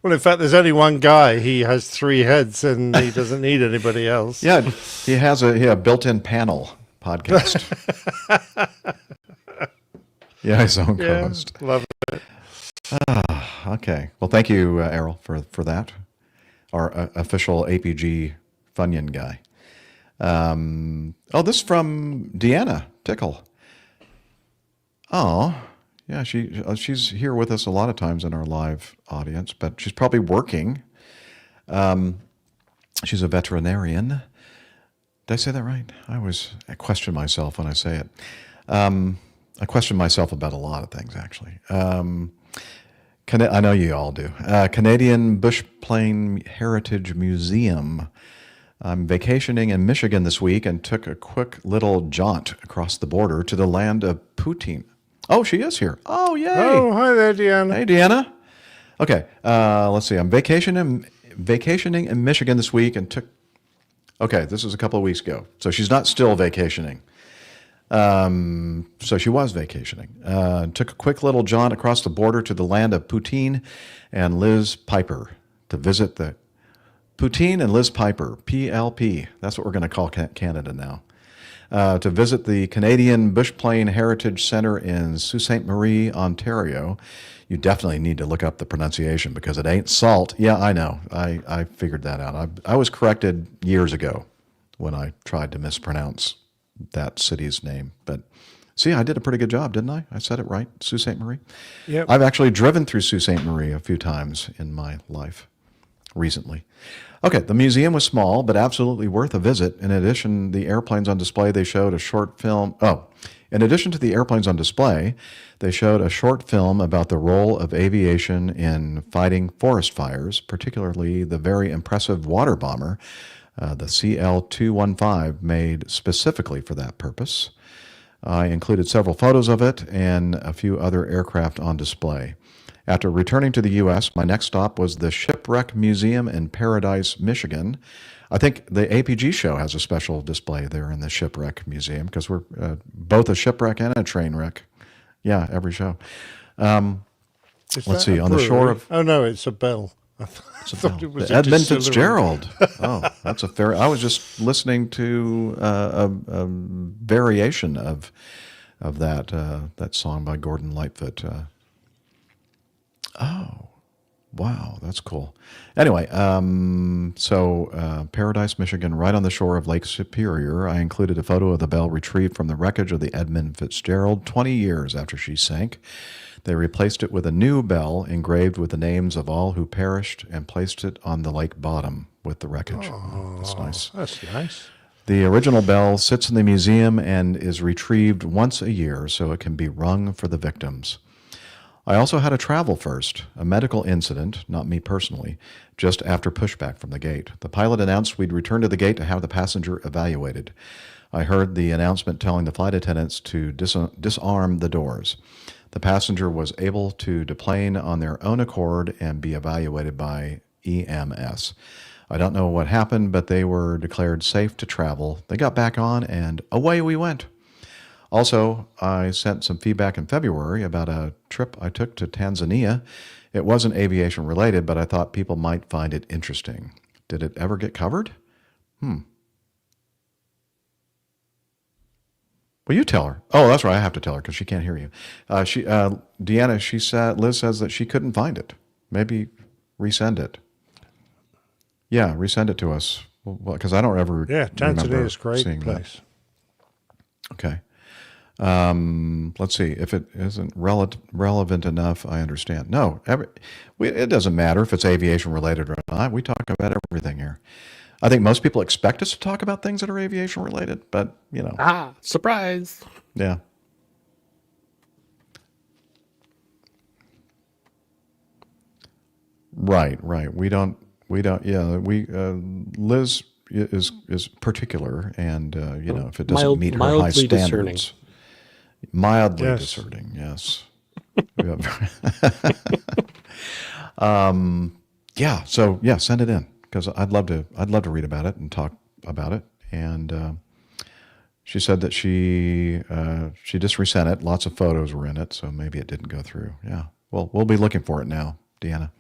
Well, in fact, there's only one guy. He has 3 heads and he doesn't need anybody else. Yeah, he has a built-in panel podcast. Yeah, his own co-host. Love it. Okay. Well, thank you, Errol, for that. Our official APG Funyun guy. This is from Deanna Tickle. Oh, yeah, she's here with us a lot of times in our live audience, but she's probably working. She's a veterinarian. Did I say that right? I question myself when I say it. I question myself about a lot of things, actually. I know you all do. Canadian Bush Plane Heritage Museum. I'm vacationing in Michigan this week and took a quick little jaunt across the border to the land of Poutine. Oh, she is here. Oh, yay. Oh, hi there, Deanna. Hey, Deanna. Okay, let's see. I'm vacationing in Michigan this week and took... Okay, this was a couple of weeks ago. So she's not still vacationing. So she was vacationing. Took a quick little jaunt across the border to the land of Poutine and Liz Piper to visit the... Poutine and Liz Piper, PLP. That's what we're going to call Canada now. To visit the Canadian Bush Plane Heritage Center in Sault Ste. Marie, Ontario. You definitely need to look up the pronunciation because it ain't salt. Yeah, I know. I figured that out. I was corrected years ago when I tried to mispronounce that city's name. But see, I did a pretty good job, didn't I? I said it right, Sault Ste. Marie. Yep. I've actually driven through Sault Ste. Marie a few times in my life recently. Okay, the museum was small, but absolutely worth a visit. In addition, the airplanes on display, they showed a short film. In addition to the airplanes on display, they showed a short film about the role of aviation in fighting forest fires, particularly the very impressive water bomber, the CL-215, made specifically for that purpose. I included several photos of it and a few other aircraft on display. After returning to the U.S., my next stop was the Shipwreck Museum in Paradise, Michigan. I think the APG show has a special display there in the Shipwreck Museum because we're both a shipwreck and a train wreck. Yeah, every show. Let's see, on the shore of... Oh, no, it's a bell. It's a bell. It was Edmund Fitzgerald. Oh, that's a fair... I was just listening to a variation of that song by Gordon Lightfoot. Oh, wow, that's cool. Anyway, Paradise, Michigan, right on the shore of Lake Superior. I included a photo of the bell retrieved from the wreckage of the Edmund Fitzgerald 20 years after she sank. They replaced it with a new bell engraved with the names of all who perished and placed it on the lake bottom with the wreckage. Oh, that's nice. That's nice. The original bell sits in the museum and is retrieved once a year so it can be rung for the victims. I also had a travel first, a medical incident, not me personally, just after pushback from the gate. The pilot announced we'd return to the gate to have the passenger evaluated. I heard the announcement telling the flight attendants to disarm the doors. The passenger was able to deplane on their own accord and be evaluated by EMS. I don't know what happened, but they were declared safe to travel. They got back on, and away we went. Also, I sent some feedback in February about a trip I took to Tanzania. It wasn't aviation related, but I thought people might find it interesting. Did it ever get covered? Well, you tell her. Oh, that's right. I have to tell her because she can't hear you. Deanna, Liz says that she couldn't find it. Maybe resend it. Yeah, resend it to us because I don't ever. Yeah, Tanzania is a great seeing place. That. Okay. Let's see. If it isn't relevant enough, I understand. No, it doesn't matter if it's aviation related or not. We talk about everything here. I think most people expect us to talk about things that are aviation related, but you know. Surprise. Yeah. Right. We don't. Yeah. Liz is particular, and if it doesn't meet her high standards, mildly discerning. Yes. Yeah. So yeah, send it in. Because I'd love to read about it and talk about it. And she said that she just resent it. Lots of photos were in it, so maybe it didn't go through. Yeah. Well, we'll be looking for it now, Deanna.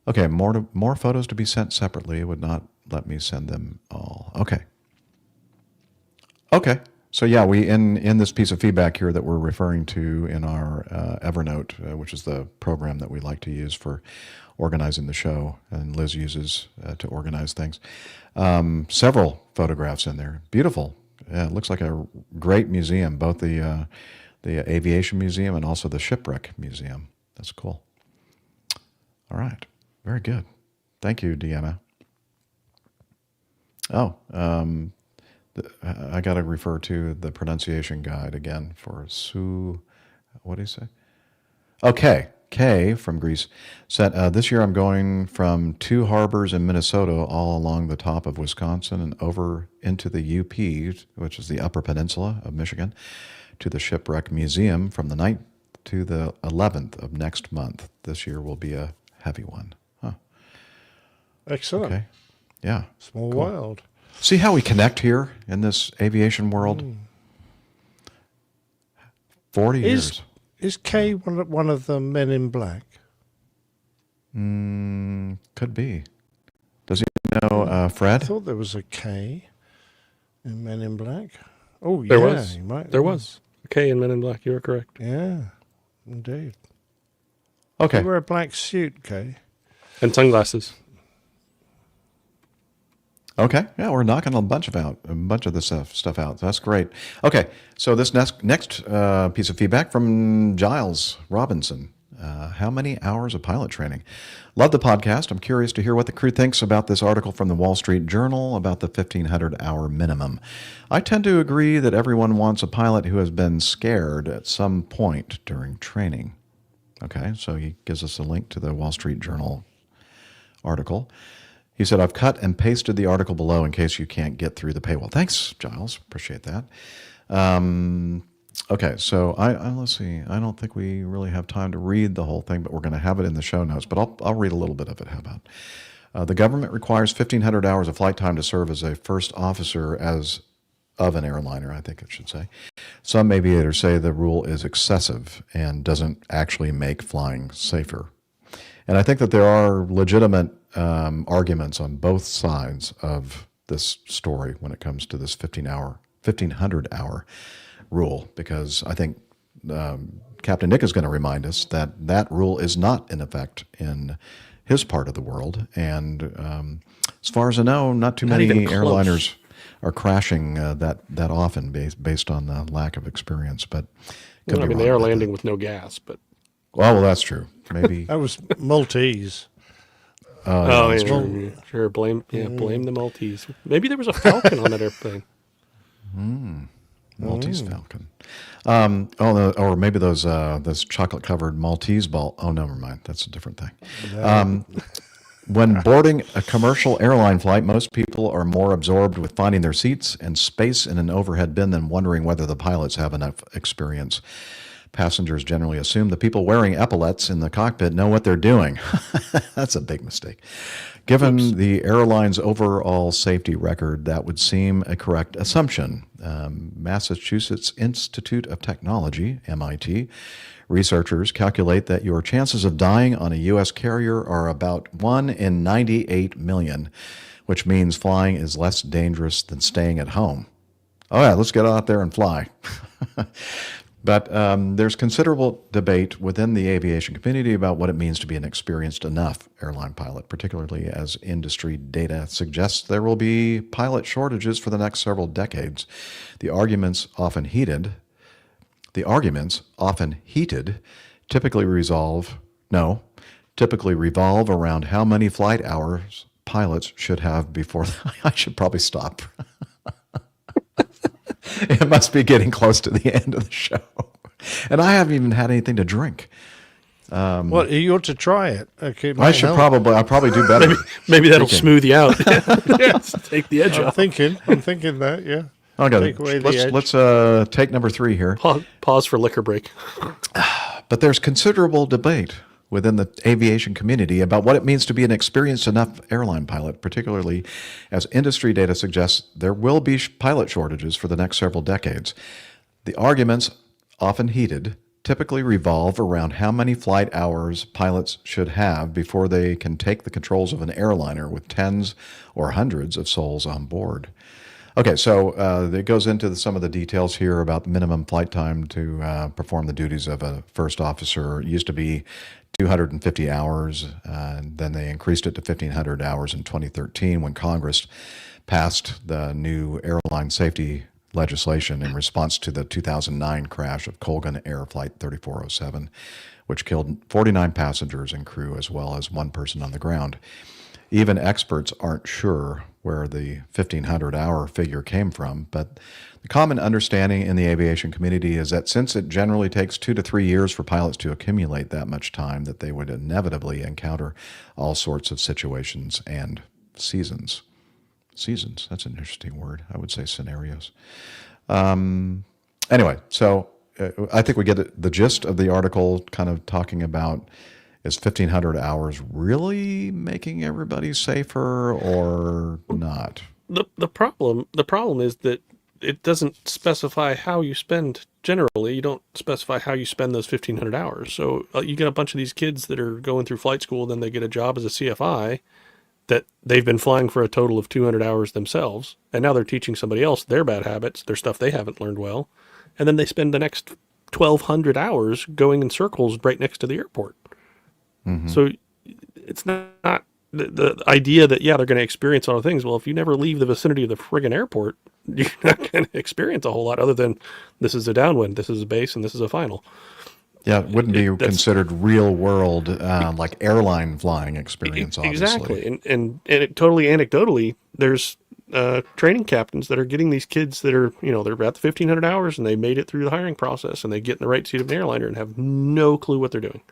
Okay. More photos to be sent separately. It would not let me send them all. Okay. So yeah, we in this piece of feedback here that we're referring to in our Evernote, which is the program that we like to use for organizing the show, and Liz uses to organize things. Several photographs in there. Beautiful. Yeah, it looks like a great museum, both the Aviation Museum and also the Shipwreck Museum. That's cool. All right. Very good. Thank you, Deanna. Oh, I got to refer to the pronunciation guide again for Sue. What do you say? Okay. Kay from Greece said, this year I'm going from 2 harbors in Minnesota all along the top of Wisconsin and over into the UP, which is the Upper Peninsula of Michigan, to the Shipwreck Museum from the 9th to the 11th of next month. This year will be a heavy one. Huh. Excellent. Okay. Yeah. Small world. See how we connect here in this aviation world? 40 years. Is Kay one of the Men in Black? Could be. Does he know Fred? I thought there was a K in Men in Black. Oh, there yeah. Was. He might there was. A K in Men in Black. You are correct. Yeah, indeed. Okay. You wear a black suit, Kay. And sunglasses. Okay, yeah, we're knocking a bunch of this stuff out. That's great. Okay, so this next piece of feedback from Giles Robinson. How many hours of pilot training? Love the podcast. I'm curious to hear what the crew thinks about this article from the Wall Street Journal about the 1,500-hour minimum. I tend to agree that everyone wants a pilot who has been scared at some point during training. Okay, so he gives us a link to the Wall Street Journal article. He said, I've cut and pasted the article below in case you can't get through the paywall. Thanks, Giles. Appreciate that. Okay, so let's see. I don't think we really have time to read the whole thing, but we're going to have it in the show notes. But I'll read a little bit of it. How about? The government requires 1,500 hours of flight time to serve as a first officer of an airliner, I think it should say. Some aviators say the rule is excessive and doesn't actually make flying safer. And I think that there are legitimate arguments on both sides of this story when it comes to this 1,500-hour rule, because I think Captain Nick is going to remind us that that rule is not in effect in his part of the world. And as far as I know, not too many airliners are crashing that often based on the lack of experience. But I mean, they are landing with no gas, but. Well, that's true. Maybe that was Maltese. Oh, yeah, sure. Blame the Maltese. Maybe there was a Falcon on that airplane. Maltese Falcon. Or maybe those chocolate-covered Maltese ball. Oh, never mind. That's a different thing. When boarding a commercial airline flight, most people are more absorbed with finding their seats and space in an overhead bin than wondering whether the pilots have enough experience. Passengers generally assume the people wearing epaulets in the cockpit know what they're doing. That's a big mistake. Given the airline's overall safety record, that would seem a correct assumption. Massachusetts Institute of Technology, MIT, researchers calculate that your chances of dying on a U.S. carrier are about 1 in 98 million, which means flying is less dangerous than staying at home. Oh yeah, let's get out there and fly. But there's considerable debate within the aviation community about what it means to be an experienced enough airline pilot, particularly as industry data suggests there will be pilot shortages for the next several decades. The arguments often heated, typically revolve around how many flight hours pilots should have before. I should probably stop. It must be getting close to the end of the show. And I haven't even had anything to drink. Well, you ought to try it. Okay, I'll probably do better. Maybe that'll smooth you out. Take the edge off. I'm thinking that, yeah. Let's take number 3 here. Pause for liquor break. But there's considerable debate within the aviation community about what it means to be an experienced enough airline pilot, particularly as industry data suggests there will be pilot shortages for the next several decades. The arguments, often heated, typically revolve around how many flight hours pilots should have before they can take the controls of an airliner with tens or hundreds of souls on board. Okay, so it goes into some of the details here about minimum flight time to perform the duties of a first officer. It used to be 250 hours, and then they increased it to 1,500 hours in 2013 when Congress passed the new airline safety legislation in response to the 2009 crash of Colgan Air Flight 3407, which killed 49 passengers and crew as well as one person on the ground. Even experts aren't sure where the 1,500-hour figure came from, but the common understanding in the aviation community is that since it generally takes 2 to 3 years for pilots to accumulate that much time, that they would inevitably encounter all sorts of situations and seasons. Seasons, that's an interesting word. I would say scenarios. Anyway, so I think we get the gist of the article, kind of talking about, is 1,500 hours really making everybody safer or not? The problem is that it doesn't specify how you spend. Generally, you don't specify how you spend those 1,500 hours. So you get a bunch of these kids that are going through flight school, then they get a job as a CFI that they've been flying for a total of 200 hours themselves, and now they're teaching somebody else their bad habits, their stuff they haven't learned well, and then they spend the next 1,200 hours going in circles right next to the airport. Mm-hmm. So it's not the idea that, yeah, they're going to experience all the things. Well, if you never leave the vicinity of the friggin' airport, you're not going to experience a whole lot other than this is a downwind, this is a base, and this is a final. Yeah, it wouldn't be considered real world, like airline flying experience, obviously. Exactly. And it, totally anecdotally, there's training captains that are getting these kids that are, they're about the 1,500 hours and they made it through the hiring process and they get in the right seat of an airliner and have no clue what they're doing.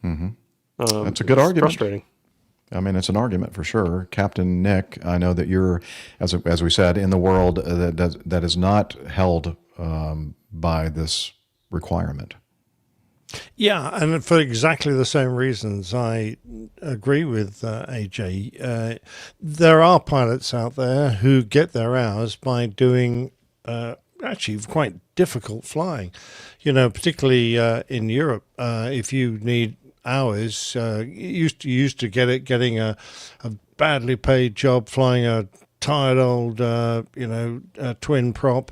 Mm-hmm. That's a good argument. Frustrating. I mean, it's an argument for sure. Captain Nick, I know that you're, as we said, in the world that is not held by this requirement. Yeah, and for exactly the same reasons, I agree with AJ. There are pilots out there who get their hours by doing actually quite difficult flying. Particularly in Europe, if you need hours, you used to getting a badly paid job flying a tired old, twin prop.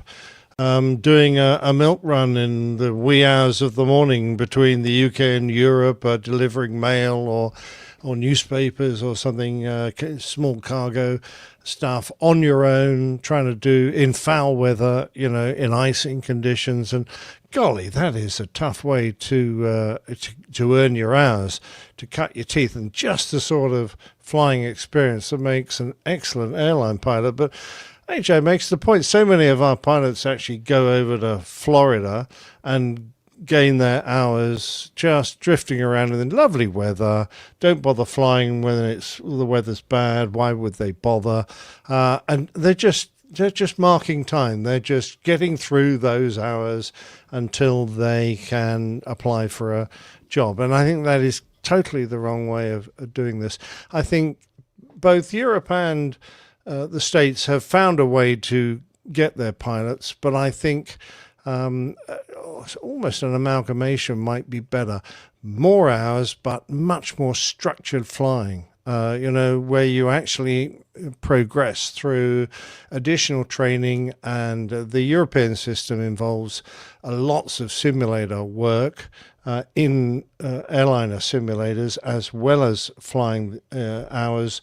Doing a milk run in the wee hours of the morning between the UK and Europe, delivering mail or newspapers or something, small cargo stuff on your own, trying to do in foul weather, in icing conditions. And golly, that is a tough way to earn your hours, to cut your teeth, and just the sort of flying experience that makes an excellent airline pilot. But AJ makes the point, so many of our pilots actually go over to Florida and gain their hours just drifting around in lovely weather, don't bother flying when the weather's bad. Why would they bother? And they're just marking time. They're just getting through those hours until they can apply for a job. And I think that is totally the wrong way of doing this. I think both Europe and the States have found a way to get their pilots, but I think almost an amalgamation might be better. More hours, but much more structured flying. where you actually progress through additional training, and the European system involves lots of simulator work in airliner simulators as well as flying hours.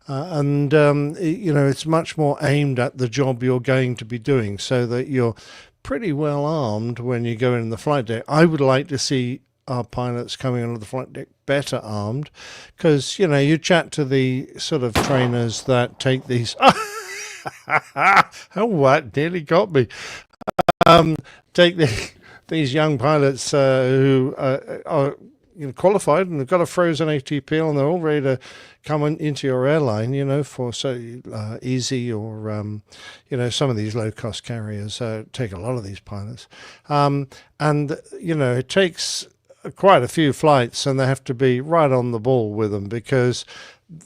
It's much more aimed at the job you're going to be doing, so that you're pretty well armed when you go in the flight deck. I would like to see our pilots coming onto the flight deck better armed, because you chat to the sort of trainers that take these what nearly got me, take these young pilots who are qualified and have got a frozen ATP and they're all ready to come into your airline, for easy or some of these low cost carriers take a lot of these pilots, it takes quite a few flights, and they have to be right on the ball with them, because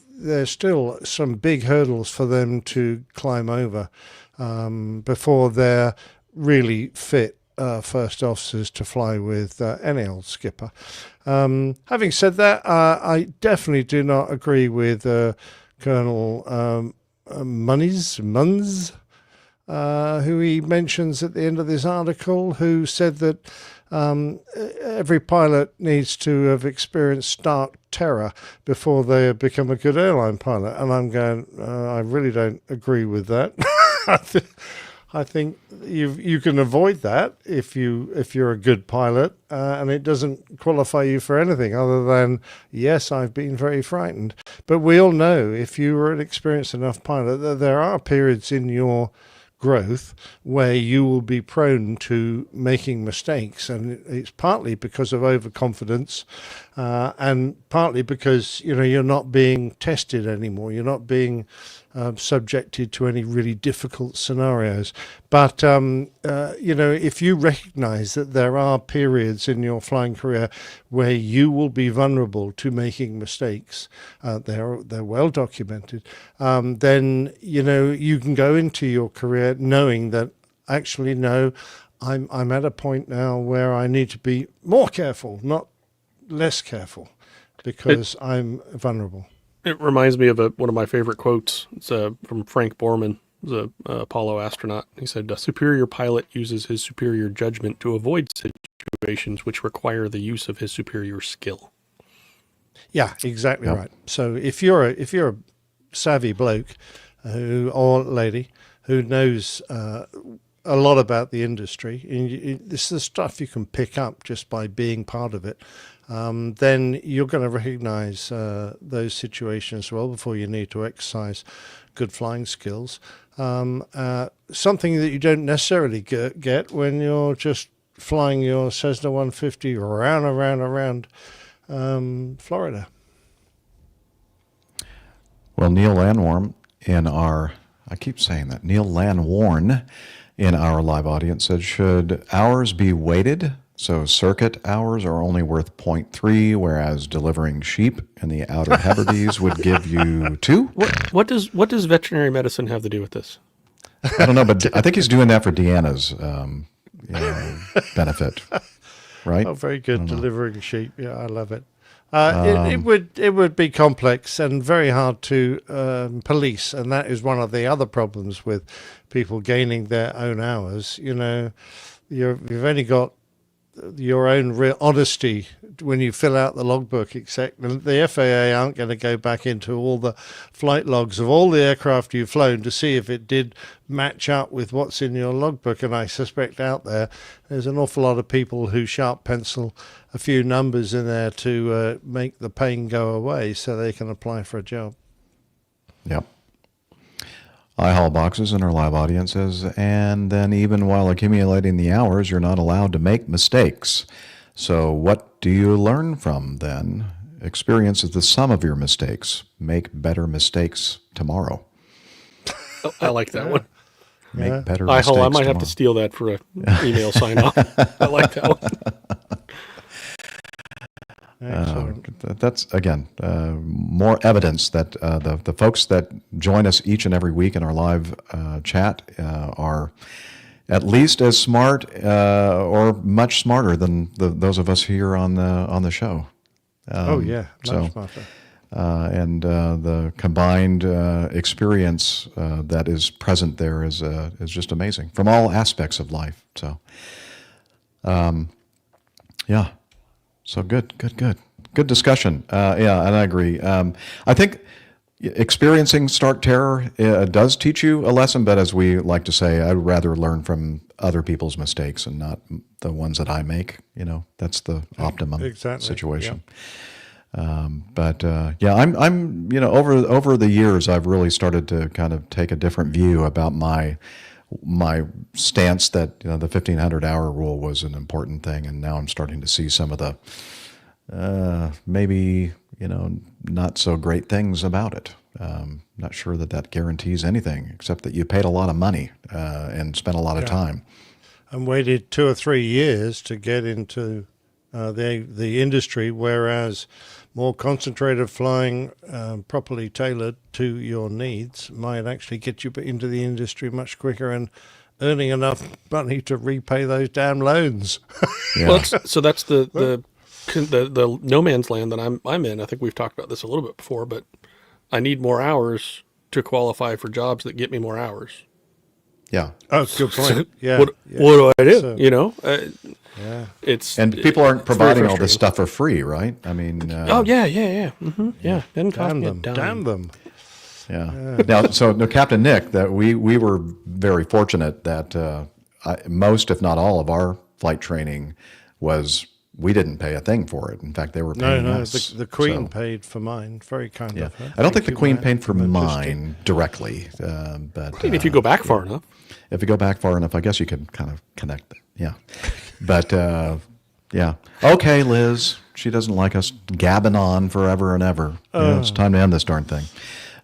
there's still some big hurdles for them to climb over before they're really fit first officers to fly with any old skipper. Having said that, I definitely do not agree with Colonel Munz, who he mentions at the end of this article, who said that every pilot needs to have experienced stark terror before they become a good airline pilot. And I'm going, I really don't agree with that. I think you can avoid that if you're a good pilot, and it doesn't qualify you for anything other than, yes, I've been very frightened. But we all know, if you are an experienced enough pilot, that there are periods in your growth where you will be prone to making mistakes, and it's partly because of overconfidence, and partly because you're not being tested anymore. You're not being subjected to any really difficult scenarios. But if you recognize that there are periods in your flying career where you will be vulnerable to making mistakes, they're well documented, then you can go into your career knowing that, actually, no, I'm at a point now where I need to be more careful, not less careful, because I'm vulnerable. It reminds me of one of my favorite quotes. It's from Frank Borman, the Apollo astronaut. He said, "A superior pilot uses his superior judgment to avoid situations which require the use of his superior skill." Yeah, exactly right. So if you're a savvy bloke or lady who knows a lot about the industry, and this is stuff you can pick up just by being part of it, then you're going to recognize those situations well before you need to exercise good flying skills. Something that you don't necessarily get when you're just flying your Cessna 150 around Florida. Well, Neil Landwarm Neil Landwarn in our live audience said, should hours be weighted? So circuit hours are only worth 0.3, whereas delivering sheep in the Outer Hebrides would give you 2. What does veterinary medicine have to do with this? I don't know, but I think he's doing that for Deanna's benefit, right? Oh, very good. Delivering sheep. Yeah, I love it. It would be complex and very hard to police, and that is one of the other problems with people gaining their own hours. You've only got your own real honesty when you fill out the logbook, etc. The FAA aren't going to go back into all the flight logs of all the aircraft you've flown to see if it did match up with what's in your logbook. And I suspect there's an awful lot of people who sharp pencil a few numbers in there to make the pain go away so they can apply for a job. Yep. I haul boxes in our live audiences, and then even while accumulating the hours, you're not allowed to make mistakes. So what do you learn from then? Experience is the sum of your mistakes. Make better mistakes tomorrow. Oh, I like that one. Make better mistakes I might tomorrow. have to steal that for an email sign-off. I like that one. That's, again, more evidence that the folks that join us each and every week in our live chat are at least as smart or much smarter than those of us here on the show. Much smarter. and the combined experience that is present there is just amazing from all aspects of life. So, yeah, so good discussion. Yeah, and I agree. I think experiencing stark terror does teach you a lesson, but as we like to say, I'd rather learn from other people's mistakes and not the ones that I make. That's the optimum situation. But yeah, I'm over the years, I've really started to kind of take a different view about my stance that the 1,500-hour rule was an important thing, and now I'm starting to see some of the maybe not so great things about it. Not sure that guarantees anything, except that you paid a lot of money and spent a lot of time. And waited 2 or 3 years to get into the industry, whereas more concentrated flying, properly tailored to your needs, might actually get you into the industry much quicker and earning enough money to repay those damn loans. Yeah. Well, so that's the no man's land that I'm in. I think we've talked about this a little bit before, but I need more hours to qualify for jobs that get me more hours. Yeah. Oh, good point. Yeah. What do I do? So, yeah. And people aren't providing all this stuff for free, right? I mean. Oh yeah. Mm-hmm. Yeah. Didn't cost me a dime. Damn them. Yeah. Now, Captain Nick, that we were very fortunate that most, if not all, of our flight training we didn't pay a thing for it. In fact, they were paying us. The Queen paid for mine. Very kind of her. I don't think the Queen paid for mine directly, but if you go back far enough. If you go back far enough, I guess you could kind of connect it. Yeah, but yeah. Okay, Liz. She doesn't like us gabbing on forever and ever. It's time to end this darn thing.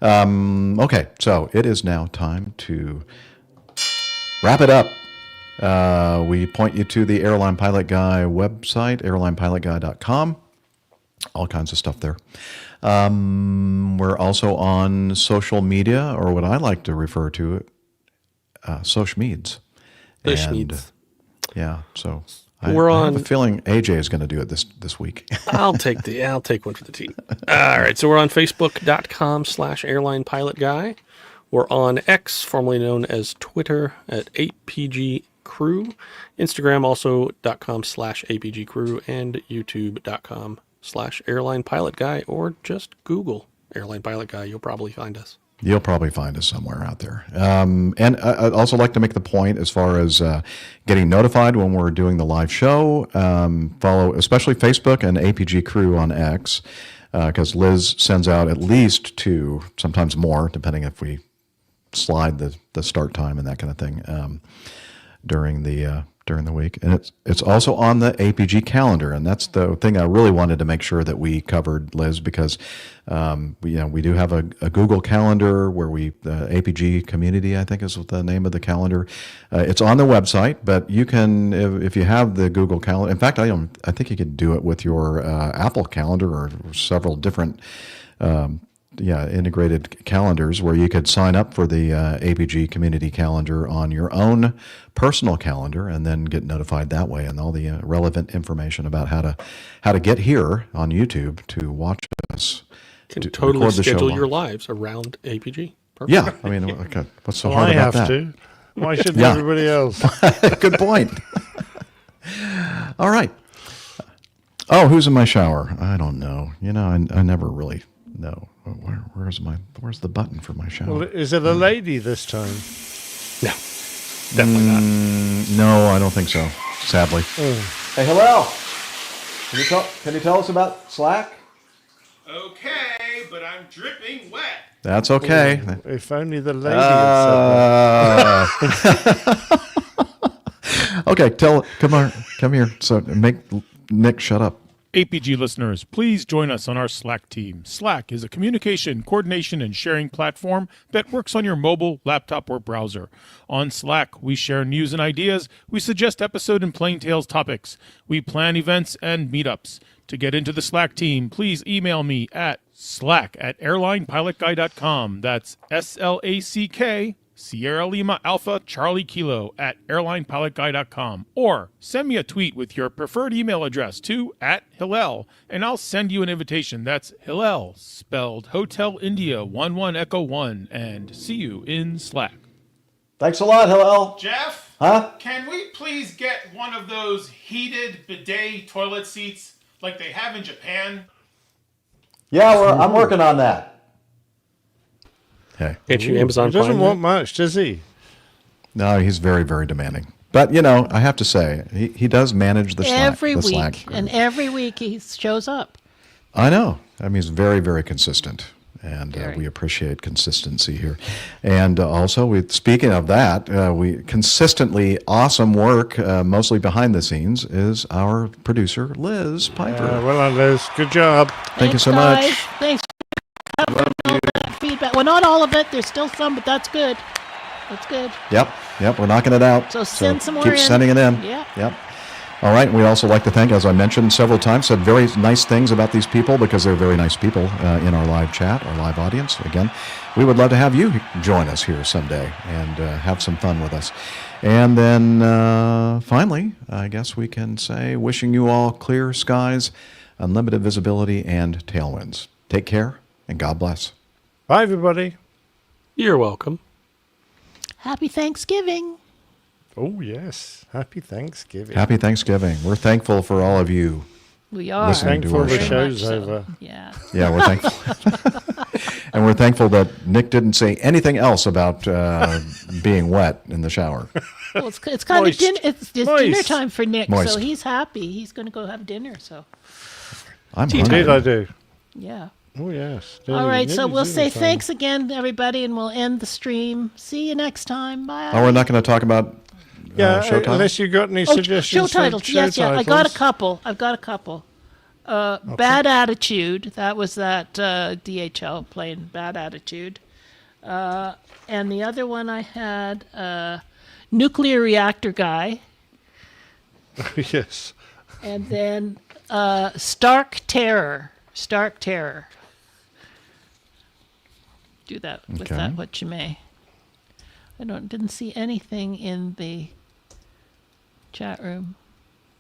Okay, so it is now time to wrap it up. We point you to the Airline Pilot Guy website, airlinepilotguy.com. All kinds of stuff there. We're also on social media, or what I like to refer to, social meds. Yeah, so I have a feeling AJ is going to do it this week. I'll take one for the team. All right, so we're on Facebook.com/airlinepilotguy. We're on X, formerly known as Twitter, at APG Crew, Instagram also.com/APG Crew, and YouTube.com/Airline Pilot Guy, or just Google Airline Pilot Guy. You'll probably find us. You'll probably find us somewhere out there. And I'd also like to make the point as far as getting notified when we're doing the live show. Follow especially Facebook and APG Crew on X, because Liz sends out at least 2, sometimes more, depending if we slide the start time and that kind of thing, during the week. And it's also on the APG calendar, and that's the thing I really wanted to make sure that we covered, Liz, because we do have a Google Calendar where the APG Community, I think is the name of the calendar. It's on the website, but you can, if you have the Google Calendar. In fact, I think you could do it with your Apple Calendar or several different integrated calendars where you could sign up for the APG Community Calendar on your own personal calendar and then get notified that way, and all the relevant information about how to get here on YouTube to watch us. You can totally schedule your lives around APG. Perfect. Yeah, I mean, okay, what's so hard about that? I have to. Why shouldn't everybody else? Good point. All right. Oh, who's in my shower? I don't know. I never really know. Where's the button for my shower? Well, is it a lady this time? No, definitely not. No, I don't think so. Sadly. Hey, hello. Can you tell us about Slack? Okay, but I'm dripping wet. That's okay. If only the lady had said that. Okay, come here. So make Nick shut up. APG listeners, please join us on our Slack team. Slack is a communication, coordination, and sharing platform that works on your mobile, laptop, or browser. On Slack, we share news and ideas. We suggest episode and plain tales topics. We plan events and meetups. To get into the Slack team, please email me at slack@airlinepilotguy.com. That's SLACK Sierra Lima Alpha Charlie Kilo at airlinepilotguy.com, or send me a tweet with your preferred email address to @Hillel, and I'll send you an invitation. That's Hillel, spelled Hotel India 11 Echo 1, and see you in Slack. Thanks a lot, Hillel. Jeff? Huh? Can we please get one of those heated bidet toilet seats like they have in Japan? Yeah, I'm working on that. Hey. Can't you Amazon He doesn't Prime want much, does he? No, he's very, very demanding. But, I have to say, he does manage the every Slack week, group. and every week he shows up. I know. I mean, he's very, very consistent. And we appreciate consistency here. And also, speaking of that, we consistently awesome work, mostly behind the scenes, is our producer, Liz Piper. Well done, Liz. Good job. Thank you so guys. much. Thanks for covering all that feedback. Well, not all of it. There's still some, but that's good. That's good. Yep, we're knocking it out. So send some more keep in. sending it in. Yeah. Yep. All right, we also like to thank, as I mentioned several times, said very nice things about these people because they're very nice people in our live chat, our live audience. Again, we would love to have you join us here someday and have some fun with us. And then finally, I guess we can say, wishing you all clear skies, unlimited visibility, and tailwinds. Take care, and God bless. Bye, everybody. You're welcome. Happy Thanksgiving. Oh, yes. Happy Thanksgiving. Happy Thanksgiving. We're thankful for all of you. We are. Listening to our Thankful the show. show's over. Yeah. Yeah, we're thankful. And we're thankful that Nick didn't say anything else about being wet in the shower. Well, it's kind of it's dinner time for Nick, Moist. so he's happy. He's going to go have dinner. So. I'm hungry. Indeed, I do. Yeah. Oh, yes. All right, so we'll say time. thanks again, everybody, and we'll end the stream. See you next time. Bye. Oh, we're not going to talk about show titles? Unless you got any suggestions. Show titles. For show Yes, yeah. titles. I've got a couple. Bad Attitude. That was that DHL plane. Bad Attitude. And the other one I had Nuclear Reactor Guy. Yes. And then Stark Terror. Stark Terror. Do that with that what you may. I didn't see anything in the chat room.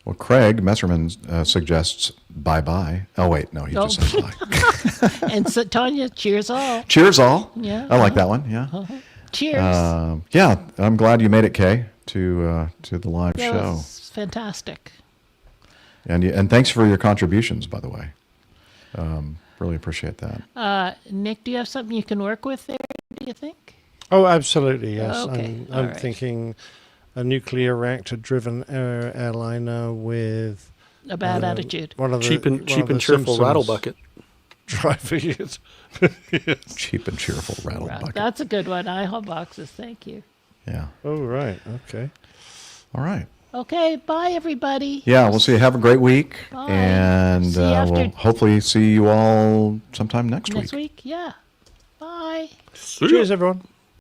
Well, Craig Messerman suggests bye-bye. Oh, wait, no, he just said bye. And so, Tanya, cheers all. Cheers all. Yeah. I like that one, yeah. Cheers. Yeah, I'm glad you made it, Kay, to the live That show. was fantastic. And thanks for your contributions, by the way. Really appreciate that. Nick, do you have something you can work with there, do you think? Oh, absolutely, yes. Okay, I'm right. thinking a nuclear reactor-driven airliner with a bad attitude. One of the, cheap and the cheerful rattle bucket. Driving it. Yes. Cheap and cheerful rattle bucket. That's a good one. IHOP boxes. Thank you. Yeah. Oh, right. Okay. All right. Okay. Bye, everybody. Yeah, we'll see you. Have a great week. Bye. And See you after- we'll hopefully see you all sometime next week. Next week? Yeah. Bye. Cheers, everyone.